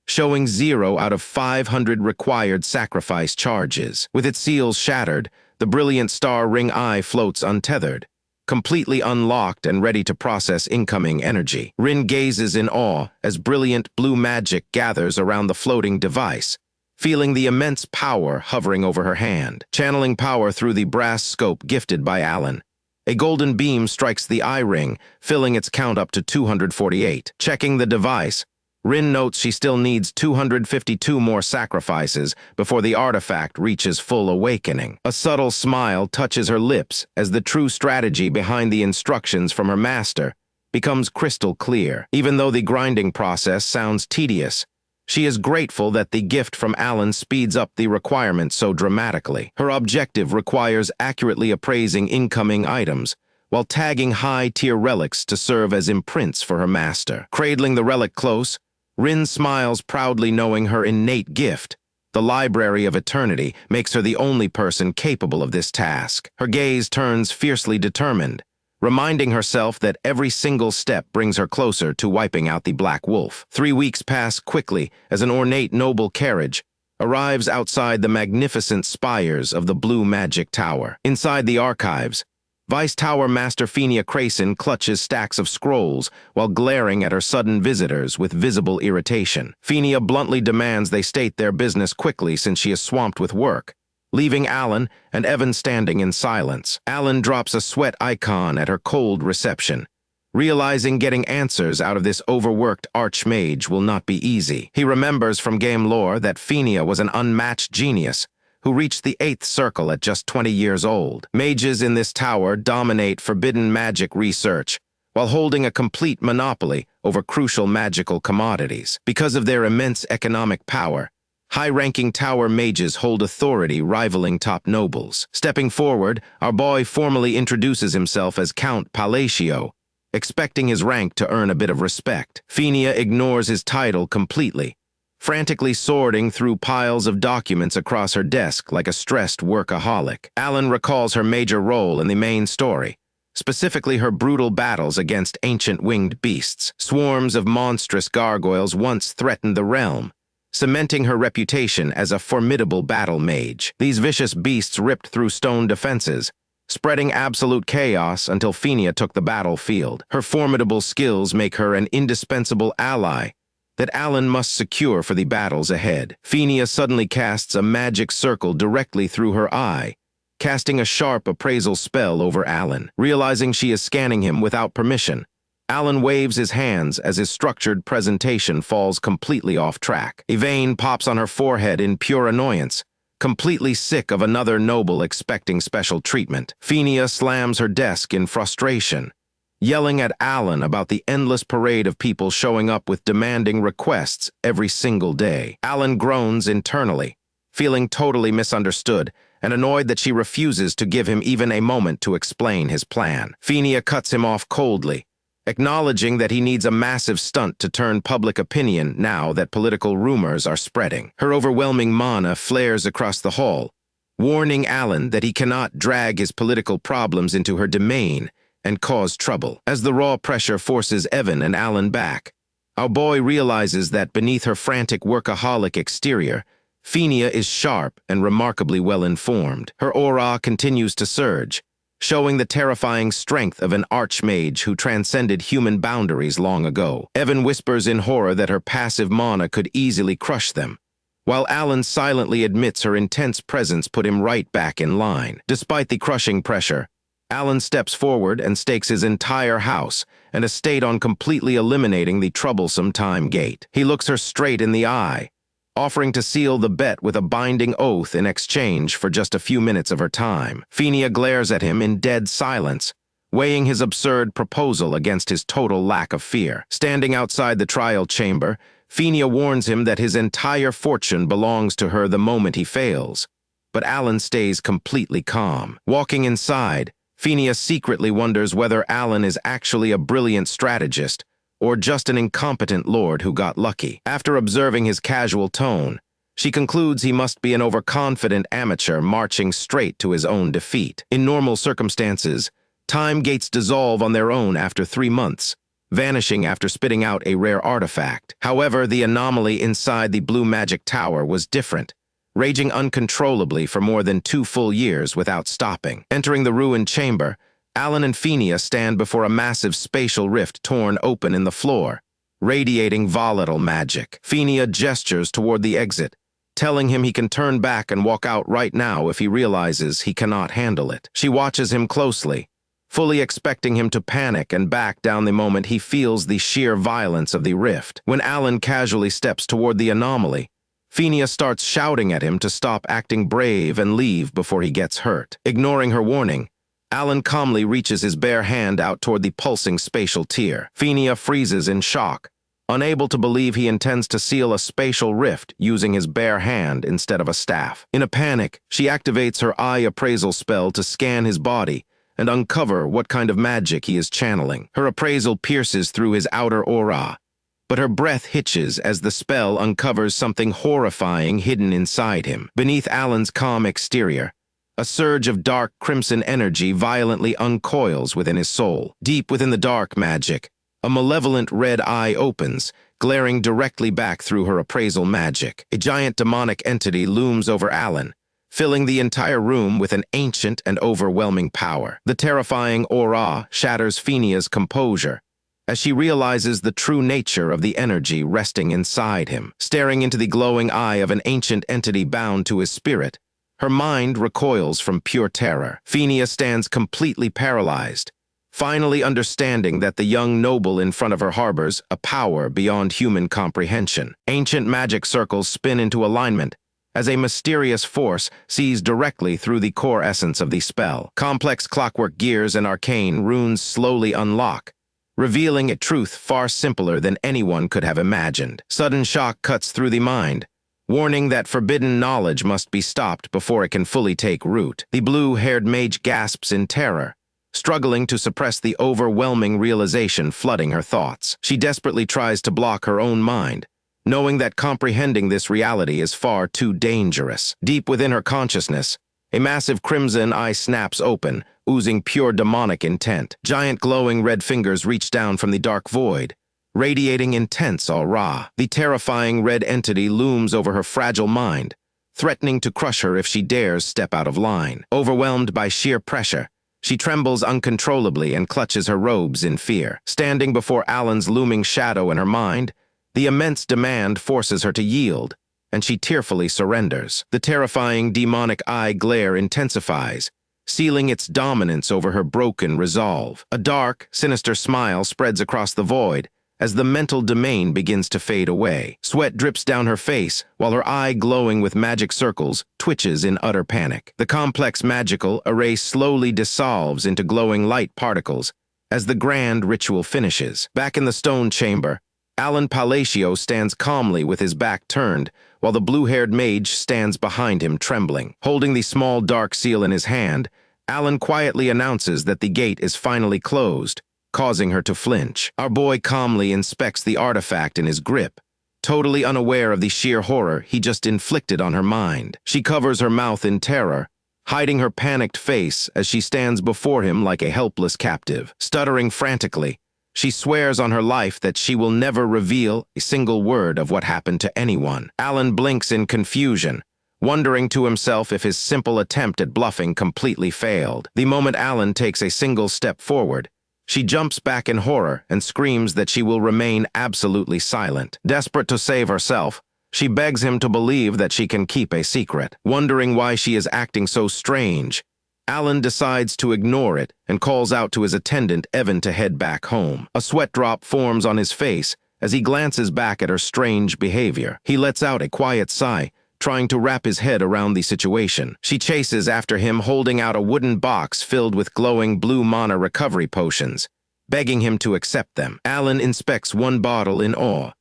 showing 0 out of 500 required sacrifice charges. With its seals shattered, the brilliant star ring eye floats untethered, completely unlocked and ready to process incoming energy. Rin gazes in awe as brilliant blue magic gathers around the floating device, feeling the immense power hovering over her hand. Channeling power through the brass scope gifted by Alan, a golden beam strikes the eye ring, filling its count up to 248. Checking the device, Rin notes she still needs 252 more sacrifices before the artifact reaches full awakening. A subtle smile touches her lips as the true strategy behind the instructions from her master becomes crystal clear. Even though the grinding process sounds tedious, she is grateful that the gift from Alan speeds up the requirements so dramatically. Her objective requires accurately appraising incoming items, while tagging high-tier relics to serve as imprints for her master. Cradling the relic close, Rin smiles proudly, knowing her innate gift, the Library of Eternity, makes her the only person capable of this task. Her gaze turns fiercely determined, reminding herself that every single step brings her closer to wiping out the Black Wolf. 3 weeks pass quickly as an ornate noble carriage arrives outside the magnificent spires of the Blue Magic Tower. Inside the archives, Vice Tower Master Fenia Crayson clutches stacks of scrolls while glaring at her sudden visitors with visible irritation. Fenia bluntly demands they state their business quickly since she is swamped with work, leaving Alan and Evan standing in silence. Alan drops a sweat icon at her cold reception, realizing getting answers out of this overworked archmage will not be easy. He remembers from game lore that Fenia was an unmatched genius who reached the 8th circle at just 20 years old. Mages in this tower dominate forbidden magic research while holding a complete monopoly over crucial magical commodities. Because of their immense economic power, high-ranking tower mages hold authority rivaling top nobles. Stepping forward, our boy formally introduces himself as Count Palatio, expecting his rank to earn a bit of respect. Fenia ignores his title completely, frantically sorting through piles of documents across her desk like a stressed workaholic. Alan recalls her major role in the main story, specifically her brutal battles against ancient winged beasts. Swarms of monstrous gargoyles once threatened the realm, cementing her reputation as a formidable battle mage. These vicious beasts ripped through stone defenses, spreading absolute chaos until Fenia took the battlefield. Her formidable skills make her an indispensable ally that Alan must secure for the battles ahead. Fenia suddenly casts a magic circle directly through her eye, casting a sharp appraisal spell over Alan. Realizing she is scanning him without permission, Alan waves his hands as his structured presentation falls completely off track. A vein pops on her forehead in pure annoyance, completely sick of another noble expecting special treatment. Fenia slams her desk in frustration, yelling at Alan about the endless parade of people showing up with demanding requests every single day. Alan groans internally, feeling totally misunderstood and annoyed that she refuses to give him even a moment to explain his plan. Fenia cuts him off coldly, acknowledging that he needs a massive stunt to turn public opinion now that political rumors are spreading. Her overwhelming mana flares across the hall, warning Alan that he cannot drag his political problems into her domain and cause trouble. As the raw pressure forces Evan and Alan back, our boy realizes that beneath her frantic workaholic exterior, Fenia is sharp and remarkably well-informed. Her aura continues to surge, showing the terrifying strength of an archmage who transcended human boundaries long ago. Evan whispers in horror that her passive mana could easily crush them, while Alan silently admits her intense presence put him right back in line. Despite the crushing pressure, Alan steps forward and stakes his entire house and estate on completely eliminating the troublesome time gate. He looks her straight in the eye, offering to seal the bet with a binding oath in exchange for just a few minutes of her time. Fenia glares at him in dead silence, weighing his absurd proposal against his total lack of fear. Standing outside the trial chamber, Fenia warns him that his entire fortune belongs to her the moment he fails, but Alan stays completely calm. Walking inside, Fenia secretly wonders whether Alan is actually a brilliant strategist or just an incompetent lord who got lucky. After observing his casual tone, she concludes he must be an overconfident amateur marching straight to his own defeat. In normal circumstances, time gates dissolve on their own after 3 months, vanishing after spitting out a rare artifact. However, the anomaly inside the Blue Magic Tower was different, raging uncontrollably for more than 2 full years without stopping. Entering the ruined chamber, Alan and Fenia stand before a massive spatial rift torn open in the floor, radiating volatile magic. Fenia gestures toward the exit, telling him he can turn back and walk out right now if he realizes he cannot handle it. She watches him closely, fully expecting him to panic and back down the moment he feels the sheer violence of the rift. When Alan casually steps toward the anomaly, Fenia starts shouting at him to stop acting brave and leave before he gets hurt. Ignoring her warning, Alan calmly reaches his bare hand out toward the pulsing spatial tier. Fenia freezes in shock, unable to believe he intends to seal a spatial rift using his bare hand instead of a staff. In a panic, she activates her eye appraisal spell to scan his body and uncover what kind of magic he is channeling. Her appraisal pierces through his outer aura, but her breath hitches as the spell uncovers something horrifying hidden inside him. Beneath Alan's calm exterior, a surge of dark crimson energy violently uncoils within his soul. Deep within the dark magic, a malevolent red eye opens, glaring directly back through her appraisal magic. A giant demonic entity looms over Alan, filling the entire room with an ancient and overwhelming power. The terrifying aura shatters Phenia's composure as she realizes the true nature of the energy resting inside him. Staring into the glowing eye of an ancient entity bound to his spirit, her mind recoils from pure terror. Phenia stands completely paralyzed, finally understanding that the young noble in front of her harbors a power beyond human comprehension. Ancient magic circles spin into alignment as a mysterious force sees directly through the core essence of the spell. Complex clockwork gears and arcane runes slowly unlock, revealing a truth far simpler than anyone could have imagined. Sudden shock cuts through the mind, warning that forbidden knowledge must be stopped before it can fully take root. The blue-haired mage gasps in terror, struggling to suppress the overwhelming realization flooding her thoughts. She desperately tries to block her own mind, knowing that comprehending this reality is far too dangerous. Deep within her consciousness, a massive crimson eye snaps open, oozing pure demonic intent. Giant glowing red fingers reach down from the dark void, radiating intense aura. The terrifying red entity looms over her fragile mind, threatening to crush her if she dares step out of line. Overwhelmed by sheer pressure, she trembles uncontrollably and clutches her robes in fear. Standing before Alan's looming shadow in her mind, the immense demand forces her to yield, and she tearfully surrenders. The terrifying demonic eye glare intensifies, sealing its dominance over her broken resolve. A dark, sinister smile spreads across the void as the mental domain begins to fade away. Sweat drips down her face, while her eye, glowing with magic circles, twitches in utter panic. The complex magical array slowly dissolves into glowing light particles as the grand ritual finishes. Back in the stone chamber, Alan Palacio stands calmly with his back turned, while the blue-haired mage stands behind him trembling. Holding the small dark seal in his hand, Alan quietly announces that the gate is finally closed, causing her to flinch. Our boy calmly inspects the artifact in his grip, totally unaware of the sheer horror he just inflicted on her mind. She covers her mouth in terror, hiding her panicked face as she stands before him like a helpless captive. Stuttering frantically, she swears on her life that she will never reveal a single word of what happened to anyone. Alan blinks in confusion, wondering to himself if his simple attempt at bluffing completely failed. The moment Alan takes a single step forward, she jumps back in horror and screams that she will remain absolutely silent. Desperate to save herself, she begs him to believe that she can keep a secret. Wondering why she is acting so strange, Alan decides to ignore it and calls out to his attendant, Evan, to head back home. A sweat drop forms on his face as he glances back at her strange behavior. He lets out a quiet sigh, trying to wrap his head around the situation. She chases after him, holding out a wooden box filled with glowing blue mana recovery potions, begging him to accept them. Alan inspects one bottle in awe,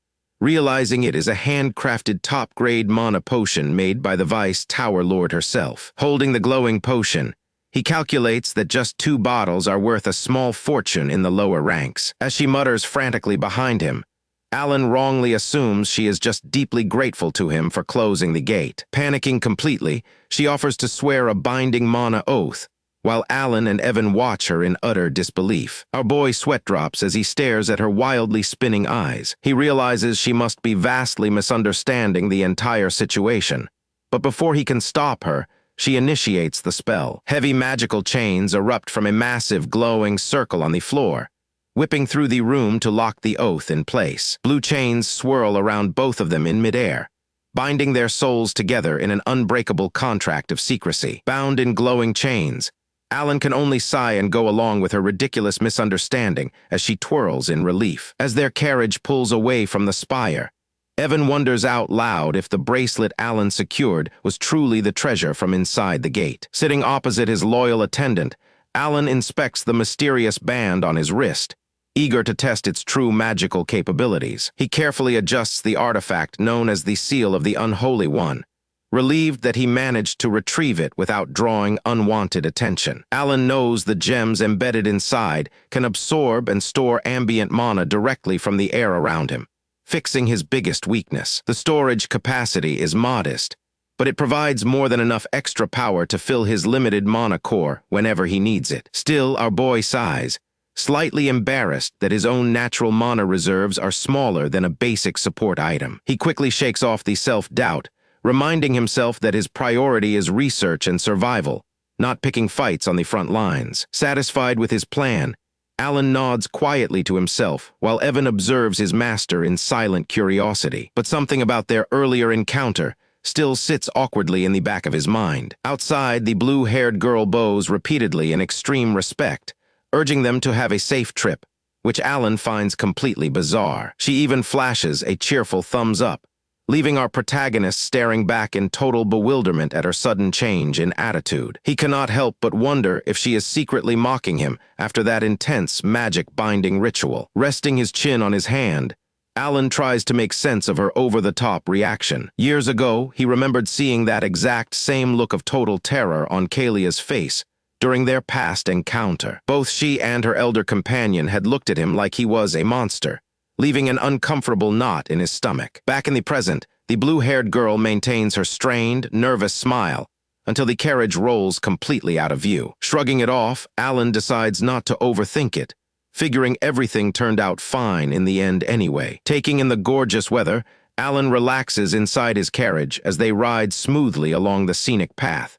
realizing it is a handcrafted top-grade mana potion made by the Vice Tower Lord herself. Holding the glowing potion, he calculates that just 2 bottles are worth a small fortune in the lower ranks. As she mutters frantically behind him, Alan wrongly assumes she is just deeply grateful to him for closing the gate. Panicking completely, she offers to swear a binding mana oath, while Alan and Evan watch her in utter disbelief. Our boy sweat drops as he stares at her wildly spinning eyes. He realizes she must be vastly misunderstanding the entire situation, but before he can stop her, she initiates the spell. Heavy magical chains erupt from a massive glowing circle on the floor, whipping through the room to lock the oath in place. Blue chains swirl around both of them in midair, binding their souls together in an unbreakable contract of secrecy. Bound in glowing chains, Alan can only sigh and go along with her ridiculous misunderstanding as she twirls in relief. As their carriage pulls away from the spire, Evan wonders out loud if the bracelet Alan secured was truly the treasure from inside the gate. Sitting opposite his loyal attendant, Alan inspects the mysterious band on his wrist, eager to test its true magical capabilities. He carefully adjusts the artifact known as the Seal of the Unholy One, relieved that he managed to retrieve it without drawing unwanted attention. Alan knows the gems embedded inside can absorb and store ambient mana directly from the air around him, fixing his biggest weakness. The storage capacity is modest, but it provides more than enough extra power to fill his limited mana core whenever he needs it. Still, our boy sighs, slightly embarrassed that his own natural mana reserves are smaller than a basic support item. He quickly shakes off the self-doubt, reminding himself that his priority is research and survival, not picking fights on the front lines. Satisfied with his plan, Alan nods quietly to himself while Evan observes his master in silent curiosity. But something about their earlier encounter still sits awkwardly in the back of his mind. Outside, the blue-haired girl bows repeatedly in extreme respect, urging them to have a safe trip, which Alan finds completely bizarre. She even flashes a cheerful thumbs up, leaving our protagonist staring back in total bewilderment at her sudden change in attitude. He cannot help but wonder if she is secretly mocking him after that intense magic-binding ritual. Resting his chin on his hand, Alan tries to make sense of her over-the-top reaction. Years ago, he remembered seeing that exact same look of total terror on Kalia's face during their past encounter. Both she and her elder companion had looked at him like he was a monster, leaving an uncomfortable knot in his stomach. Back in the present, the blue-haired girl maintains her strained, nervous smile until the carriage rolls completely out of view. Shrugging it off, Alan decides not to overthink it, figuring everything turned out fine in the end anyway. Taking in the gorgeous weather, Alan relaxes inside his carriage as they ride smoothly along the scenic path.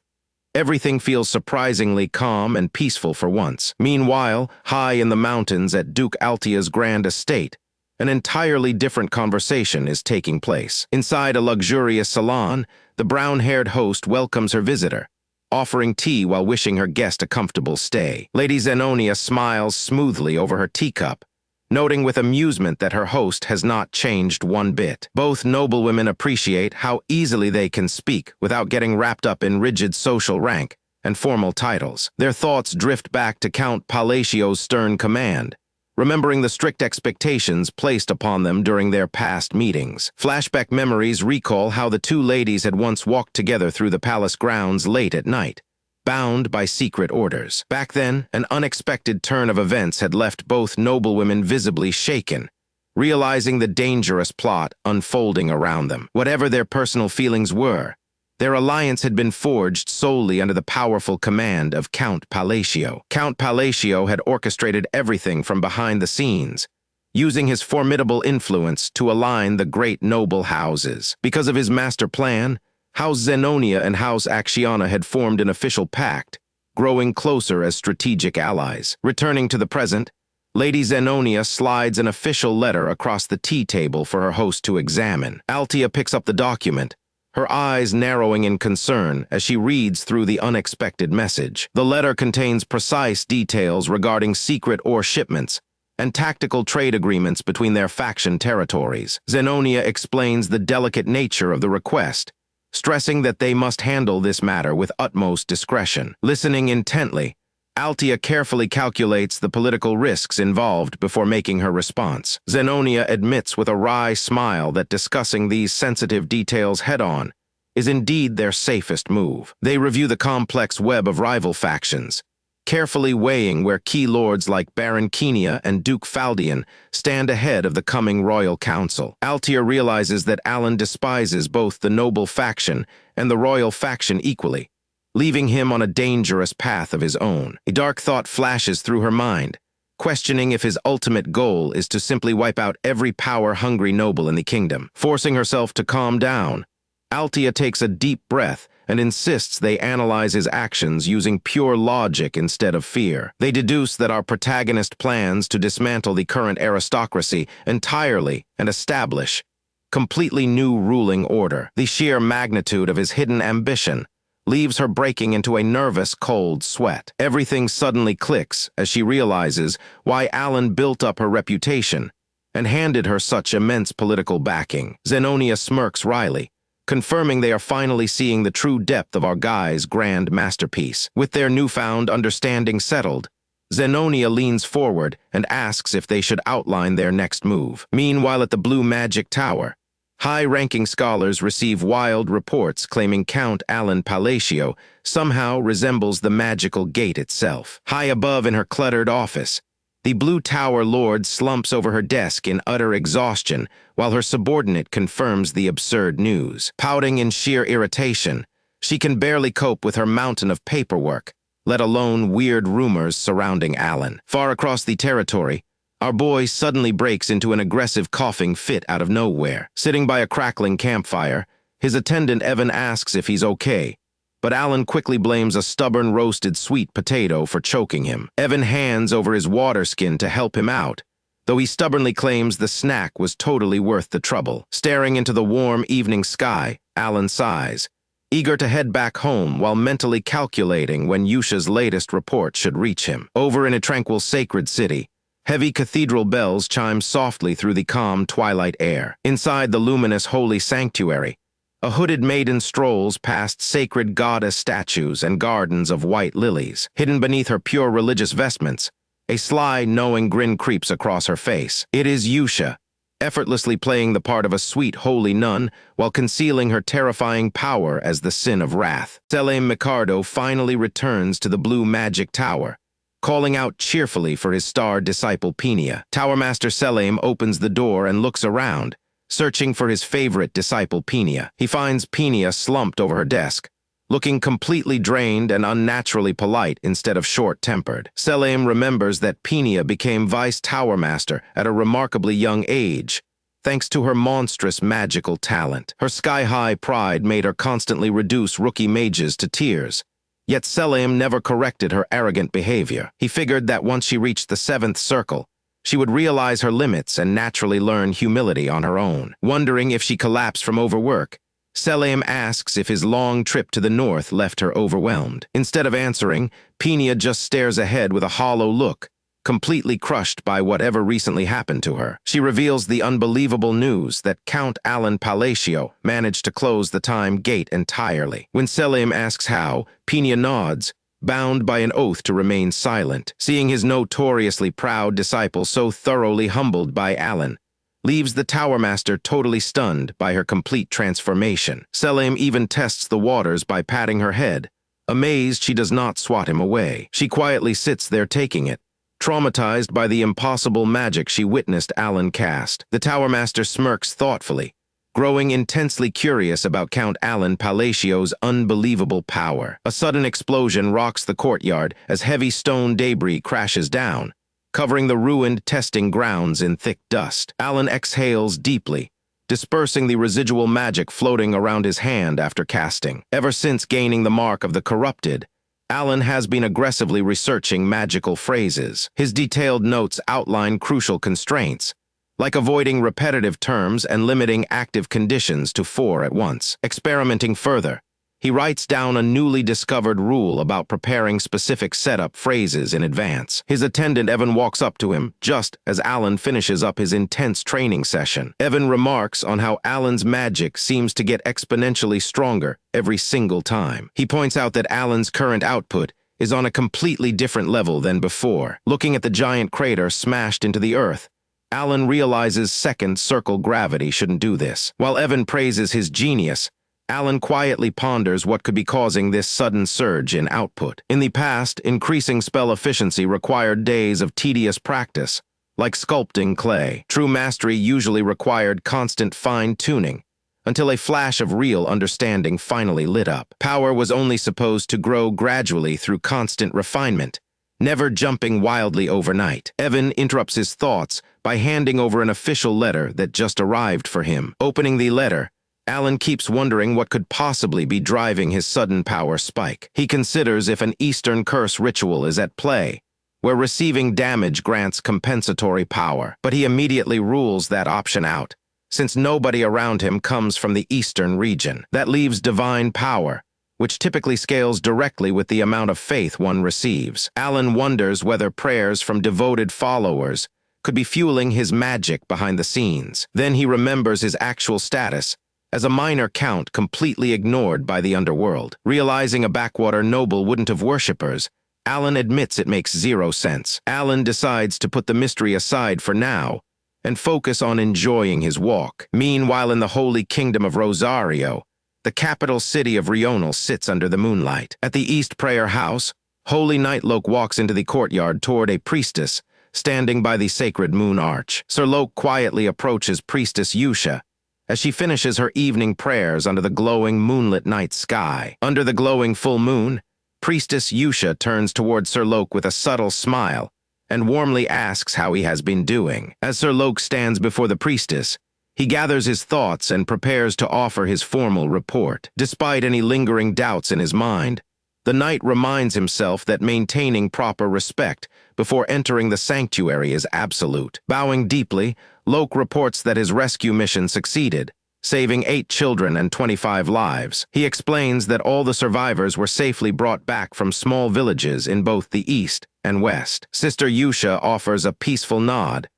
Everything feels surprisingly calm and peaceful for once. Meanwhile, high in the mountains at Duke Altia's grand estate, an entirely different conversation is taking place. Inside a luxurious salon, the brown-haired host welcomes her visitor, offering tea while wishing her guest a comfortable stay. Lady Zenonia smiles smoothly over her teacup, noting with amusement that her host has not changed one bit. Both noblewomen appreciate how easily they can speak without getting wrapped up in rigid social rank and formal titles. Their thoughts drift back to Count Palacio's stern command, remembering the strict expectations placed upon them during their past meetings. Flashback memories recall how the two ladies had once walked together through the palace grounds late at night, bound by secret orders. Back then, an unexpected turn of events had left both noblewomen visibly shaken, realizing the dangerous plot unfolding around them. Whatever their personal feelings were, their alliance had been forged solely under the powerful command of Count Palacio. Count Palacio had orchestrated everything from behind the scenes, using his formidable influence to align the great noble houses. Because of his master plan, House Zenonia and House Acciana had formed an official pact, growing closer as strategic allies. Returning to the present, Lady Zenonia slides an official letter across the tea table for her host to examine. Altia picks up the document, her eyes narrowing in concern as she reads through the unexpected message. The letter contains precise details regarding secret ore shipments and tactical trade agreements between their faction territories. Zenonia explains the delicate nature of the request, stressing that they must handle this matter with utmost discretion. Listening intently, Altia carefully calculates the political risks involved before making her response. Zenonia admits with a wry smile that discussing these sensitive details head-on is indeed their safest move. They review the complex web of rival factions, carefully weighing where key lords like Baron Kenia and Duke Faldian stand ahead of the coming royal council. Altia realizes that Alan despises both the noble faction and the royal faction equally, leaving him on a dangerous path of his own. A dark thought flashes through her mind, questioning if his ultimate goal is to simply wipe out every power-hungry noble in the kingdom. Forcing herself to calm down, Altia takes a deep breath and insists they analyze his actions using pure logic instead of fear. They deduce that our protagonist plans to dismantle the current aristocracy entirely and establish completely new ruling order. The sheer magnitude of his hidden ambition leaves her breaking into a nervous, cold sweat. Everything suddenly clicks as she realizes why Alan built up her reputation and handed her such immense political backing. Zenonia smirks wryly, confirming they are finally seeing the true depth of our guy's grand masterpiece. With their newfound understanding settled, Zenonia leans forward and asks if they should outline their next move. Meanwhile, at the Blue Magic Tower, high-ranking scholars receive wild reports claiming Count Alan Palacio somehow resembles the magical gate itself. High above in her cluttered office, the Blue Tower Lord slumps over her desk in utter exhaustion while her subordinate confirms the absurd news. Pouting in sheer irritation, she can barely cope with her mountain of paperwork, let alone weird rumors surrounding Alan. Far across the territory, our boy suddenly breaks into an aggressive coughing fit out of nowhere. Sitting by a crackling campfire, His attendant Evan asks if he's okay, but Alan quickly blames a stubborn roasted sweet potato for choking him. Evan hands over his water skin to help him out, though he stubbornly claims the snack was totally worth the trouble. Staring into the warm evening sky, Alan sighs, eager to head back home while mentally calculating when Yusha's latest report should reach him. Over in a tranquil sacred city, heavy cathedral bells chime softly through the calm twilight air. Inside the luminous holy sanctuary, a hooded maiden strolls past sacred goddess statues and gardens of white lilies. Hidden beneath her pure religious vestments, a sly, knowing grin creeps across her face. It is Yusha, effortlessly playing the part of a sweet, holy nun while concealing her terrifying power as the sin of wrath. Selim Micardo finally returns to the blue magic tower, calling out cheerfully for his star disciple Pinia. Tower Master Selim opens the door and looks around, searching for his favorite disciple Pinia. He finds Pinia slumped over her desk, looking completely drained and unnaturally polite instead of short-tempered. Selim remembers that Pinia became Vice Tower Master at a remarkably young age, thanks to her monstrous magical talent. Her sky-high pride made her constantly reduce rookie mages to tears, yet Selim never corrected her arrogant behavior. He figured that once she reached the 7th circle, she would realize her limits and naturally learn humility on her own. Wondering if she collapsed from overwork, Selim asks if his long trip to the north left her overwhelmed. Instead of answering, Pinia just stares ahead with a hollow look, completely crushed by whatever recently happened to her. She reveals the unbelievable news that Count Alan Palacio managed to close the time gate entirely. When Selim asks how, Pinia nods, bound by an oath to remain silent. Seeing his notoriously proud disciple so thoroughly humbled by Alan leaves the Tower Master totally stunned by her complete transformation. Selim even tests the waters by patting her head, amazed she does not swat him away. She quietly sits there taking it, traumatized by the impossible magic she witnessed Alan cast. The Tower Master smirks thoughtfully, growing intensely curious about Count Alan Palacio's unbelievable power. A sudden explosion rocks the courtyard as heavy stone debris crashes down, covering the ruined testing grounds in thick dust. Alan exhales deeply, dispersing the residual magic floating around his hand after casting. Ever since gaining the mark of the corrupted, Alan has been aggressively researching magical phrases. His detailed notes outline crucial constraints, like avoiding repetitive terms and limiting active conditions to 4 at once. Experimenting further, he writes down a newly discovered rule about preparing specific setup phrases in advance. His attendant Evan walks up to him just as Alan finishes up his intense training session. Evan remarks on how Alan's magic seems to get exponentially stronger every single time. He points out that Alan's current output is on a completely different level than before. Looking at the giant crater smashed into the earth, Alan realizes second circle gravity shouldn't do this. While Evan praises his genius, Alan quietly ponders what could be causing this sudden surge in output. In the past, increasing spell efficiency required days of tedious practice, like sculpting clay. True mastery usually required constant fine-tuning, until a flash of real understanding finally lit up. Power was only supposed to grow gradually through constant refinement, never jumping wildly overnight. Evan interrupts his thoughts by handing over an official letter that just arrived for him. Opening the letter, Alan keeps wondering what could possibly be driving his sudden power spike. He considers if an Eastern curse ritual is at play, where receiving damage grants compensatory power. But he immediately rules that option out, since nobody around him comes from the Eastern region. That leaves divine power, which typically scales directly with the amount of faith one receives. Alan wonders whether prayers from devoted followers could be fueling his magic behind the scenes. Then he remembers his actual status as a minor count completely ignored by the underworld. Realizing a backwater noble wouldn't have worshippers, Alan admits it makes zero sense. Alan decides to put the mystery aside for now and focus on enjoying his walk. Meanwhile, in the holy kingdom of Rosario, the capital city of Rional sits under the moonlight. At the East Prayer House, Holy Nightloke walks into the courtyard toward a priestess standing by the sacred moon arch. Sir Loke quietly approaches Priestess Yusha as she finishes her evening prayers under the glowing moonlit night sky. Under the glowing full moon, Priestess Yusha turns toward Sir Loke with a subtle smile and warmly asks how he has been doing. As Sir Loke stands before the priestess, He gathers his thoughts and prepares to offer his formal report. Despite any lingering doubts in his mind, the knight reminds himself that maintaining proper respect before entering the sanctuary is absolute. Bowing deeply, Lok reports that his rescue mission succeeded, saving 8 children and 25 lives. He explains that all the survivors were safely brought back from small villages in both the east and west. Sister Yusha offers a peaceful nod,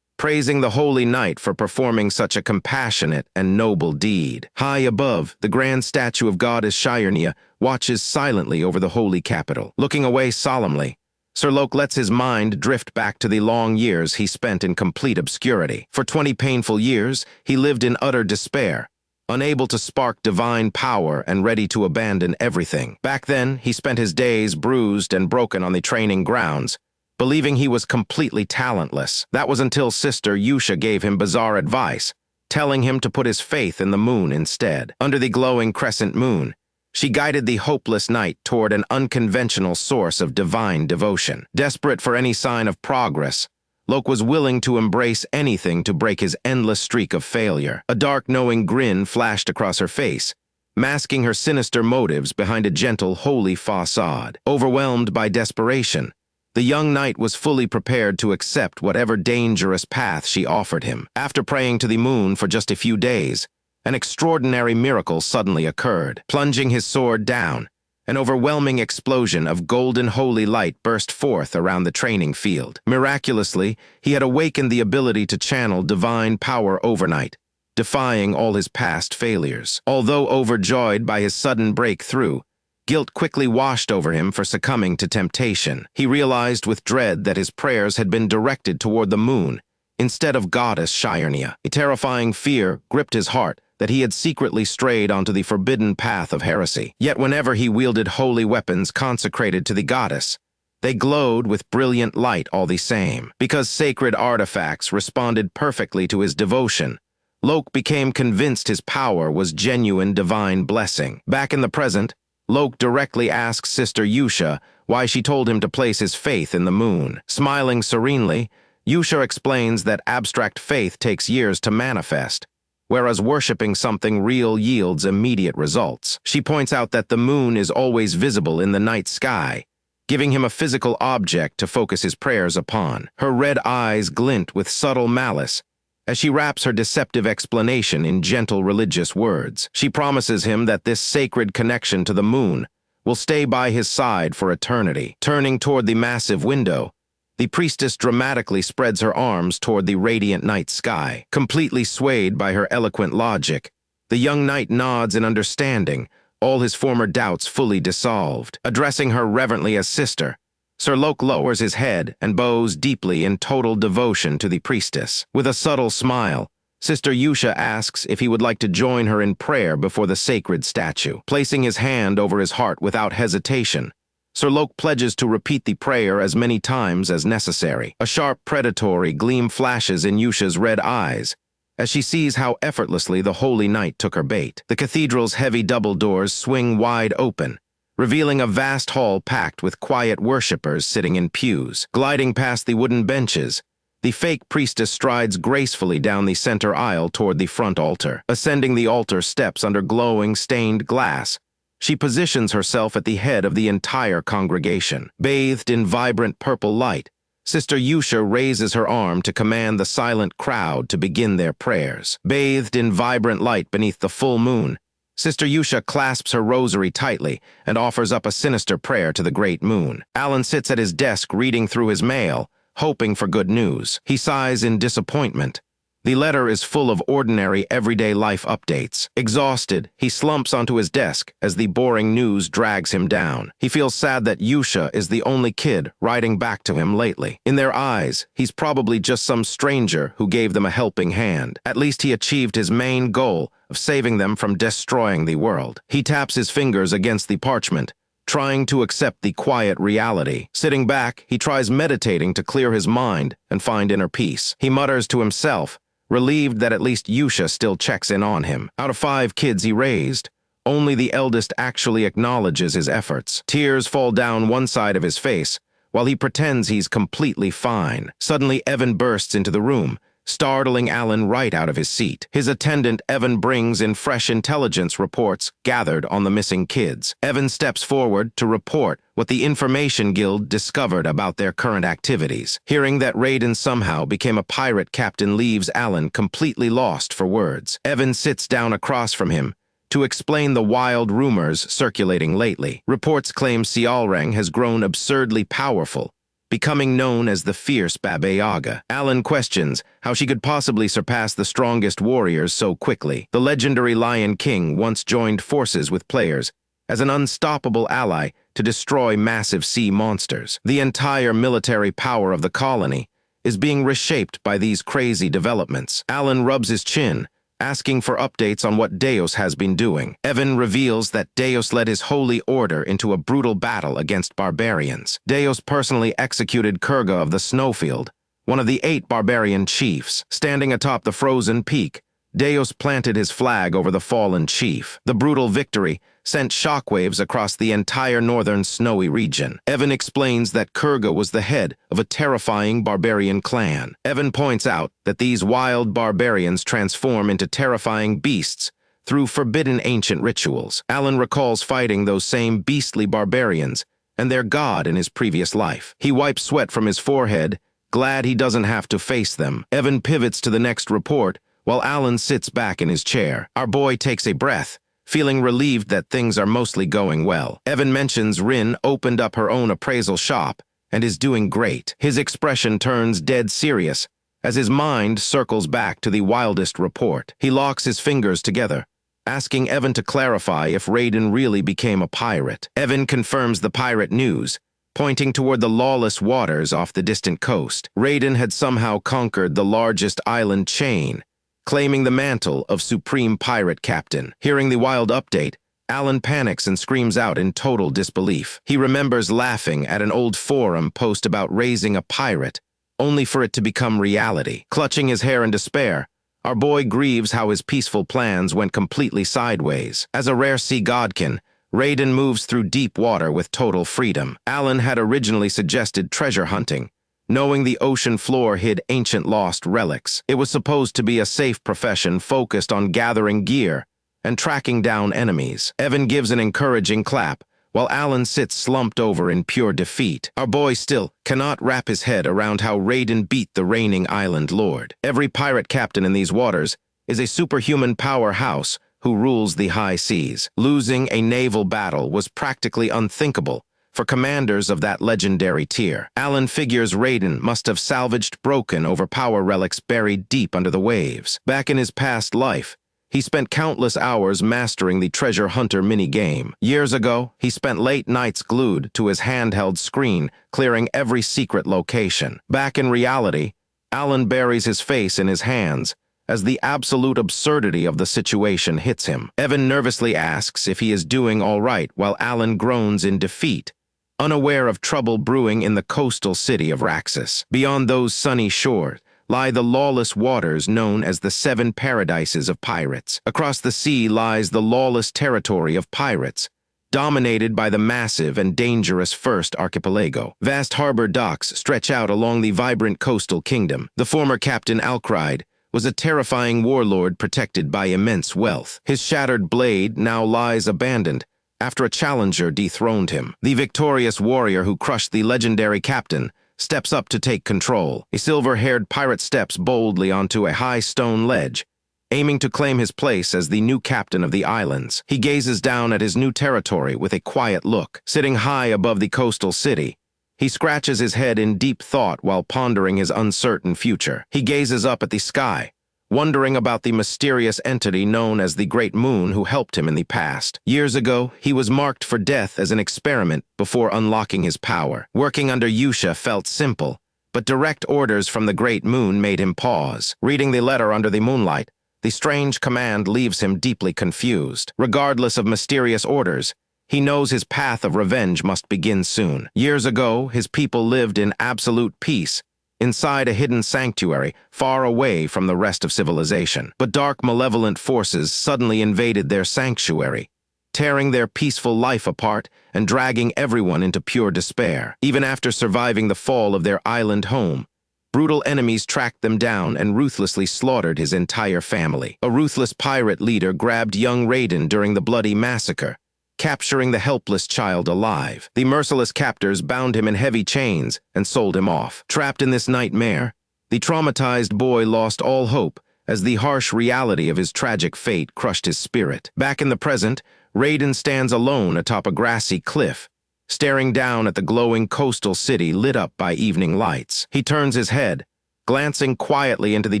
praising the holy knight for performing such a compassionate and noble deed. High above, the grand statue of goddess Shirnia watches silently over the holy capital. Looking away solemnly, Sir Lok lets his mind drift back to the long years he spent in complete obscurity. For 20 painful years, he lived in utter despair, unable to spark divine power and ready to abandon everything. Back then, he spent his days bruised and broken on the training grounds, believing he was completely talentless. That was until Sister Yusha gave him bizarre advice, telling him to put his faith in the moon instead. Under the glowing crescent moon, she guided the hopeless knight toward an unconventional source of divine devotion. Desperate for any sign of progress, Lok was willing to embrace anything to break his endless streak of failure. A dark, knowing grin flashed across her face, masking her sinister motives behind a gentle, holy facade. Overwhelmed by desperation, the young knight was fully prepared to accept whatever dangerous path she offered him. After praying to the moon for just a few days, an extraordinary miracle suddenly occurred. Plunging his sword down, an overwhelming explosion of golden holy light burst forth around the training field. Miraculously, he had awakened the ability to channel divine power overnight, defying all his past failures. Although overjoyed by his sudden breakthrough, guilt quickly washed over him for succumbing to temptation. He realized with dread that his prayers had been directed toward the moon instead of goddess Shirnia. A terrifying fear gripped his heart that he had secretly strayed onto the forbidden path of heresy. Yet whenever he wielded holy weapons consecrated to the goddess, they glowed with brilliant light all the same. Because sacred artifacts responded perfectly to his devotion, Lok became convinced his power was genuine divine blessing. Back in the present, Lok directly asks Sister Yusha why she told him to place his faith in the moon. Smiling serenely, Yusha explains that abstract faith takes years to manifest, whereas worshipping something real yields immediate results. She points out that the moon is always visible in the night sky, giving him a physical object to focus his prayers upon. Her red eyes glint with subtle malice as she wraps her deceptive explanation in gentle religious words. She promises him that this sacred connection to the moon will stay by his side for eternity. Turning toward the massive window, the priestess dramatically spreads her arms toward the radiant night sky. Completely swayed by her eloquent logic, the young knight nods in understanding, all his former doubts fully dissolved. Addressing her reverently as sister, Sir Lok lowers his head and bows deeply in total devotion to the priestess. With a subtle smile, Sister Yusha asks if he would like to join her in prayer before the sacred statue. Placing his hand over his heart without hesitation, Sir Lok pledges to repeat the prayer as many times as necessary. A sharp, predatory gleam flashes in Yusha's red eyes as she sees how effortlessly the holy knight took her bait. The cathedral's heavy double doors swing wide open, revealing a vast hall packed with quiet worshippers sitting in pews. Gliding past the wooden benches, the fake priestess strides gracefully down the center aisle toward the front altar. Ascending the altar steps under glowing, stained glass, she positions herself at the head of the entire congregation. Bathed in vibrant purple light, Sister Yusha raises her arm to command the silent crowd to begin their prayers. Bathed in vibrant light beneath the full moon, Sister Yusha clasps her rosary tightly and offers up a sinister prayer to the great moon. Alan sits at his desk reading through his mail, hoping for good news. He sighs in disappointment. The letter is full of ordinary, everyday life updates. Exhausted, he slumps onto his desk as the boring news drags him down. He feels sad that Yusha is the only kid writing back to him lately. In their eyes, he's probably just some stranger who gave them a helping hand. At least he achieved his main goal of saving them from destroying the world. He taps his fingers against the parchment, trying to accept the quiet reality. Sitting back, he tries meditating to clear his mind and find inner peace. He mutters to himself, relieved that at least Yusha still checks in on him. Out of 5 kids he raised, only the eldest actually acknowledges his efforts. Tears fall down one side of his face, while he pretends he's completely fine. Suddenly, Evan bursts into the room, startling Alan right out of his seat. His attendant, Evan, brings in fresh intelligence reports gathered on the missing kids. Evan steps forward to report what the Information Guild discovered about their current activities. Hearing that Raiden somehow became a pirate captain leaves Alan completely lost for words. Evan sits down across from him to explain the wild rumors circulating lately. Reports claim Cialrang has grown absurdly powerful, becoming known as the fierce Baba Yaga. Alan questions how she could possibly surpass the strongest warriors so quickly. The legendary Lion King once joined forces with players as an unstoppable ally to destroy massive sea monsters. The entire military power of the colony is being reshaped by these crazy developments. Alan rubs his chin, asking for updates on what Deus has been doing. Evan reveals that Deus led his holy order into a brutal battle against barbarians. Deus personally executed Kurga of the Snowfield, one of the 8 barbarian chiefs. Standing atop the frozen peak, Deus planted his flag over the fallen chief. The brutal victory sent shockwaves across the entire northern snowy region. Evan explains that Kurga was the head of a terrifying barbarian clan. Evan points out that these wild barbarians transform into terrifying beasts through forbidden ancient rituals. Alan recalls fighting those same beastly barbarians and their god in his previous life. He wipes sweat from his forehead, glad he doesn't have to face them. Evan pivots to the next report, while Alan sits back in his chair. Our boy takes a breath, feeling relieved that things are mostly going well. Evan mentions Rin opened up her own appraisal shop and is doing great. His expression turns dead serious as his mind circles back to the wildest report. He locks his fingers together, asking Evan to clarify if Raiden really became a pirate. Evan confirms the pirate news, pointing toward the lawless waters off the distant coast. Raiden had somehow conquered the largest island chain, claiming the mantle of Supreme Pirate Captain. Hearing the wild update, Alan panics and screams out in total disbelief. He remembers laughing at an old forum post about raising a pirate, only for it to become reality. Clutching his hair in despair, our boy grieves how his peaceful plans went completely sideways. As a rare sea godkin, Raiden moves through deep water with total freedom. Alan had originally suggested treasure hunting, knowing the ocean floor hid ancient lost relics. It was supposed to be a safe profession focused on gathering gear and tracking down enemies. Evan gives an encouraging clap, while Alan sits slumped over in pure defeat. Our boy still cannot wrap his head around how Raiden beat the reigning island lord. Every pirate captain in these waters is a superhuman powerhouse who rules the high seas. Losing a naval battle was practically unthinkable for commanders of that legendary tier. Alan figures Raiden must have salvaged broken over power relics buried deep under the waves. Back in his past life, he spent countless hours mastering the treasure hunter mini-game. Years ago, he spent late nights glued to his handheld screen, clearing every secret location. Back in reality, Alan buries his face in his hands as the absolute absurdity of the situation hits him. Evan nervously asks if he is doing all right, while Alan groans in defeat, unaware of trouble brewing in the coastal city of Raxus. Beyond those sunny shores lie the lawless waters known as the 7 Paradises of Pirates. Across the sea lies the lawless territory of pirates, dominated by the massive and dangerous First Archipelago. Vast harbor docks stretch out along the vibrant coastal kingdom. The former Captain Alcride was a terrifying warlord protected by immense wealth. His shattered blade now lies abandoned after a challenger dethroned him. The victorious warrior who crushed the legendary captain steps up to take control. A silver-haired pirate steps boldly onto a high stone ledge, aiming to claim his place as the new captain of the islands. He gazes down at his new territory with a quiet look. Sitting high above the coastal city, he scratches his head in deep thought while pondering his uncertain future. He gazes up at the sky, wondering about the mysterious entity known as the Great Moon who helped him in the past. Years ago, he was marked for death as an experiment before unlocking his power. Working under Yusha felt simple, but direct orders from the Great Moon made him pause. Reading the letter under the moonlight, the strange command leaves him deeply confused. Regardless of mysterious orders, he knows his path of revenge must begin soon. Years ago, his people lived in absolute peace, inside a hidden sanctuary, far away from the rest of civilization. But dark, malevolent forces suddenly invaded their sanctuary, tearing their peaceful life apart and dragging everyone into pure despair. Even after surviving the fall of their island home, Brutal enemies tracked them down and ruthlessly slaughtered his entire family. A ruthless pirate leader grabbed young Raiden during the bloody massacre, capturing the helpless child alive. The merciless captors bound him in heavy chains and sold him off. Trapped in this nightmare, the traumatized boy lost all hope as the harsh reality of his tragic fate crushed his spirit. Back in the present, Raiden stands alone atop a grassy cliff, staring down at the glowing coastal city lit up by evening lights. He turns his head, glancing quietly into the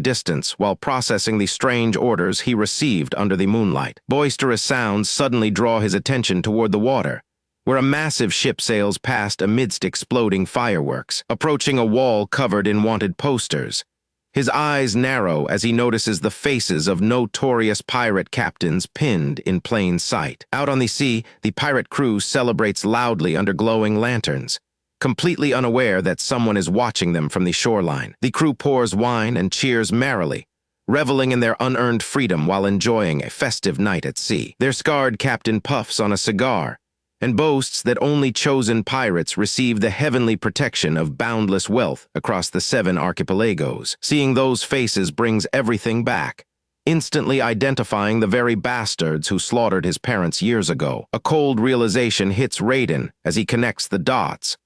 distance while processing the strange orders he received under the moonlight. Boisterous sounds suddenly draw his attention toward the water, where a massive ship sails past amidst exploding fireworks, approaching a wall covered in wanted posters. His eyes narrow as he notices the faces of notorious pirate captains pinned in plain sight. Out on the sea, the pirate crew celebrates loudly under glowing lanterns, completely unaware that someone is watching them from the shoreline. The crew pours wine and cheers merrily, reveling in their unearned freedom while enjoying a festive night at sea. Their scarred captain puffs on a cigar and boasts that only chosen pirates receive the heavenly protection of boundless wealth across the 7 archipelagos. Seeing those faces brings everything back, instantly identifying the very bastards who slaughtered his parents years ago. A cold realization hits Raiden as he connects the dots,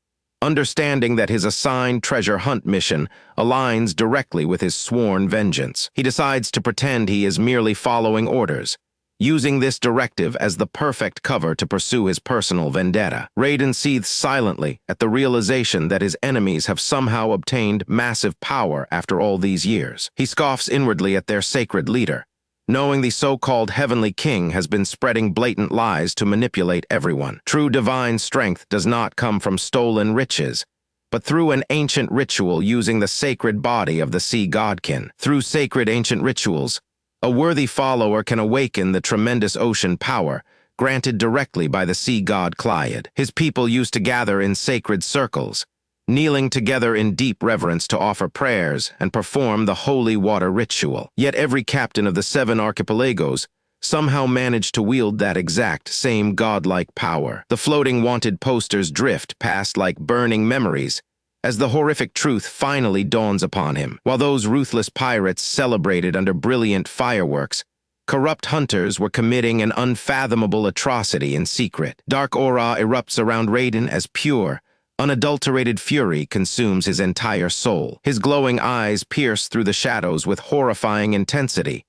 understanding that his assigned treasure hunt mission aligns directly with his sworn vengeance. He decides to pretend he is merely following orders, using this directive as the perfect cover to pursue his personal vendetta. Raiden seethes silently at the realization that his enemies have somehow obtained massive power after all these years. He scoffs inwardly at their sacred leader, knowing the so-called Heavenly King has been spreading blatant lies to manipulate everyone. True divine strength does not come from stolen riches, but through an ancient ritual using the sacred body of the sea godkin. Through sacred ancient rituals, a worthy follower can awaken the tremendous ocean power granted directly by the sea god Clyde. His people used to gather in sacred circles, kneeling together in deep reverence to offer prayers and perform the holy water ritual. Yet every captain of the 7 archipelagos somehow managed to wield that exact same godlike power. The floating wanted posters drift past like burning memories as the horrific truth finally dawns upon him. While those ruthless pirates celebrated under brilliant fireworks, corrupt hunters were committing an unfathomable atrocity in secret. Dark aura erupts around Raiden as pure, unadulterated fury consumes his entire soul. His glowing eyes pierce through the shadows with horrifying intensity,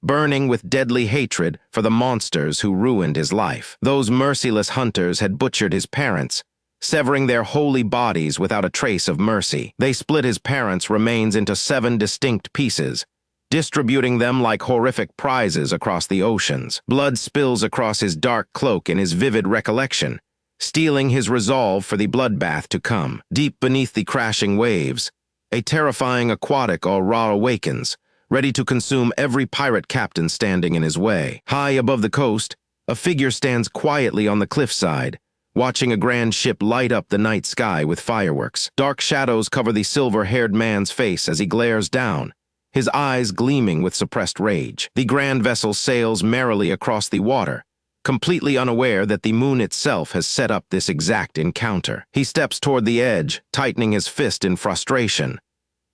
burning with deadly hatred for the monsters who ruined his life. Those merciless hunters had butchered his parents, severing their holy bodies without a trace of mercy. They split his parents' remains into 7 distinct pieces, distributing them like horrific prizes across the oceans. Blood spills across his dark cloak in his vivid recollection, stealing his resolve for the bloodbath to come. Deep beneath the crashing waves, a terrifying aquatic aura awakens, ready to consume every pirate captain standing in his way. High above the coast, a figure stands quietly on the cliffside, watching a grand ship light up the night sky with fireworks. Dark shadows cover the silver-haired man's face as he glares down, his eyes gleaming with suppressed rage. The grand vessel sails merrily across the water, completely unaware that the moon itself has set up this exact encounter. He steps toward the edge, tightening his fist in frustration.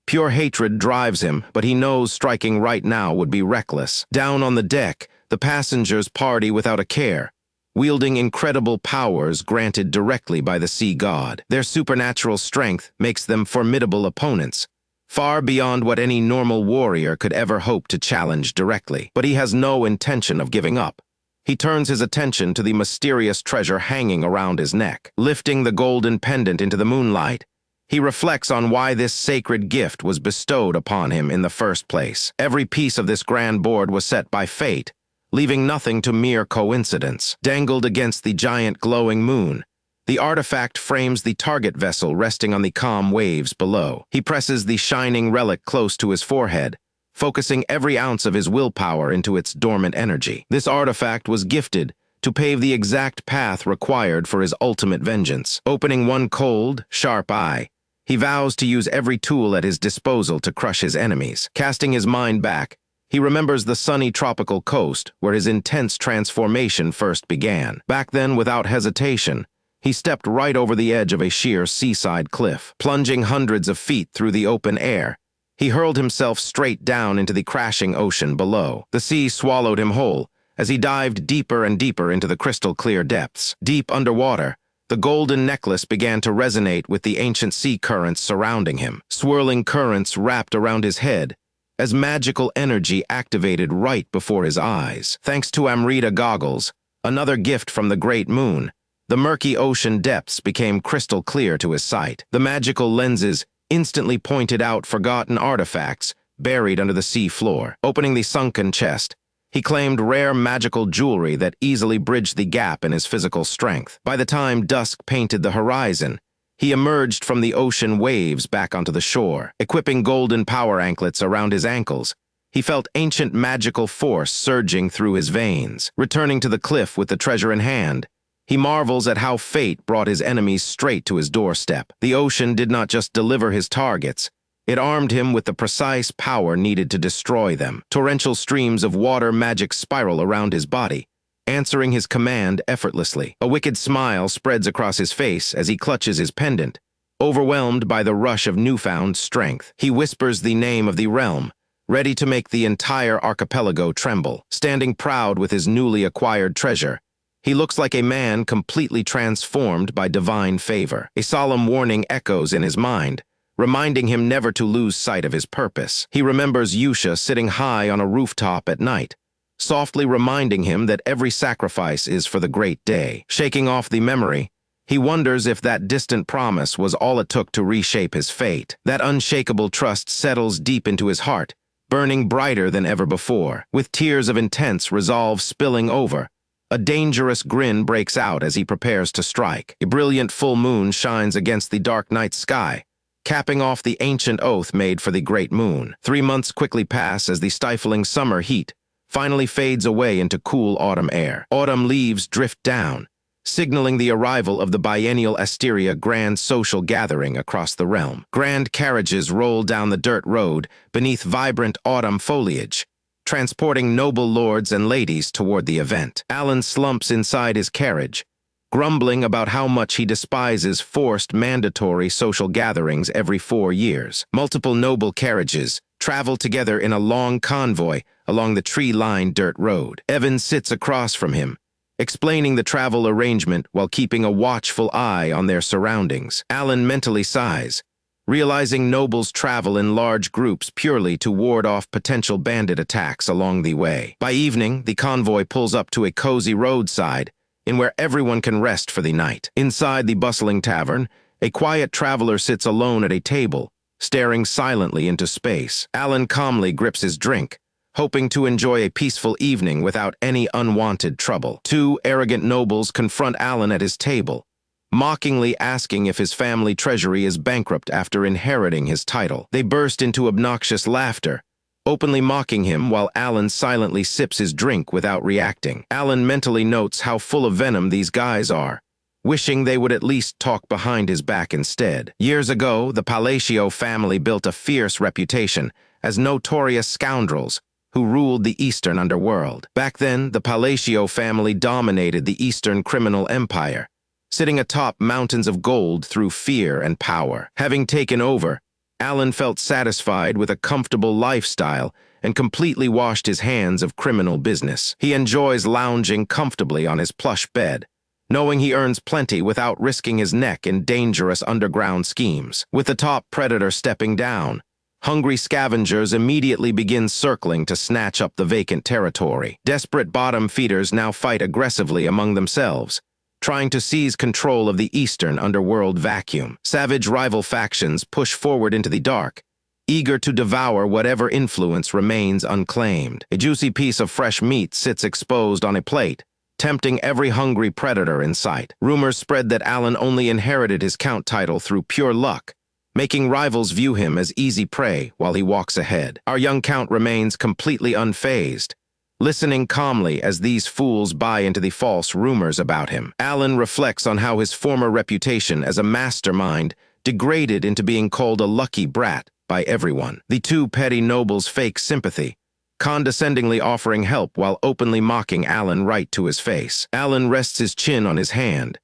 Pure hatred drives him, but he knows striking right now would be reckless. Down on the deck, the passengers party without a care, wielding incredible powers granted directly by the sea god. Their supernatural strength makes them formidable opponents, far beyond what any normal warrior could ever hope to challenge directly. But he has no intention of giving up. He turns his attention to the mysterious treasure hanging around his neck. Lifting the golden pendant into the moonlight, he reflects on why this sacred gift was bestowed upon him in the first place. Every piece of this grand board was set by fate, leaving nothing to mere coincidence. Dangled against the giant glowing moon, the artifact frames the target vessel resting on the calm waves below. He presses the shining relic close to his forehead, focusing every ounce of his willpower into its dormant energy. This artifact was gifted to pave the exact path required for his ultimate vengeance. Opening one cold, sharp eye, he vows to use every tool at his disposal to crush his enemies. Casting his mind back, he remembers the sunny tropical coast where his intense transformation first began. Back then, without hesitation, He stepped right over the edge of a sheer seaside cliff, plunging hundreds of feet through the open air. He hurled himself straight down into the crashing ocean below. The sea swallowed him whole as he dived deeper and deeper into the crystal-clear depths. Deep underwater, the golden necklace began to resonate with the ancient sea currents surrounding him. Swirling currents wrapped around his head as magical energy activated right before his eyes. Thanks to Amrita goggles, another gift from the Great Moon, the murky ocean depths became crystal clear to his sight. The magical lenses instantly pointed out forgotten artifacts buried under the sea floor. Opening the sunken chest, he claimed rare magical jewelry that easily bridged the gap in his physical strength. By the time dusk painted the horizon, he emerged from the ocean waves back onto the shore. Equipping golden power anklets around his ankles, he felt ancient magical force surging through his veins. Returning to the cliff with the treasure in hand, he marvels at how fate brought his enemies straight to his doorstep. The ocean did not just deliver his targets, it armed him with the precise power needed to destroy them. Torrential streams of water magic spiral around his body, answering his command effortlessly. A wicked smile spreads across his face as he clutches his pendant, overwhelmed by the rush of newfound strength. He whispers the name of the realm, ready to make the entire archipelago tremble. Standing proud with his newly acquired treasure, he looks like a man completely transformed by divine favor. A solemn warning echoes in his mind, reminding him never to lose sight of his purpose. He remembers Yusha sitting high on a rooftop at night, softly reminding him that every sacrifice is for the great day. Shaking off the memory, he wonders if that distant promise was all it took to reshape his fate. That unshakable trust settles deep into his heart, burning brighter than ever before. With tears of intense resolve spilling over, a dangerous grin breaks out as he prepares to strike. A brilliant full moon shines against the dark night sky, capping off the ancient oath made for the Great Moon. 3 months quickly pass as the stifling summer heat finally fades away into cool autumn air. Autumn leaves drift down, signaling the arrival of the biennial Asteria grand social gathering across the realm. Grand carriages roll down the dirt road beneath vibrant autumn foliage, transporting noble lords and ladies toward the event. Alan slumps inside his carriage, grumbling about how much he despises forced mandatory social gatherings every 4 years. Multiple noble carriages travel together in a long convoy along the tree-lined dirt road. Evan sits across from him, explaining the travel arrangement while keeping a watchful eye on their surroundings. Alan mentally sighs, realizing nobles travel in large groups purely to ward off potential bandit attacks along the way. By evening, the convoy pulls up to a cozy roadside in where everyone can rest for the night. Inside the bustling tavern, a quiet traveler sits alone at a table, staring silently into space. Alan calmly grips his drink, hoping to enjoy a peaceful evening without any unwanted trouble. 2 arrogant nobles confront Alan at his table, mockingly asking if his family treasury is bankrupt after inheriting his title. They burst into obnoxious laughter, openly mocking him while Alan silently sips his drink without reacting. Alan mentally notes how full of venom these guys are, wishing they would at least talk behind his back instead. Years ago, the Palacio family built a fierce reputation as notorious scoundrels who ruled the Eastern underworld. Back then, the Palacio family dominated the Eastern criminal empire, sitting atop mountains of gold through fear and power. Having taken over, Alan felt satisfied with a comfortable lifestyle and completely washed his hands of criminal business. He enjoys lounging comfortably on his plush bed, knowing he earns plenty without risking his neck in dangerous underground schemes. With the top predator stepping down, hungry scavengers immediately begin circling to snatch up the vacant territory. Desperate bottom feeders now fight aggressively among themselves, trying to seize control of the Eastern underworld vacuum. Savage rival factions push forward into the dark, eager to devour whatever influence remains unclaimed. A juicy piece of fresh meat sits exposed on a plate, tempting every hungry predator in sight. Rumors spread that Alan only inherited his count title through pure luck, making rivals view him as easy prey while he walks ahead. Our young count remains completely unfazed, listening calmly as these fools buy into the false rumors about him. Alan reflects on how his former reputation as a mastermind degraded into being called a lucky brat by everyone. The 2 petty nobles fake sympathy, condescendingly offering help while openly mocking Alan right to his face. Alan rests his chin on his hand,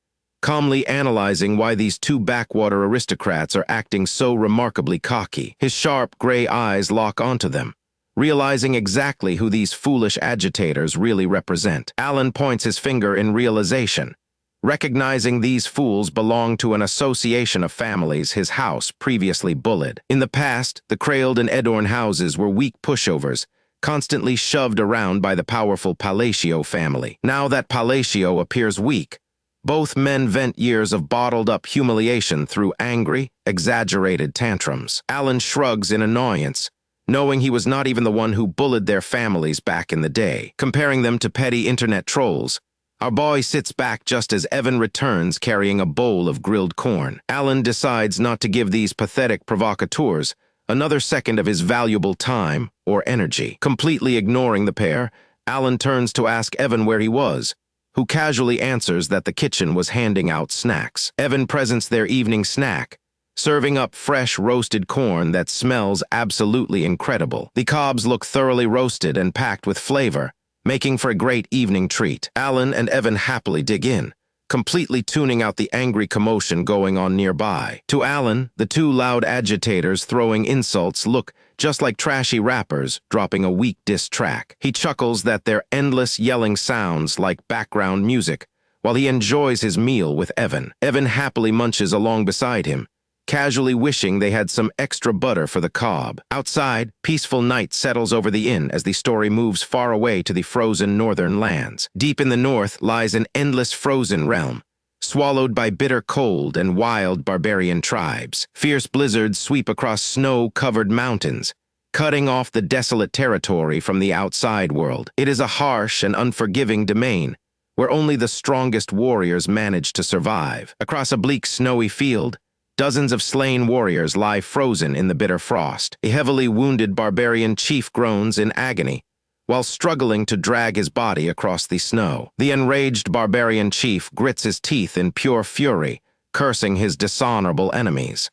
calmly analyzing why these two backwater aristocrats are acting so remarkably cocky. His sharp, gray eyes lock onto them, realizing exactly who these foolish agitators really represent. Alan points his finger in realization, recognizing these fools belong to an association of families his house previously bullied. In the past, the Crailed and Edorn houses were weak pushovers, constantly shoved around by the powerful Palacio family. Now that Palacio appears weak, both men vent years of bottled-up humiliation through angry, exaggerated tantrums. Alan shrugs in annoyance, knowing he was not even the one who bullied their families back in the day. Comparing them to petty internet trolls, our boy sits back just as Evan returns carrying a bowl of grilled corn. Alan decides not to give these pathetic provocateurs another second of his valuable time or energy. Completely ignoring the pair, Alan turns to ask Evan where he was, who casually answers that the kitchen was handing out snacks. Evan presents their evening snack, serving up fresh roasted corn that smells absolutely incredible. The cobs look thoroughly roasted and packed with flavor, making for a great evening treat. Alan and Evan happily dig in, completely tuning out the angry commotion going on nearby. To Alan, the two loud agitators throwing insults look just like trashy rappers dropping a weak diss track. He chuckles that their endless yelling sounds like background music while he enjoys his meal with Evan. Evan happily munches along beside him, casually wishing they had some extra butter for the cob. Outside, peaceful night settles over the inn as the story moves far away to the frozen northern lands. Deep in the north lies an endless frozen realm, swallowed by bitter cold and wild barbarian tribes. Fierce blizzards sweep across snow-covered mountains, cutting off the desolate territory from the outside world. It is a harsh and unforgiving domain, where only the strongest warriors manage to survive. Across a bleak, snowy field, dozens of slain warriors lie frozen in the bitter frost. A heavily wounded barbarian chief groans in agony while struggling to drag his body across the snow. The enraged barbarian chief grits his teeth in pure fury, cursing his dishonorable enemies.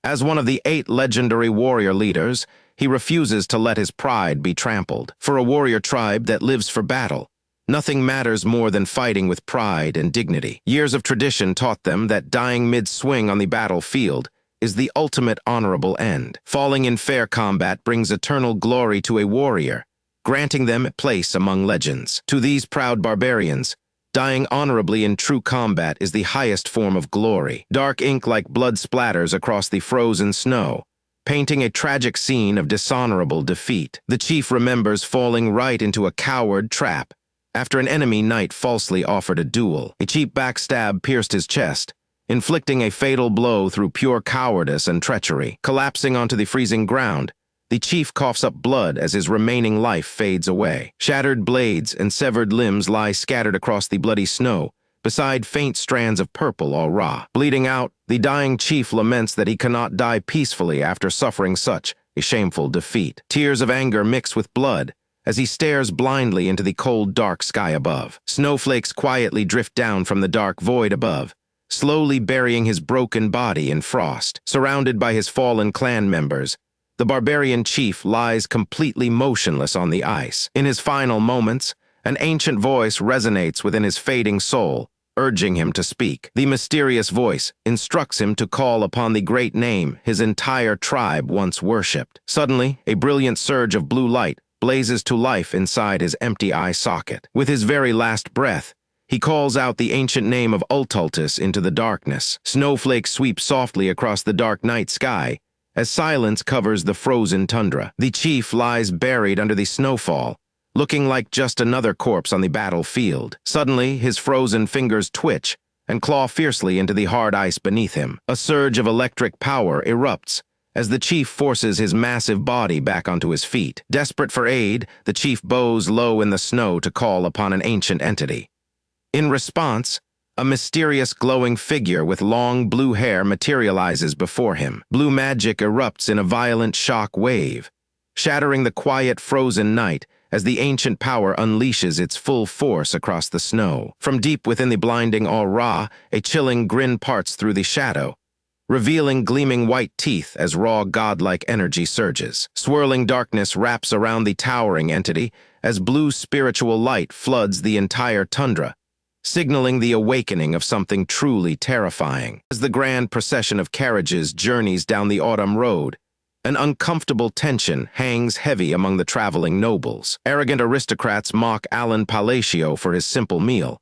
As one of the 8 legendary warrior leaders, he refuses to let his pride be trampled. For a warrior tribe that lives for battle, nothing matters more than fighting with pride and dignity. Years of tradition taught them that dying mid-swing on the battlefield is the ultimate honorable end. Falling in fair combat brings eternal glory to a warrior, granting them a place among legends. To these proud barbarians, dying honorably in true combat is the highest form of glory. Dark ink like blood splatters across the frozen snow, painting a tragic scene of dishonorable defeat. The chief remembers falling right into a coward trap after an enemy knight falsely offered a duel. A cheap backstab pierced his chest, inflicting a fatal blow through pure cowardice and treachery. Collapsing onto the freezing ground, the chief coughs up blood as his remaining life fades away. Shattered blades and severed limbs lie scattered across the bloody snow, beside faint strands of purple all raw. Bleeding out, the dying chief laments that he cannot die peacefully after suffering such a shameful defeat. Tears of anger mix with blood as he stares blindly into the cold, dark sky above. Snowflakes quietly drift down from the dark void above, slowly burying his broken body in frost. Surrounded by his fallen clan members, the barbarian chief lies completely motionless on the ice. In his final moments, an ancient voice resonates within his fading soul, urging him to speak. The mysterious voice instructs him to call upon the great name his entire tribe once worshipped. Suddenly, a brilliant surge of blue light blazes to life inside his empty eye socket. With his very last breath, he calls out the ancient name of Ultultus into the darkness. Snowflakes sweep softly across the dark night sky as silence covers the frozen tundra. The chief lies buried under the snowfall, looking like just another corpse on the battlefield. Suddenly, his frozen fingers twitch and claw fiercely into the hard ice beneath him. A surge of electric power erupts as the chief forces his massive body back onto his feet. Desperate for aid, the chief bows low in the snow to call upon an ancient entity. In response, a mysterious glowing figure with long blue hair materializes before him. Blue magic erupts in a violent shock wave, shattering the quiet frozen night as the ancient power unleashes its full force across the snow. From deep within the blinding aura, a chilling grin parts through the shadow, revealing gleaming white teeth as raw godlike energy surges. Swirling darkness wraps around the towering entity as blue spiritual light floods the entire tundra, signaling the awakening of something truly terrifying. As the grand procession of carriages journeys down the autumn road, an uncomfortable tension hangs heavy among the traveling nobles. Arrogant aristocrats mock Alan Palacio for his simple meal,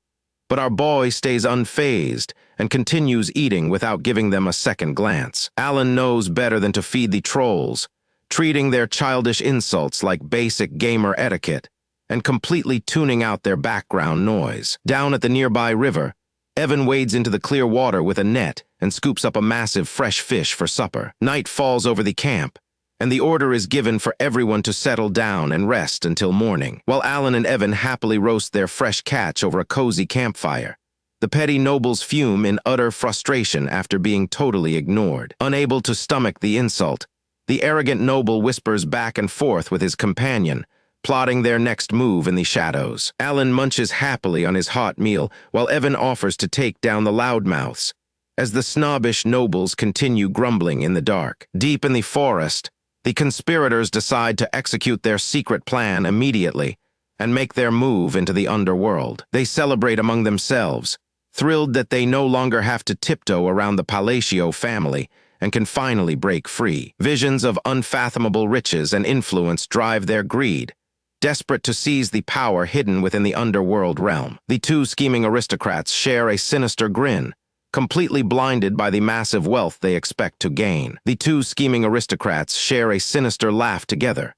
but our boy stays unfazed and continues eating without giving them a second glance. Alan knows better than to feed the trolls, treating their childish insults like basic gamer etiquette and completely tuning out their background noise. Down at the nearby river, Evan wades into the clear water with a net and scoops up a massive fresh fish for supper. Night falls over the camp, and the order is given for everyone to settle down and rest until morning. While Alan and Evan happily roast their fresh catch over a cozy campfire, the petty nobles fume in utter frustration after being totally ignored. Unable to stomach the insult, the arrogant noble whispers back and forth with his companion, plotting their next move in the shadows. Alan munches happily on his hot meal, while Evan offers to take down the loudmouths, as the snobbish nobles continue grumbling in the dark. Deep in the forest, the conspirators decide to execute their secret plan immediately and make their move into the underworld. They celebrate among themselves, thrilled that they no longer have to tiptoe around the Palacio family and can finally break free. Visions of unfathomable riches and influence drive their greed, desperate to seize the power hidden within the underworld realm. The two scheming aristocrats share a sinister grin, completely blinded by the massive wealth they expect to gain. The two scheming aristocrats share a sinister laugh together.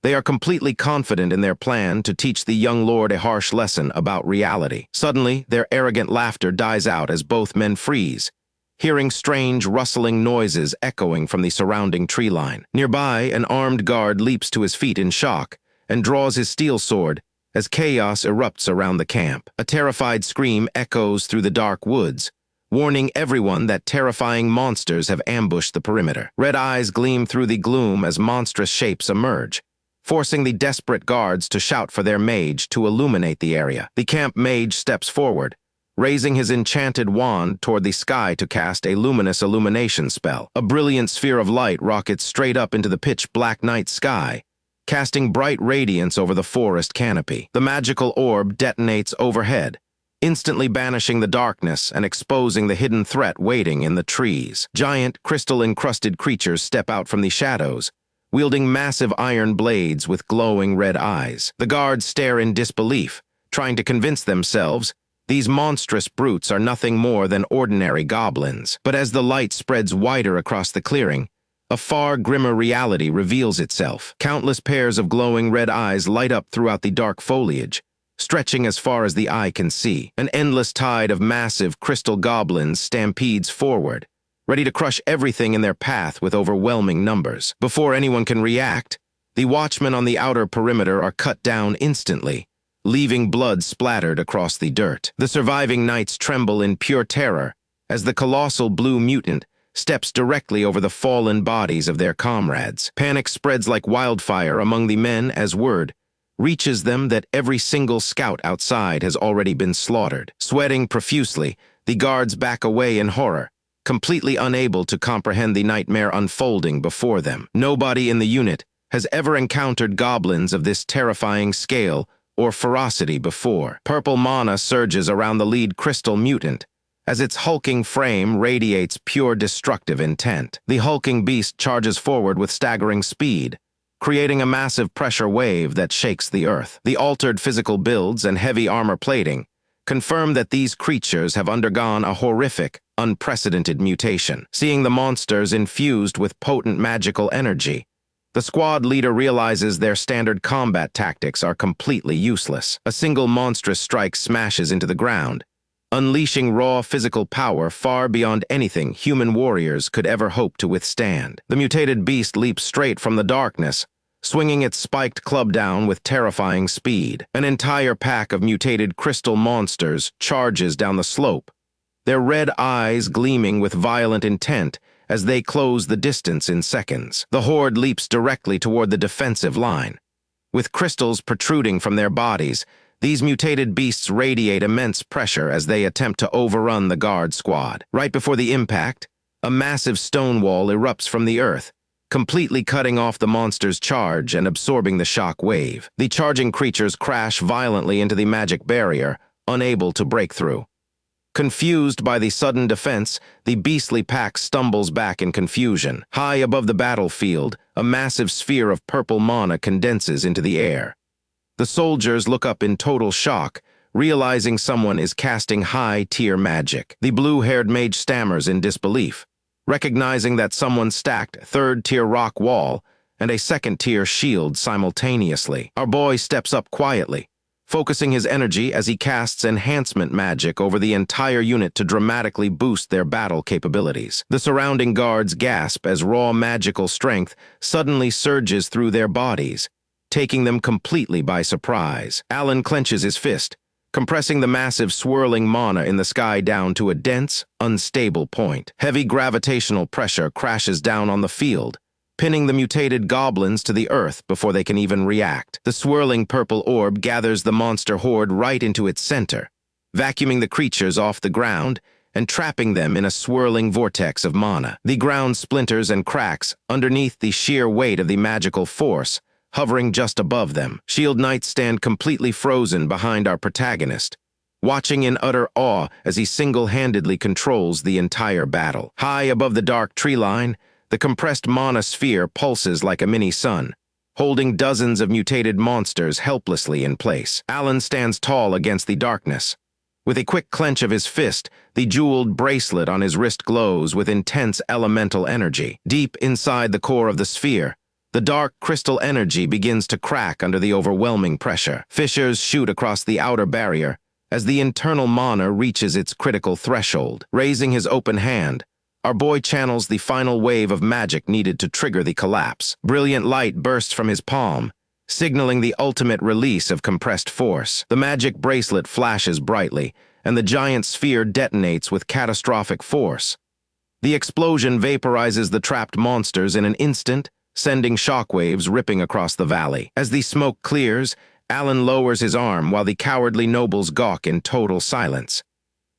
They are completely confident in their plan to teach the young lord a harsh lesson about reality. Suddenly, their arrogant laughter dies out as both men freeze, hearing strange rustling noises echoing from the surrounding tree line. Nearby, an armed guard leaps to his feet in shock and draws his steel sword as chaos erupts around the camp. A terrified scream echoes through the dark woods, warning everyone that terrifying monsters have ambushed the perimeter. Red eyes gleam through the gloom as monstrous shapes emerge, forcing the desperate guards to shout for their mage to illuminate the area. The camp mage steps forward, raising his enchanted wand toward the sky to cast a luminous illumination spell. A brilliant sphere of light rockets straight up into the pitch-black night sky, casting bright radiance over the forest canopy. The magical orb detonates overhead, instantly banishing the darkness and exposing the hidden threat waiting in the trees. Giant, crystal-encrusted creatures step out from the shadows, wielding massive iron blades with glowing red eyes. The guards stare in disbelief, trying to convince themselves these monstrous brutes are nothing more than ordinary goblins. But as the light spreads wider across the clearing, a far grimmer reality reveals itself. Countless pairs of glowing red eyes light up throughout the dark foliage, stretching as far as the eye can see. An endless tide of massive crystal goblins stampedes forward, ready to crush everything in their path with overwhelming numbers. Before anyone can react, the watchmen on the outer perimeter are cut down instantly, leaving blood splattered across the dirt. The surviving knights tremble in pure terror as the colossal blue mutant steps directly over the fallen bodies of their comrades. Panic spreads like wildfire among the men as word reaches them that every single scout outside has already been slaughtered. Sweating profusely, the guards back away in horror, completely unable to comprehend the nightmare unfolding before them. Nobody in the unit has ever encountered goblins of this terrifying scale or ferocity before. Purple mana surges around the lead crystal mutant, as its hulking frame radiates pure destructive intent. The hulking beast charges forward with staggering speed, creating a massive pressure wave that shakes the earth. The altered physical builds and heavy armor plating confirm that these creatures have undergone a horrific, unprecedented mutation. Seeing the monsters infused with potent magical energy, the squad leader realizes their standard combat tactics are completely useless. A single monstrous strike smashes into the ground, unleashing raw physical power far beyond anything human warriors could ever hope to withstand. The mutated beast leaps straight from the darkness, swinging its spiked club down with terrifying speed. An entire pack of mutated crystal monsters charges down the slope, their red eyes gleaming with violent intent as they close the distance in seconds. The horde leaps directly toward the defensive line. With crystals protruding from their bodies, these mutated beasts radiate immense pressure as they attempt to overrun the guard squad. Right before the impact, a massive stone wall erupts from the earth, completely cutting off the monster's charge and absorbing the shock wave. The charging creatures crash violently into the magic barrier, unable to break through. Confused by the sudden defense, the beastly pack stumbles back in confusion. High above the battlefield, a massive sphere of purple mana condenses into the air. The soldiers look up in total shock, realizing someone is casting high-tier magic. The blue-haired mage stammers in disbelief, recognizing that someone stacked third-tier rock wall and a second-tier shield simultaneously. Our boy steps up quietly, focusing his energy as he casts enhancement magic over the entire unit to dramatically boost their battle capabilities. The surrounding guards gasp as raw magical strength suddenly surges through their bodies, taking them completely by surprise. Alan clenches his fist, compressing the massive swirling mana in the sky down to a dense, unstable point. Heavy gravitational pressure crashes down on the field, pinning the mutated goblins to the earth before they can even react. The swirling purple orb gathers the monster horde right into its center, vacuuming the creatures off the ground and trapping them in a swirling vortex of mana. The ground splinters and cracks underneath the sheer weight of the magical force, hovering just above them. Shield Knights stand completely frozen behind our protagonist, watching in utter awe as he single-handedly controls the entire battle. High above the dark tree line, the compressed mana sphere pulses like a mini-sun, holding dozens of mutated monsters helplessly in place. Alan stands tall against the darkness. With a quick clench of his fist, the jeweled bracelet on his wrist glows with intense elemental energy. Deep inside the core of the sphere, the dark crystal energy begins to crack under the overwhelming pressure. Fissures shoot across the outer barrier as the internal mana reaches its critical threshold. Raising his open hand, our boy channels the final wave of magic needed to trigger the collapse. Brilliant light bursts from his palm, signaling the ultimate release of compressed force. The magic bracelet flashes brightly, and the giant sphere detonates with catastrophic force. The explosion vaporizes the trapped monsters in an instant, sending shockwaves ripping across the valley. As the smoke clears, Alan lowers his arm while the cowardly nobles gawk in total silence.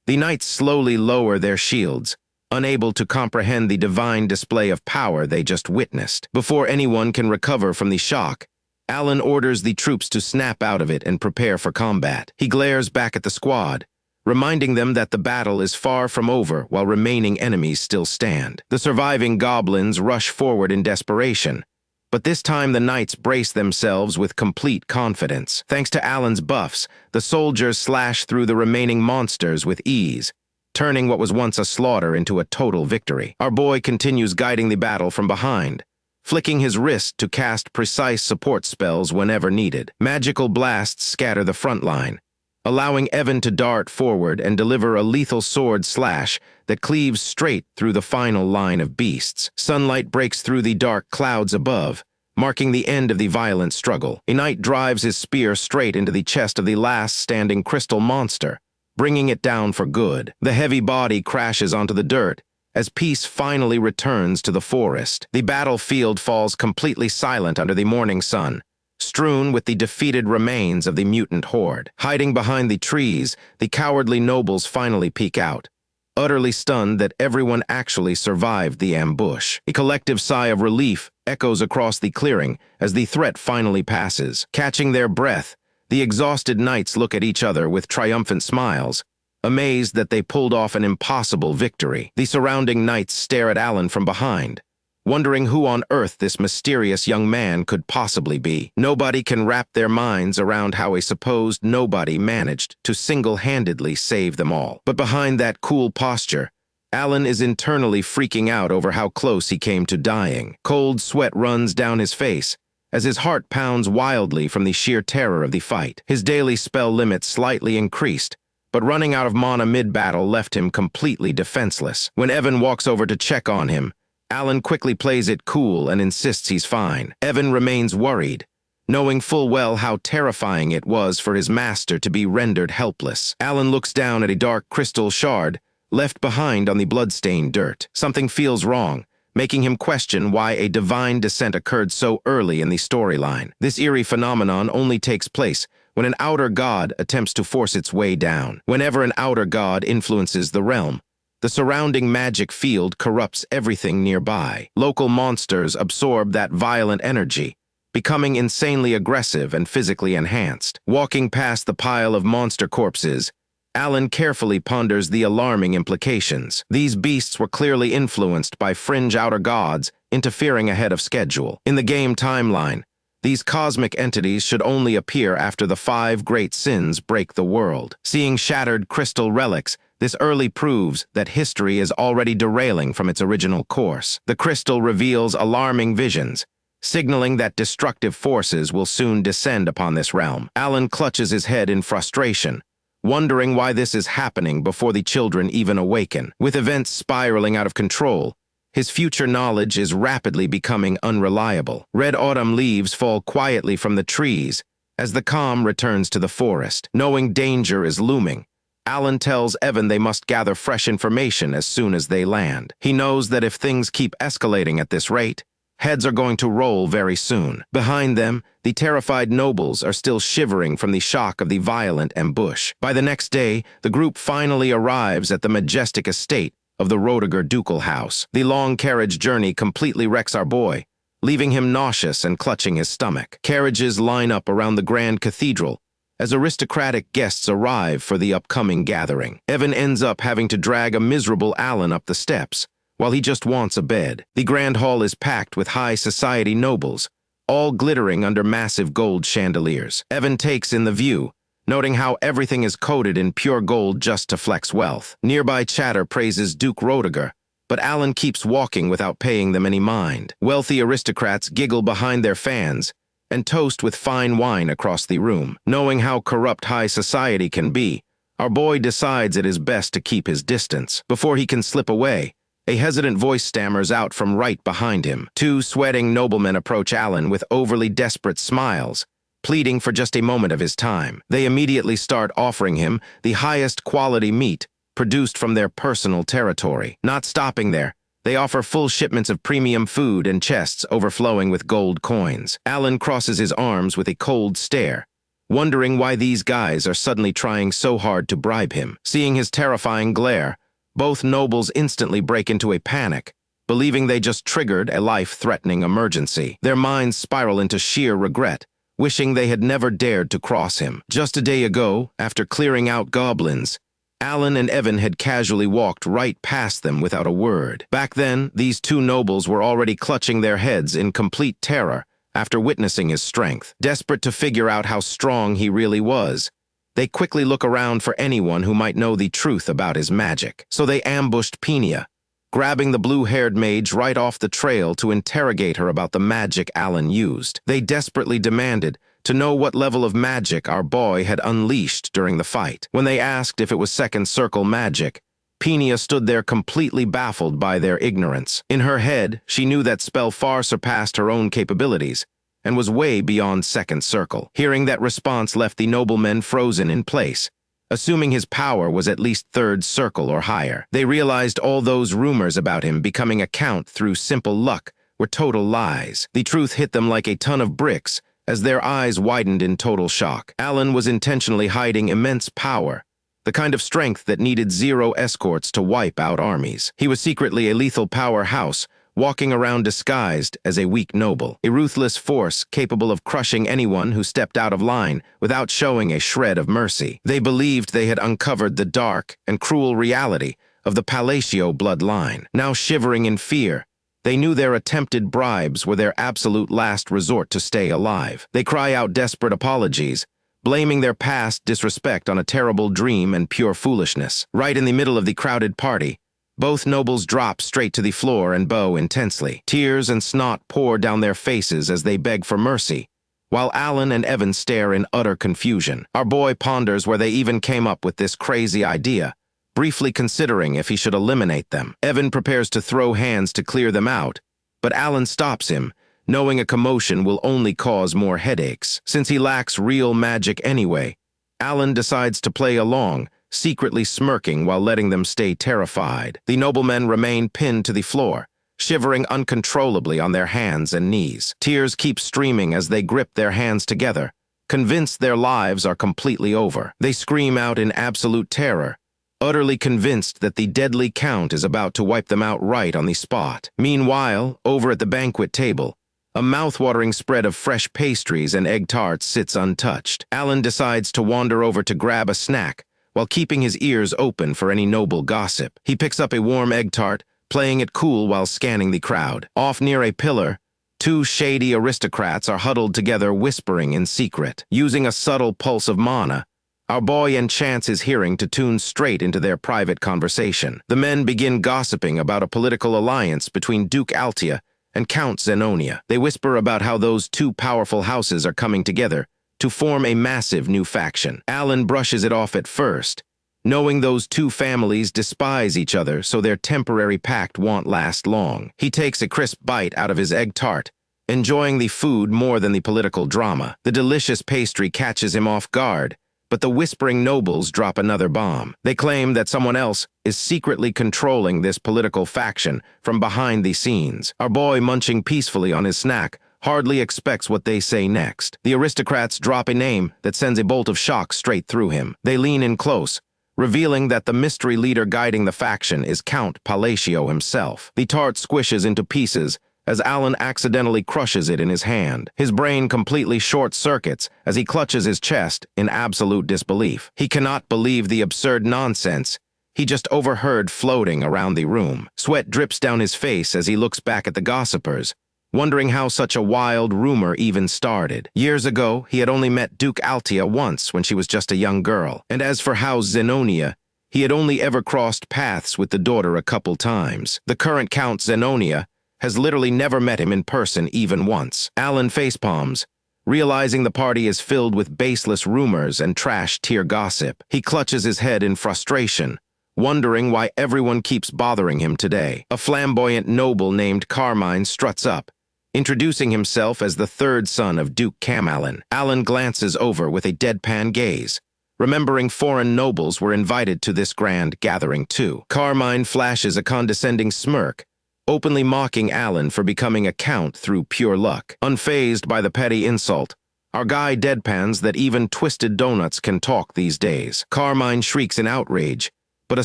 The knights slowly lower their shields, unable to comprehend the divine display of power they just witnessed. Before anyone can recover from the shock, Alan orders the troops to snap out of it and prepare for combat. He glares back at the squad, reminding them that the battle is far from over while remaining enemies still stand. The surviving goblins rush forward in desperation, but this time the knights brace themselves with complete confidence. Thanks to Alan's buffs, the soldiers slash through the remaining monsters with ease, turning what was once a slaughter into a total victory. Our boy continues guiding the battle from behind, flicking his wrist to cast precise support spells whenever needed. Magical blasts scatter the front line, allowing Evan to dart forward and deliver a lethal sword slash that cleaves straight through the final line of beasts. Sunlight breaks through the dark clouds above, marking the end of the violent struggle. A knight drives his spear straight into the chest of the last standing crystal monster, bringing it down for good. The heavy body crashes onto the dirt as peace finally returns to the forest. The battlefield falls completely silent under the morning sun, strewn with the defeated remains of the mutant horde. Hiding behind the trees, the cowardly nobles finally peek out, utterly stunned that everyone actually survived the ambush. A collective sigh of relief echoes across the clearing as the threat finally passes. Catching their breath, the exhausted knights look at each other with triumphant smiles, amazed that they pulled off an impossible victory. The surrounding knights stare at Alan from behind, wondering who on earth this mysterious young man could possibly be. Nobody can wrap their minds around how a supposed nobody managed to single-handedly save them all. But behind that cool posture, Alan is internally freaking out over how close he came to dying. Cold sweat runs down his face as his heart pounds wildly from the sheer terror of the fight. His daily spell limit slightly increased, but running out of mana mid-battle left him completely defenseless. When Evan walks over to check on him, Alan quickly plays it cool and insists he's fine. Evan remains worried, knowing full well how terrifying it was for his master to be rendered helpless. Alan looks down at a dark crystal shard left behind on the bloodstained dirt. Something feels wrong, making him question why a divine descent occurred so early in the storyline. This eerie phenomenon only takes place when an outer god attempts to force its way down. Whenever an outer god influences the realm, the surrounding magic field corrupts everything nearby. Local monsters absorb that violent energy, becoming insanely aggressive and physically enhanced. Walking past the pile of monster corpses, Alan carefully ponders the alarming implications. These beasts were clearly influenced by fringe outer gods interfering ahead of schedule. In the game timeline, these cosmic entities should only appear after the 5 great sins break the world. Seeing shattered crystal relics, this early proves that history is already derailing from its original course. The crystal reveals alarming visions, signaling that destructive forces will soon descend upon this realm. Alan clutches his head in frustration, wondering why this is happening before the children even awaken. With events spiraling out of control, his future knowledge is rapidly becoming unreliable. Red autumn leaves fall quietly from the trees as the calm returns to the forest. Knowing danger is looming, Alan tells Evan they must gather fresh information as soon as they land. He knows that if things keep escalating at this rate, heads are going to roll very soon. Behind them, the terrified nobles are still shivering from the shock of the violent ambush. By the next day, the group finally arrives at the majestic estate of the Rodiger ducal house. The long carriage journey completely wrecks our boy, leaving him nauseous and clutching his stomach. Carriages line up around the grand cathedral as aristocratic guests arrive for the upcoming gathering. Evan ends up having to drag a miserable Alan up the steps, while he just wants a bed. The grand hall is packed with high society nobles, all glittering under massive gold chandeliers. Evan takes in the view, noting how everything is coated in pure gold just to flex wealth. Nearby chatter praises Duke Rodiger, but Alan keeps walking without paying them any mind. Wealthy aristocrats giggle behind their fans and toast with fine wine across the room. Knowing how corrupt high society can be, our boy decides it is best to keep his distance. Before he can slip away, a hesitant voice stammers out from right behind him. 2 sweating noblemen approach Alan with overly desperate smiles, pleading for just a moment of his time. They immediately start offering him the highest quality meat produced from their personal territory. Not stopping there, they offer full shipments of premium food and chests overflowing with gold coins. Alan crosses his arms with a cold stare, wondering why these guys are suddenly trying so hard to bribe him. Seeing his terrifying glare, both nobles instantly break into a panic, believing they just triggered a life-threatening emergency. Their minds spiral into sheer regret, wishing they had never dared to cross him. Just a day ago, after clearing out goblins, Alan and Evan had casually walked right past them without a word. Back then, these 2 nobles were already clutching their heads in complete terror after witnessing his strength. Desperate to figure out how strong he really was, they quickly look around for anyone who might know the truth about his magic. So they ambushed Penia, grabbing the blue-haired mage right off the trail to interrogate her about the magic Alan used. They desperately demanded to know what level of magic our boy had unleashed during the fight. When they asked if it was second circle magic, Penia stood there completely baffled by their ignorance. In her head, she knew that spell far surpassed her own capabilities and was way beyond second circle. Hearing that response left the noblemen frozen in place, assuming his power was at least third circle or higher. They realized all those rumors about him becoming a count through simple luck were total lies. The truth hit them like a ton of bricks as their eyes widened in total shock. Alan was intentionally hiding immense power, the kind of strength that needed 0 escorts to wipe out armies. He was secretly a lethal powerhouse, walking around disguised as a weak noble, a ruthless force capable of crushing anyone who stepped out of line without showing a shred of mercy. They believed they had uncovered the dark and cruel reality of the Palacio bloodline. Now shivering in fear, they knew their attempted bribes were their absolute last resort to stay alive. They cry out desperate apologies, blaming their past disrespect on a terrible dream and pure foolishness. Right in the middle of the crowded party, both nobles drop straight to the floor and bow intensely. Tears and snot pour down their faces as they beg for mercy, while Alan and Evan stare in utter confusion. Our boy ponders where they even came up with this crazy idea, briefly considering if he should eliminate them. Evan prepares to throw hands to clear them out, but Alan stops him, knowing a commotion will only cause more headaches. Since he lacks real magic anyway, Alan decides to play along, secretly smirking while letting them stay terrified. The noblemen remain pinned to the floor, shivering uncontrollably on their hands and knees. Tears keep streaming as they grip their hands together, convinced their lives are completely over. They scream out in absolute terror, utterly convinced that the deadly count is about to wipe them out right on the spot. Meanwhile, over at the banquet table, a mouth-watering spread of fresh pastries and egg tarts sits untouched. Alan decides to wander over to grab a snack, while keeping his ears open for any noble gossip. He picks up a warm egg tart, playing it cool while scanning the crowd. Off near a pillar, two shady aristocrats are huddled together whispering in secret. Using a subtle pulse of mana, our boy enchants his hearing to tune straight into their private conversation. The men begin gossiping about a political alliance between Duke Altia and Count Zenonia. They whisper about how those two powerful houses are coming together to form a massive new faction. Alan brushes it off at first, knowing those two families despise each other, so their temporary pact won't last long. He takes a crisp bite out of his egg tart, enjoying the food more than the political drama. The delicious pastry catches him off guard, but the whispering nobles drop another bomb. They claim that someone else is secretly controlling this political faction from behind the scenes. Our boy, munching peacefully on his snack, hardly expects what they say next. The aristocrats drop a name that sends a bolt of shock straight through him. They lean in close, revealing that the mystery leader guiding the faction is Count Palacio himself. The tart squishes into pieces as Alan accidentally crushes it in his hand. His brain completely short-circuits as he clutches his chest in absolute disbelief. He cannot believe the absurd nonsense he just overheard floating around the room. Sweat drips down his face as he looks back at the gossipers, wondering how such a wild rumor even started. Years ago, he had only met Duke Altia once when she was just a young girl. And as for House Zenonia, he had only ever crossed paths with the daughter a couple times. The current Count Zenonia has literally never met him in person even once. Alan facepalms, realizing the party is filled with baseless rumors and trash-tier gossip. He clutches his head in frustration, wondering why everyone keeps bothering him today. A flamboyant noble named Carmine struts up, introducing himself as the third son of Duke Camalin. Alan glances over with a deadpan gaze, remembering foreign nobles were invited to this grand gathering too. Carmine flashes a condescending smirk, openly mocking Alan for becoming a count through pure luck. Unfazed by the petty insult, our guy deadpans that even twisted donuts can talk these days. Carmine shrieks in outrage, but a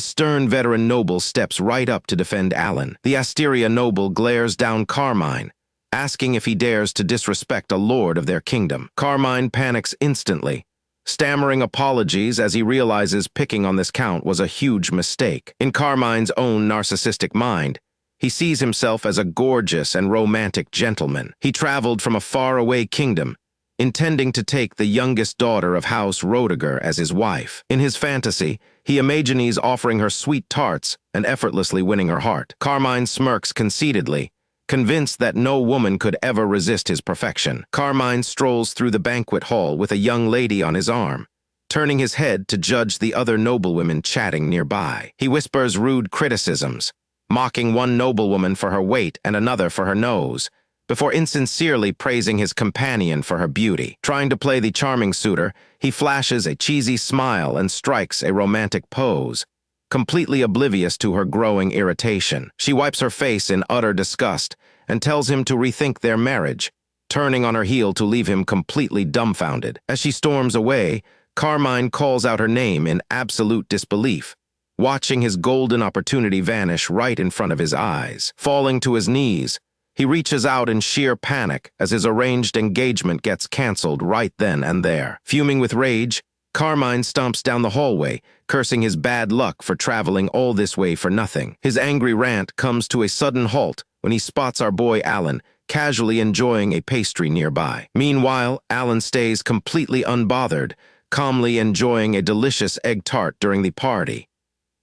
stern veteran noble steps right up to defend Alan. The Asteria noble glares down Carmine, asking if he dares to disrespect a lord of their kingdom. Carmine panics instantly, stammering apologies as he realizes picking on this count was a huge mistake. In Carmine's own narcissistic mind, he sees himself as a gorgeous and romantic gentleman. He traveled from a faraway kingdom, intending to take the youngest daughter of House Rodiger as his wife. In his fantasy, he imagines offering her sweet tarts and effortlessly winning her heart. Carmine smirks conceitedly, convinced that no woman could ever resist his perfection. Carmine strolls through the banquet hall with a young lady on his arm, turning his head to judge the other noblewomen chatting nearby. He whispers rude criticisms, mocking one noblewoman for her weight and another for her nose, before insincerely praising his companion for her beauty. Trying to play the charming suitor, he flashes a cheesy smile and strikes a romantic pose, completely oblivious to her growing irritation. She wipes her face in utter disgust and tells him to rethink their marriage, turning on her heel to leave him completely dumbfounded. As she storms away, Carmine calls out her name in absolute disbelief, watching his golden opportunity vanish right in front of his eyes. Falling to his knees, he reaches out in sheer panic as his arranged engagement gets canceled right then and there. Fuming with rage, Carmine stomps down the hallway, cursing his bad luck for traveling all this way for nothing. His angry rant comes to a sudden halt when he spots our boy Alan casually enjoying a pastry nearby. Meanwhile, Alan stays completely unbothered, calmly enjoying a delicious egg tart during the party.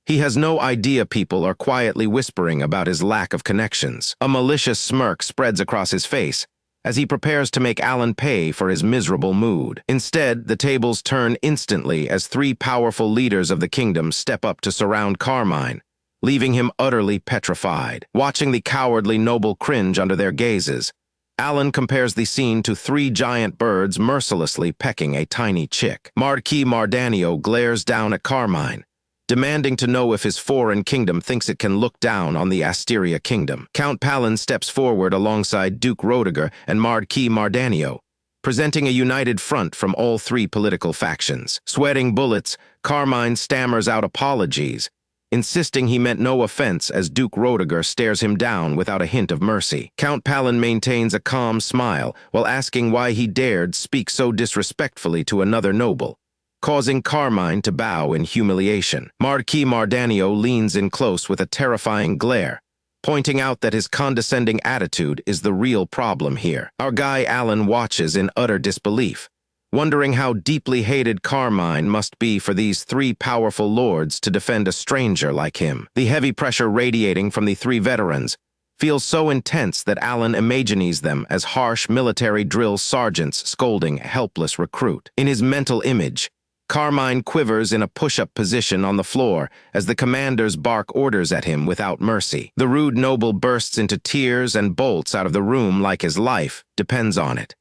He has no idea people are quietly whispering about his lack of connections. A malicious smirk spreads across his face as he prepares to make Alan pay for his miserable mood. Instead, the tables turn instantly as three powerful leaders of the kingdom step up to surround Carmine, leaving him utterly petrified. Watching the cowardly noble cringe under their gazes, Alan compares the scene to three giant birds mercilessly pecking a tiny chick. Marquis Mardanio glares down at Carmine, demanding to know if his foreign kingdom thinks it can look down on the Asteria kingdom. Count Palin steps forward alongside Duke Rodiger and Marquis Mardanio, presenting a united front from all three political factions. Sweating bullets, Carmine stammers out apologies, insisting he meant no offense as Duke Rodiger stares him down without a hint of mercy. Count Palin maintains a calm smile while asking why he dared speak so disrespectfully to another noble, causing Carmine to bow in humiliation. Marquis Mardanio leans in close with a terrifying glare, pointing out that his condescending attitude is the real problem here. Our guy Alan watches in utter disbelief, wondering how deeply hated Carmine must be for these three powerful lords to defend a stranger like him. The heavy pressure radiating from the three veterans feels so intense that Alan imagines them as harsh military drill sergeants scolding a helpless recruit. In his mental image, Carmine quivers in a push-up position on the floor as the commanders bark orders at him without mercy. The rude noble bursts into tears and bolts out of the room like his life depends on it.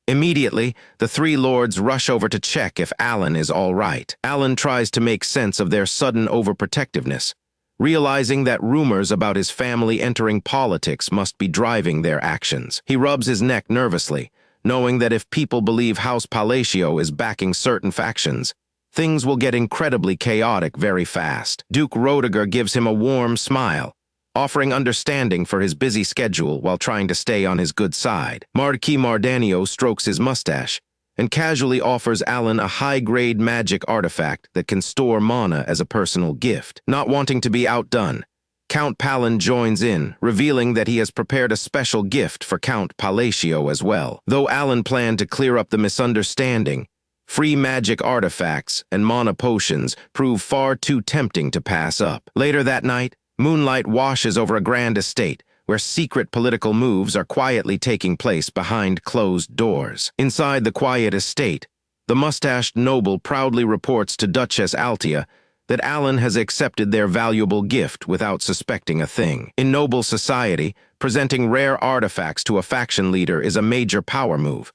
Immediately, the three lords rush over to check if Alan is all right. Alan tries to make sense of their sudden overprotectiveness, realizing that rumors about his family entering politics must be driving their actions. He rubs his neck nervously, knowing that if people believe House Palacio is backing certain factions, things will get incredibly chaotic very fast. Duke Roediger gives him a warm smile, offering understanding for his busy schedule while trying to stay on his good side. Marquis Mardanio strokes his mustache and casually offers Alan a high-grade magic artifact that can store mana as a personal gift. Not wanting to be outdone, Count Palin joins in, revealing that he has prepared a special gift for Count Palacio as well. Though Alan planned to clear up the misunderstanding, free magic artifacts and mana potions prove far too tempting to pass up. Later that night, moonlight washes over a grand estate where secret political moves are quietly taking place behind closed doors. Inside the quiet estate, the mustached noble proudly reports to Duchess Altia that Alan has accepted their valuable gift without suspecting a thing. In noble society, presenting rare artifacts to a faction leader is a major power move.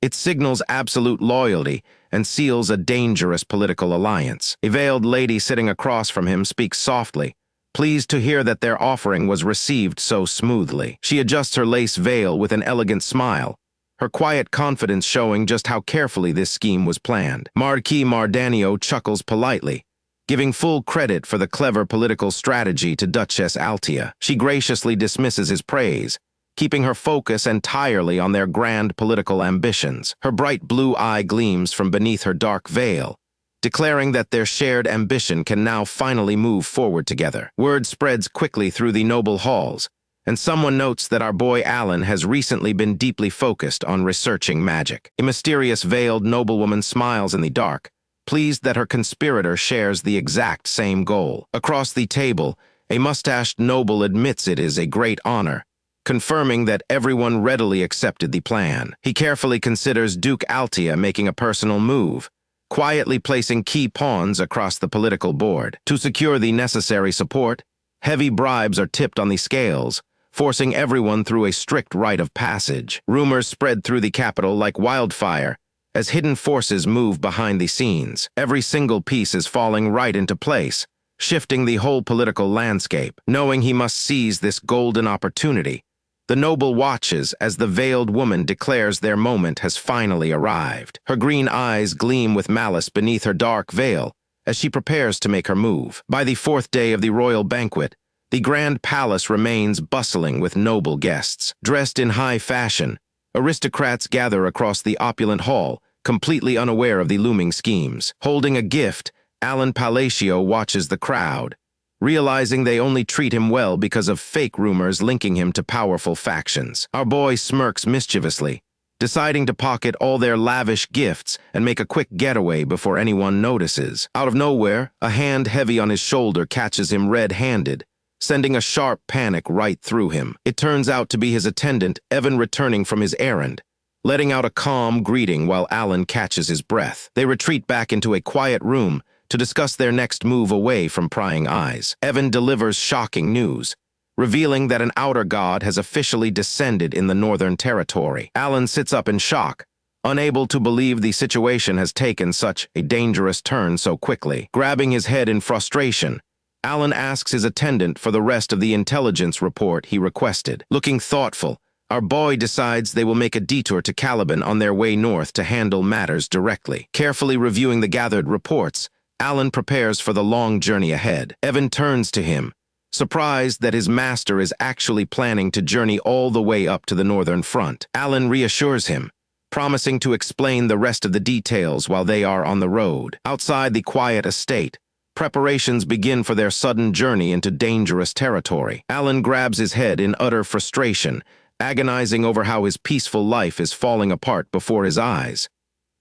It signals absolute loyalty and seals a dangerous political alliance. A veiled lady sitting across from him speaks softly, pleased to hear that their offering was received so smoothly. She adjusts her lace veil with an elegant smile, her quiet confidence showing just how carefully this scheme was planned. Marquis Mardanio chuckles politely, giving full credit for the clever political strategy to Duchess Altia. She graciously dismisses his praise, keeping her focus entirely on their grand political ambitions. Her bright blue eye gleams from beneath her dark veil, declaring that their shared ambition can now finally move forward together. Word spreads quickly through the noble halls, and someone notes that our boy Alan has recently been deeply focused on researching magic. A mysterious veiled noblewoman smiles in the dark, pleased that her conspirator shares the exact same goal. Across the table, a mustached noble admits it is a great honor, confirming that everyone readily accepted the plan. He carefully considers Duke Altia making a personal move, quietly placing key pawns across the political board. To secure the necessary support, heavy bribes are tipped on the scales, forcing everyone through a strict rite of passage. Rumors spread through the capital like wildfire, as hidden forces move behind the scenes. Every single piece is falling right into place, shifting the whole political landscape. Knowing he must seize this golden opportunity, the noble watches as the veiled woman declares their moment has finally arrived. Her green eyes gleam with malice beneath her dark veil as she prepares to make her move. By the fourth day of the royal banquet, the grand palace remains bustling with noble guests. Dressed in high fashion, aristocrats gather across the opulent hall, completely unaware of the looming schemes. Holding a gift, Alan Palacio watches the crowd, realizing they only treat him well because of fake rumors linking him to powerful factions. Our boy smirks mischievously, deciding to pocket all their lavish gifts and make a quick getaway before anyone notices. Out of nowhere, a hand heavy on his shoulder catches him red-handed, sending a sharp panic right through him. It turns out to be his attendant, Evan, returning from his errand, letting out a calm greeting while Alan catches his breath. They retreat back into a quiet room to discuss their next move away from prying eyes. Evan delivers shocking news, revealing that an outer god has officially descended in the Northern Territory. Alan sits up in shock, unable to believe the situation has taken such a dangerous turn so quickly. Grabbing his head in frustration, Alan asks his attendant for the rest of the intelligence report he requested. Looking thoughtful, our boy decides they will make a detour to Caliban on their way north to handle matters directly. Carefully reviewing the gathered reports, Alan prepares for the long journey ahead. Evan turns to him, surprised that his master is actually planning to journey all the way up to the northern front. Alan reassures him, promising to explain the rest of the details while they are on the road. Outside the quiet estate, preparations begin for their sudden journey into dangerous territory. Alan grabs his head in utter frustration, agonizing over how his peaceful life is falling apart before his eyes.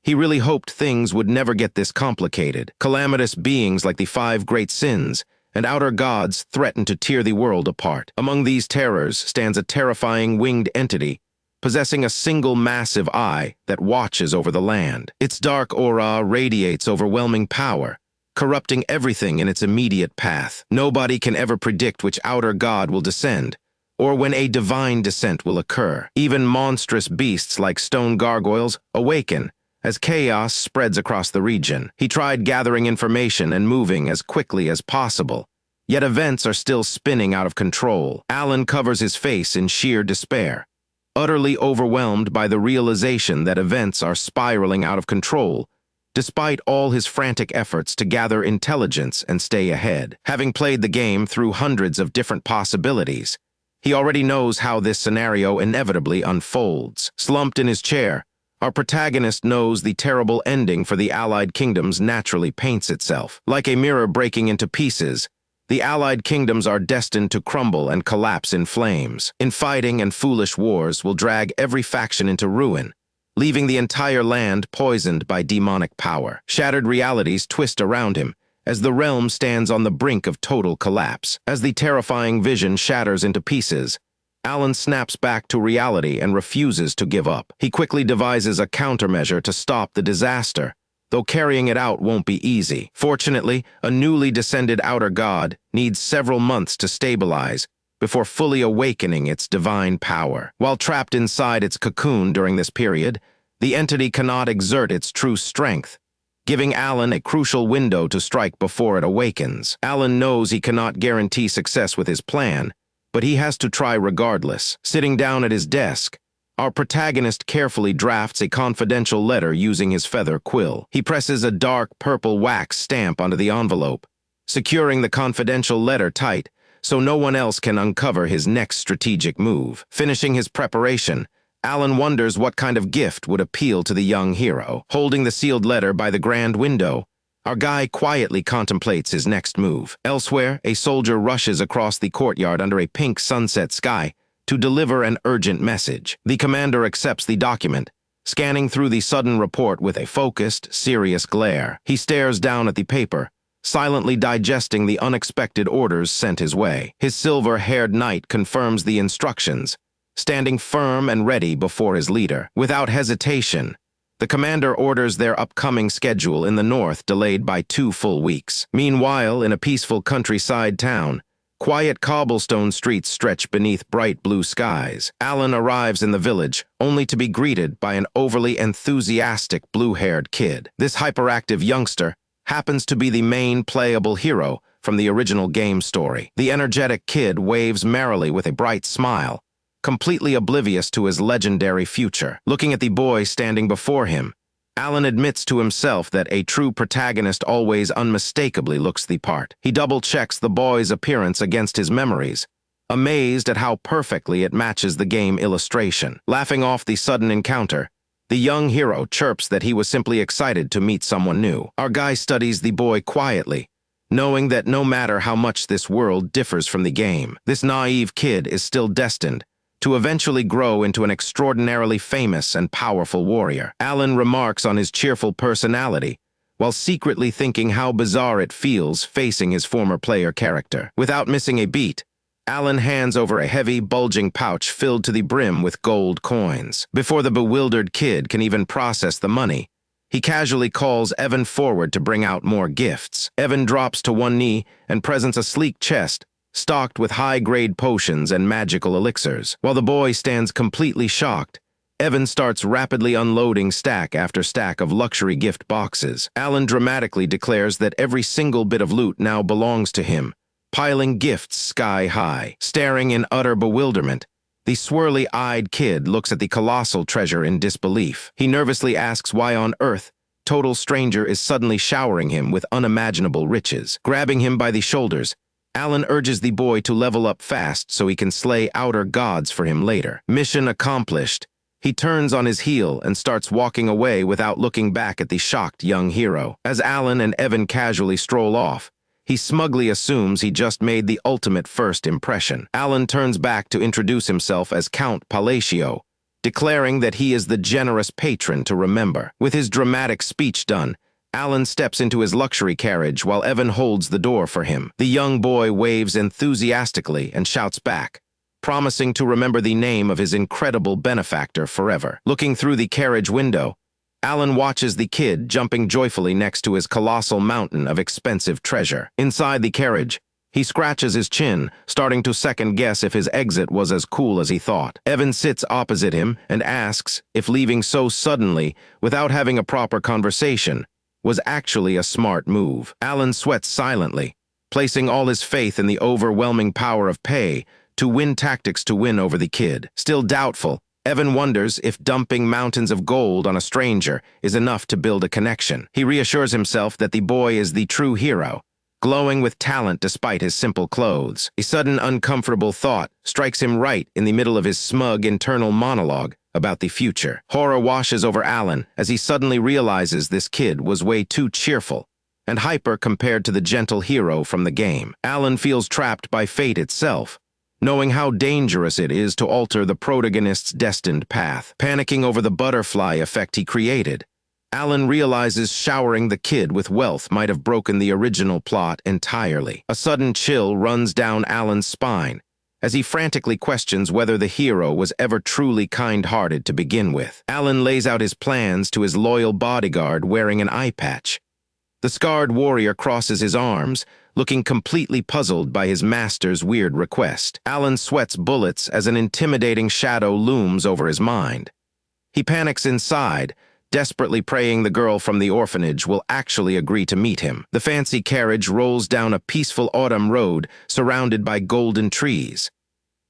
He really hoped things would never get this complicated. Calamitous beings like the five great sins and outer gods threaten to tear the world apart. Among these terrors stands a terrifying winged entity possessing a single massive eye that watches over the land. Its dark aura radiates overwhelming power, corrupting everything in its immediate path. Nobody can ever predict which outer god will descend, or when a divine descent will occur. Even monstrous beasts like stone gargoyles awaken as chaos spreads across the region. He tried gathering information and moving as quickly as possible, yet events are still spinning out of control. Alan covers his face in sheer despair, utterly overwhelmed by the realization that events are spiraling out of control, despite all his frantic efforts to gather intelligence and stay ahead. Having played the game through hundreds of different possibilities, he already knows how this scenario inevitably unfolds. Slumped in his chair, our protagonist knows the terrible ending for the Allied kingdoms naturally paints itself. Like a mirror breaking into pieces, the Allied kingdoms are destined to crumble and collapse in flames. Infighting and foolish wars will drag every faction into ruin, leaving the entire land poisoned by demonic power. Shattered realities twist around him as the realm stands on the brink of total collapse. As the terrifying vision shatters into pieces, Alan snaps back to reality and refuses to give up. He quickly devises a countermeasure to stop the disaster, though carrying it out won't be easy. Fortunately, a newly descended outer god needs several months to stabilize before fully awakening its divine power. While trapped inside its cocoon during this period, the entity cannot exert its true strength, giving Alan a crucial window to strike before it awakens. Alan knows he cannot guarantee success with his plan, but he has to try regardless. Sitting down at his desk, our protagonist carefully drafts a confidential letter using his feather quill. He presses a dark purple wax stamp onto the envelope, securing the confidential letter tight so no one else can uncover his next strategic move. Finishing his preparation, Alan wonders what kind of gift would appeal to the young hero. Holding the sealed letter by the grand window, our guy quietly contemplates his next move. Elsewhere, a soldier rushes across the courtyard under a pink sunset sky to deliver an urgent message. The commander accepts the document, scanning through the sudden report with a focused, serious glare. He stares down at the paper, silently digesting the unexpected orders sent his way. His silver-haired knight confirms the instructions, standing firm and ready before his leader. Without hesitation, the commander orders their upcoming schedule in the north delayed by 2 full weeks. Meanwhile, in a peaceful countryside town, quiet cobblestone streets stretch beneath bright blue skies. Alan arrives in the village, only to be greeted by an overly enthusiastic blue-haired kid. This hyperactive youngster happens to be the main playable hero from the original game story. The energetic kid waves merrily with a bright smile, completely oblivious to his legendary future. Looking at the boy standing before him, Alan admits to himself that a true protagonist always unmistakably looks the part. He double-checks the boy's appearance against his memories, amazed at how perfectly it matches the game illustration. Laughing off the sudden encounter, the young hero chirps that he was simply excited to meet someone new. Our guy studies the boy quietly, knowing that no matter how much this world differs from the game, this naive kid is still destined to eventually grow into an extraordinarily famous and powerful warrior. Alan remarks on his cheerful personality, while secretly thinking how bizarre it feels facing his former player character. Without missing a beat, Alan hands over a heavy, bulging pouch filled to the brim with gold coins. Before the bewildered kid can even process the money, he casually calls Evan forward to bring out more gifts. Evan drops to one knee and presents a sleek chest stocked with high-grade potions and magical elixirs. While the boy stands completely shocked, Evan starts rapidly unloading stack after stack of luxury gift boxes. Alan dramatically declares that every single bit of loot now belongs to him, piling gifts sky-high. Staring in utter bewilderment, the swirly-eyed kid looks at the colossal treasure in disbelief. He nervously asks why on earth total stranger is suddenly showering him with unimaginable riches. Grabbing him by the shoulders, Alan urges the boy to level up fast so he can slay outer gods for him later. Mission accomplished, He turns on his heel and starts walking away without looking back at the shocked young hero. As Alan and Evan casually stroll off, he smugly assumes he just made the ultimate first impression. Alan turns back to introduce himself as Count Palacio, declaring that he is the generous patron to remember. With his dramatic speech done, Alan steps into his luxury carriage while Evan holds the door for him. The young boy waves enthusiastically and shouts back, promising to remember the name of his incredible benefactor forever. Looking through the carriage window, Alan watches the kid jumping joyfully next to his colossal mountain of expensive treasure. Inside the carriage, he scratches his chin, starting to second-guess if his exit was as cool as he thought. Evan sits opposite him and asks if leaving so suddenly, without having a proper conversation, was actually a smart move. Alan sweats silently, placing all his faith in the overwhelming power of pay to win tactics to win over the kid. Still doubtful, Evan wonders if dumping mountains of gold on a stranger is enough to build a connection. He reassures himself that the boy is the true hero, glowing with talent despite his simple clothes. A sudden uncomfortable thought strikes him right in the middle of his smug internal monologue about the future. Horror washes over Alan as he suddenly realizes this kid was way too cheerful and hyper compared to the gentle hero from the game. Alan feels trapped by fate itself, knowing how dangerous it is to alter the protagonist's destined path. Panicking over the butterfly effect he created, Alan realizes showering the kid with wealth might have broken the original plot entirely. A sudden chill runs down Alan's spine as he frantically questions whether the hero was ever truly kind-hearted to begin with. Alan lays out his plans to his loyal bodyguard wearing an eye patch. The scarred warrior crosses his arms, looking completely puzzled by his master's weird request. Alan sweats bullets as an intimidating shadow looms over his mind. He panics inside, desperately praying the girl from the orphanage will actually agree to meet him. The fancy carriage rolls down a peaceful autumn road surrounded by golden trees.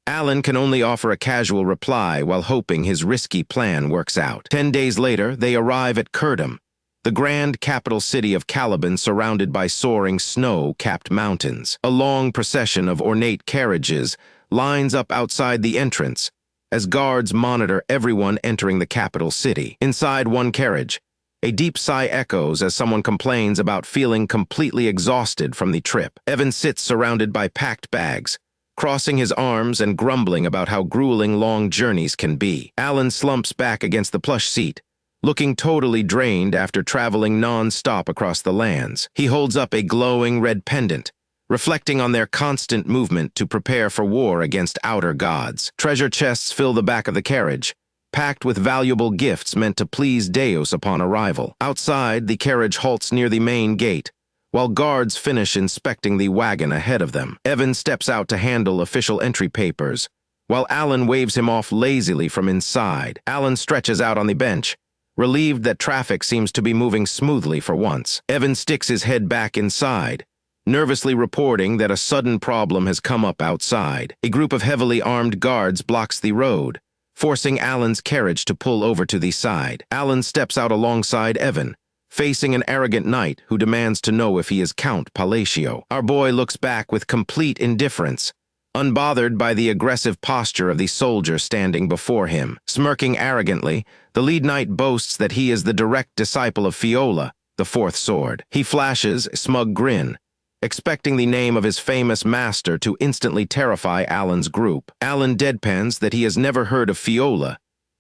Alan can only offer a casual reply while hoping his risky plan works out. 10 days later, they arrive at Kurdum, the grand capital city of Caliban surrounded by soaring snow-capped mountains. A long procession of ornate carriages lines up outside the entrance as guards monitor everyone entering the capital city. Inside one carriage, a deep sigh echoes as someone complains about feeling completely exhausted from the trip. Evan sits surrounded by packed bags, crossing his arms and grumbling about how grueling long journeys can be. Alan slumps back against the plush seat, looking totally drained after traveling non-stop across the lands. He holds up a glowing red pendant, reflecting on their constant movement to prepare for war against outer gods. Treasure chests fill the back of the carriage, packed with valuable gifts meant to please Deus upon arrival. Outside, the carriage halts near the main gate, while guards finish inspecting the wagon ahead of them. Evan steps out to handle official entry papers, while Alan waves him off lazily from inside. Alan stretches out on the bench, relieved that traffic seems to be moving smoothly for once. Evan sticks his head back inside, nervously reporting that a sudden problem has come up outside. A group of heavily armed guards blocks the road, forcing Alan's carriage to pull over to the side. Alan steps out alongside Evan, facing an arrogant knight who demands to know if he is Count Palacio. Our boy looks back with complete indifference, unbothered by the aggressive posture of the soldier standing before him. Smirking arrogantly, the lead knight boasts that he is the direct disciple of Fiola, the fourth sword. He flashes a smug grin, expecting the name of his famous master to instantly terrify Alan's group. Alan deadpans that he has never heard of Fiola,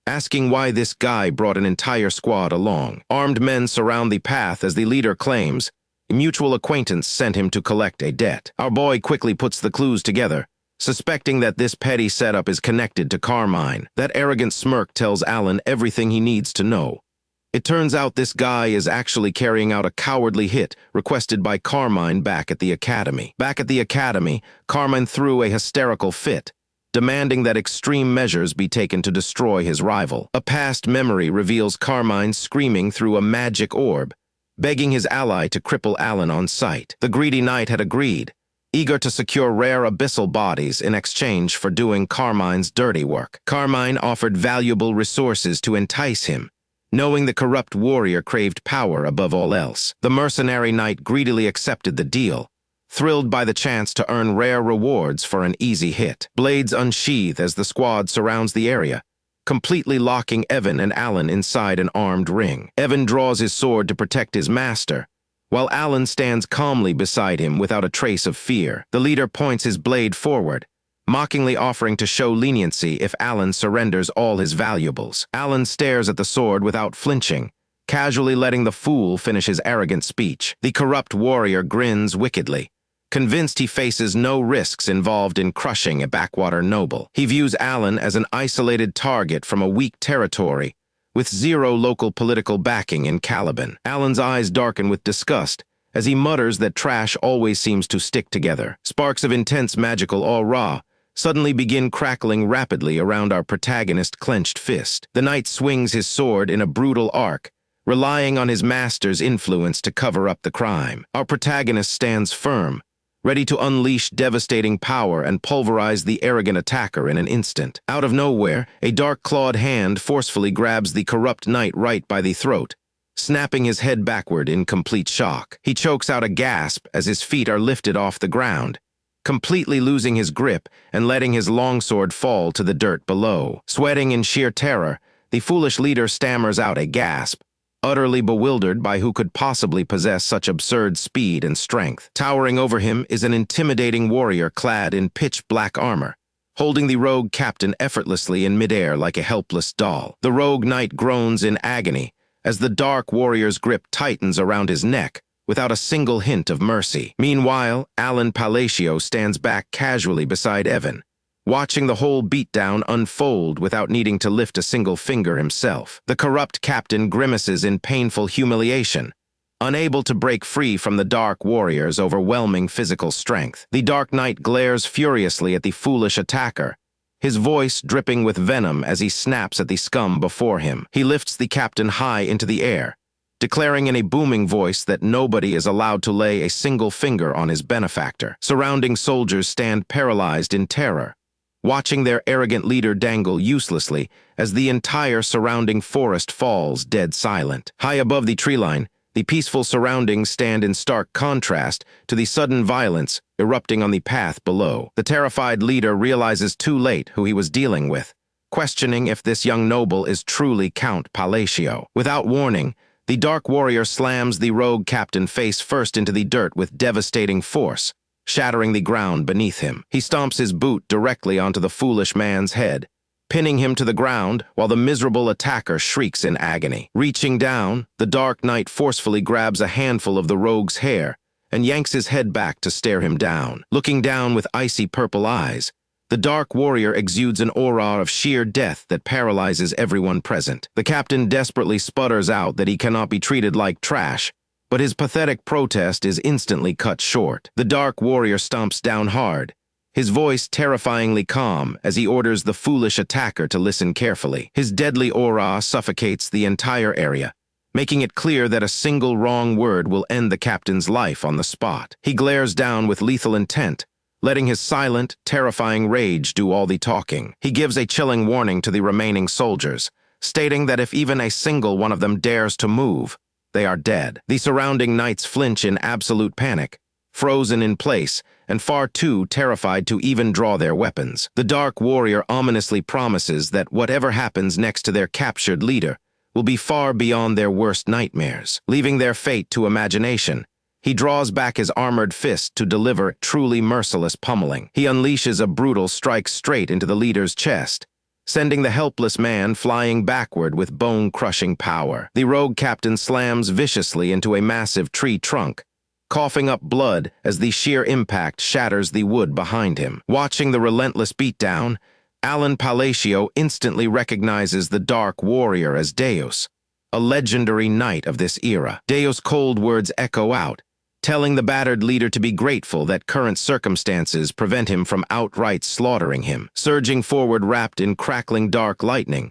asking why this guy brought an entire squad along. Armed men surround the path as the leader claims a mutual acquaintance sent him to collect a debt. Our boy quickly puts the clues together, suspecting that this petty setup is connected to Carmine. That arrogant smirk tells Alan everything he needs to know. It turns out this guy is actually carrying out a cowardly hit requested by Carmine back at the academy. Back at the academy, Carmine threw a hysterical fit, demanding that extreme measures be taken to destroy his rival. A past memory reveals Carmine screaming through a magic orb, begging his ally to cripple Alan on sight. The greedy knight had agreed, eager to secure rare abyssal bodies in exchange for doing Carmine's dirty work. Carmine offered valuable resources to entice him, knowing the corrupt warrior craved power above all else. The mercenary knight greedily accepted the deal, thrilled by the chance to earn rare rewards for an easy hit. Blades unsheathe as the squad surrounds the area, completely locking Evan and Alan inside an armed ring. Evan draws his sword to protect his master, while Alan stands calmly beside him without a trace of fear. The leader points his blade forward, mockingly offering to show leniency if Alan surrenders all his valuables. Alan stares at the sword without flinching, casually letting the fool finish his arrogant speech. The corrupt warrior grins wickedly, convinced he faces no risks involved in crushing a backwater noble. He views Alan as an isolated target from a weak territory, with zero local political backing in Caliban. Alan's eyes darken with disgust as he mutters that trash always seems to stick together. Sparks of intense magical aura suddenly begin crackling rapidly around our protagonist's clenched fist. The knight swings his sword in a brutal arc, relying on his master's influence to cover up the crime. Our protagonist stands firm, ready to unleash devastating power and pulverize the arrogant attacker in an instant. Out of nowhere, a dark-clawed hand forcefully grabs the corrupt knight right by the throat, snapping his head backward in complete shock. He chokes out a gasp as his feet are lifted off the ground, completely losing his grip and letting his longsword fall to the dirt below. Sweating in sheer terror, the foolish leader stammers out a gasp, utterly bewildered by who could possibly possess such absurd speed and strength. Towering over him is an intimidating warrior clad in pitch-black armor, holding the rogue captain effortlessly in midair like a helpless doll. The rogue knight groans in agony as the dark warrior's grip tightens around his neck without a single hint of mercy. Meanwhile, Alan Palacio stands back casually beside Evan, watching the whole beatdown unfold without needing to lift a single finger himself. The corrupt captain grimaces in painful humiliation, unable to break free from the dark warrior's overwhelming physical strength. The Dark Knight glares furiously at the foolish attacker, his voice dripping with venom as he snaps at the scum before him. He lifts the captain high into the air, declaring in a booming voice that nobody is allowed to lay a single finger on his benefactor. Surrounding soldiers stand paralyzed in terror, watching their arrogant leader dangle uselessly as the entire surrounding forest falls dead silent. High above the tree line, the peaceful surroundings stand in stark contrast to the sudden violence erupting on the path below. The terrified leader realizes too late who he was dealing with, questioning if this young noble is truly Count Palacio. Without warning, the dark warrior slams the rogue captain face first into the dirt with devastating force, shattering the ground beneath him. He stomps his boot directly onto the foolish man's head, pinning him to the ground while the miserable attacker shrieks in agony. Reaching down, the Dark Knight forcefully grabs a handful of the rogue's hair and yanks his head back to stare him down. Looking down with icy purple eyes, the dark warrior exudes an aura of sheer death that paralyzes everyone present. The captain desperately sputters out that he cannot be treated like trash, but his pathetic protest is instantly cut short. The dark warrior stomps down hard, his voice terrifyingly calm as he orders the foolish attacker to listen carefully. His deadly aura suffocates the entire area, making it clear that a single wrong word will end the captain's life on the spot. He glares down with lethal intent, letting his silent, terrifying rage do all the talking. He gives a chilling warning to the remaining soldiers, stating that if even a single one of them dares to move, they are dead. The surrounding knights flinch in absolute panic, frozen in place, and far too terrified to even draw their weapons. The dark warrior ominously promises that whatever happens next to their captured leader will be far beyond their worst nightmares. Leaving their fate to imagination, he draws back his armored fist to deliver truly merciless pummeling. He unleashes a brutal strike straight into the leader's chest, sending the helpless man flying backward with bone-crushing power. The rogue captain slams viciously into a massive tree trunk, coughing up blood as the sheer impact shatters the wood behind him. Watching the relentless beatdown, Alan Palacio instantly recognizes the dark warrior as Deus, a legendary knight of this era. Deus' cold words echo out, telling the battered leader to be grateful that current circumstances prevent him from outright slaughtering him. Surging forward wrapped in crackling dark lightning,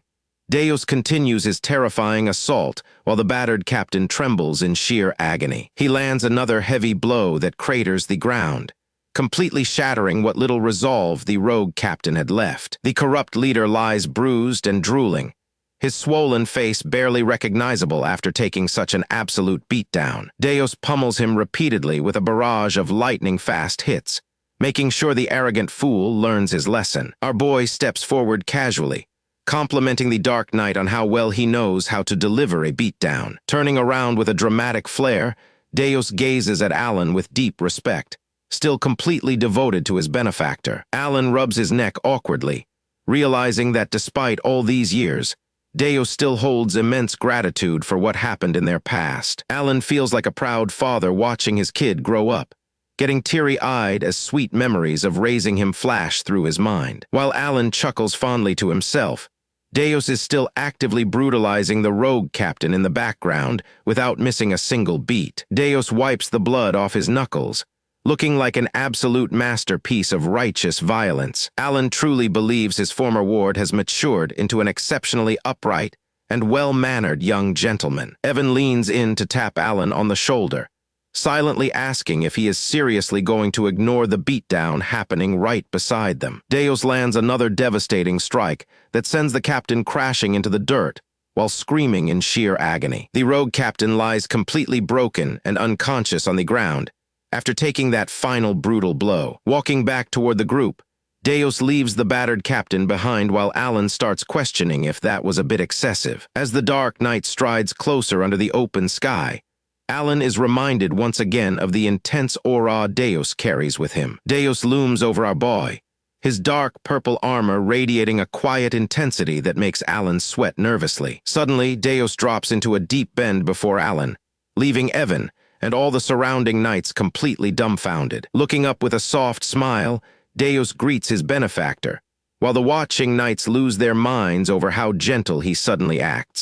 Deus continues his terrifying assault while the battered captain trembles in sheer agony. He lands another heavy blow that craters the ground, completely shattering what little resolve the rogue captain had left. The corrupt leader lies bruised and drooling, his swollen face barely recognizable after taking such an absolute beatdown. Deus pummels him repeatedly with a barrage of lightning-fast hits, making sure the arrogant fool learns his lesson. Our boy steps forward casually, complimenting the Dark Knight on how well he knows how to deliver a beatdown. Turning around with a dramatic flair, Deus gazes at Alan with deep respect, still completely devoted to his benefactor. Alan rubs his neck awkwardly, realizing that despite all these years, Deus still holds immense gratitude for what happened in their past. Alan feels like a proud father watching his kid grow up, getting teary-eyed as sweet memories of raising him flash through his mind. While Alan chuckles fondly to himself, Deus is still actively brutalizing the rogue captain in the background without missing a single beat. Deus wipes the blood off his knuckles, looking like an absolute masterpiece of righteous violence. Alan truly believes his former ward has matured into an exceptionally upright and well-mannered young gentleman. Evan leans in to tap Alan on the shoulder, silently asking if he is seriously going to ignore the beatdown happening right beside them. Deus lands another devastating strike that sends the captain crashing into the dirt while screaming in sheer agony. The rogue captain lies completely broken and unconscious on the ground after taking that final brutal blow. Walking back toward the group, Deus leaves the battered captain behind while Alan starts questioning if that was a bit excessive. As the Dark Knight strides closer under the open sky, Alan is reminded once again of the intense aura Deus carries with him. Deus looms over our boy, his dark purple armor radiating a quiet intensity that makes Alan sweat nervously. Suddenly, Deus drops into a deep bend before Alan, leaving Evan and all the surrounding knights completely dumbfounded. Looking up with a soft smile, Deus greets his benefactor, while the watching knights lose their minds over how gentle he suddenly acts.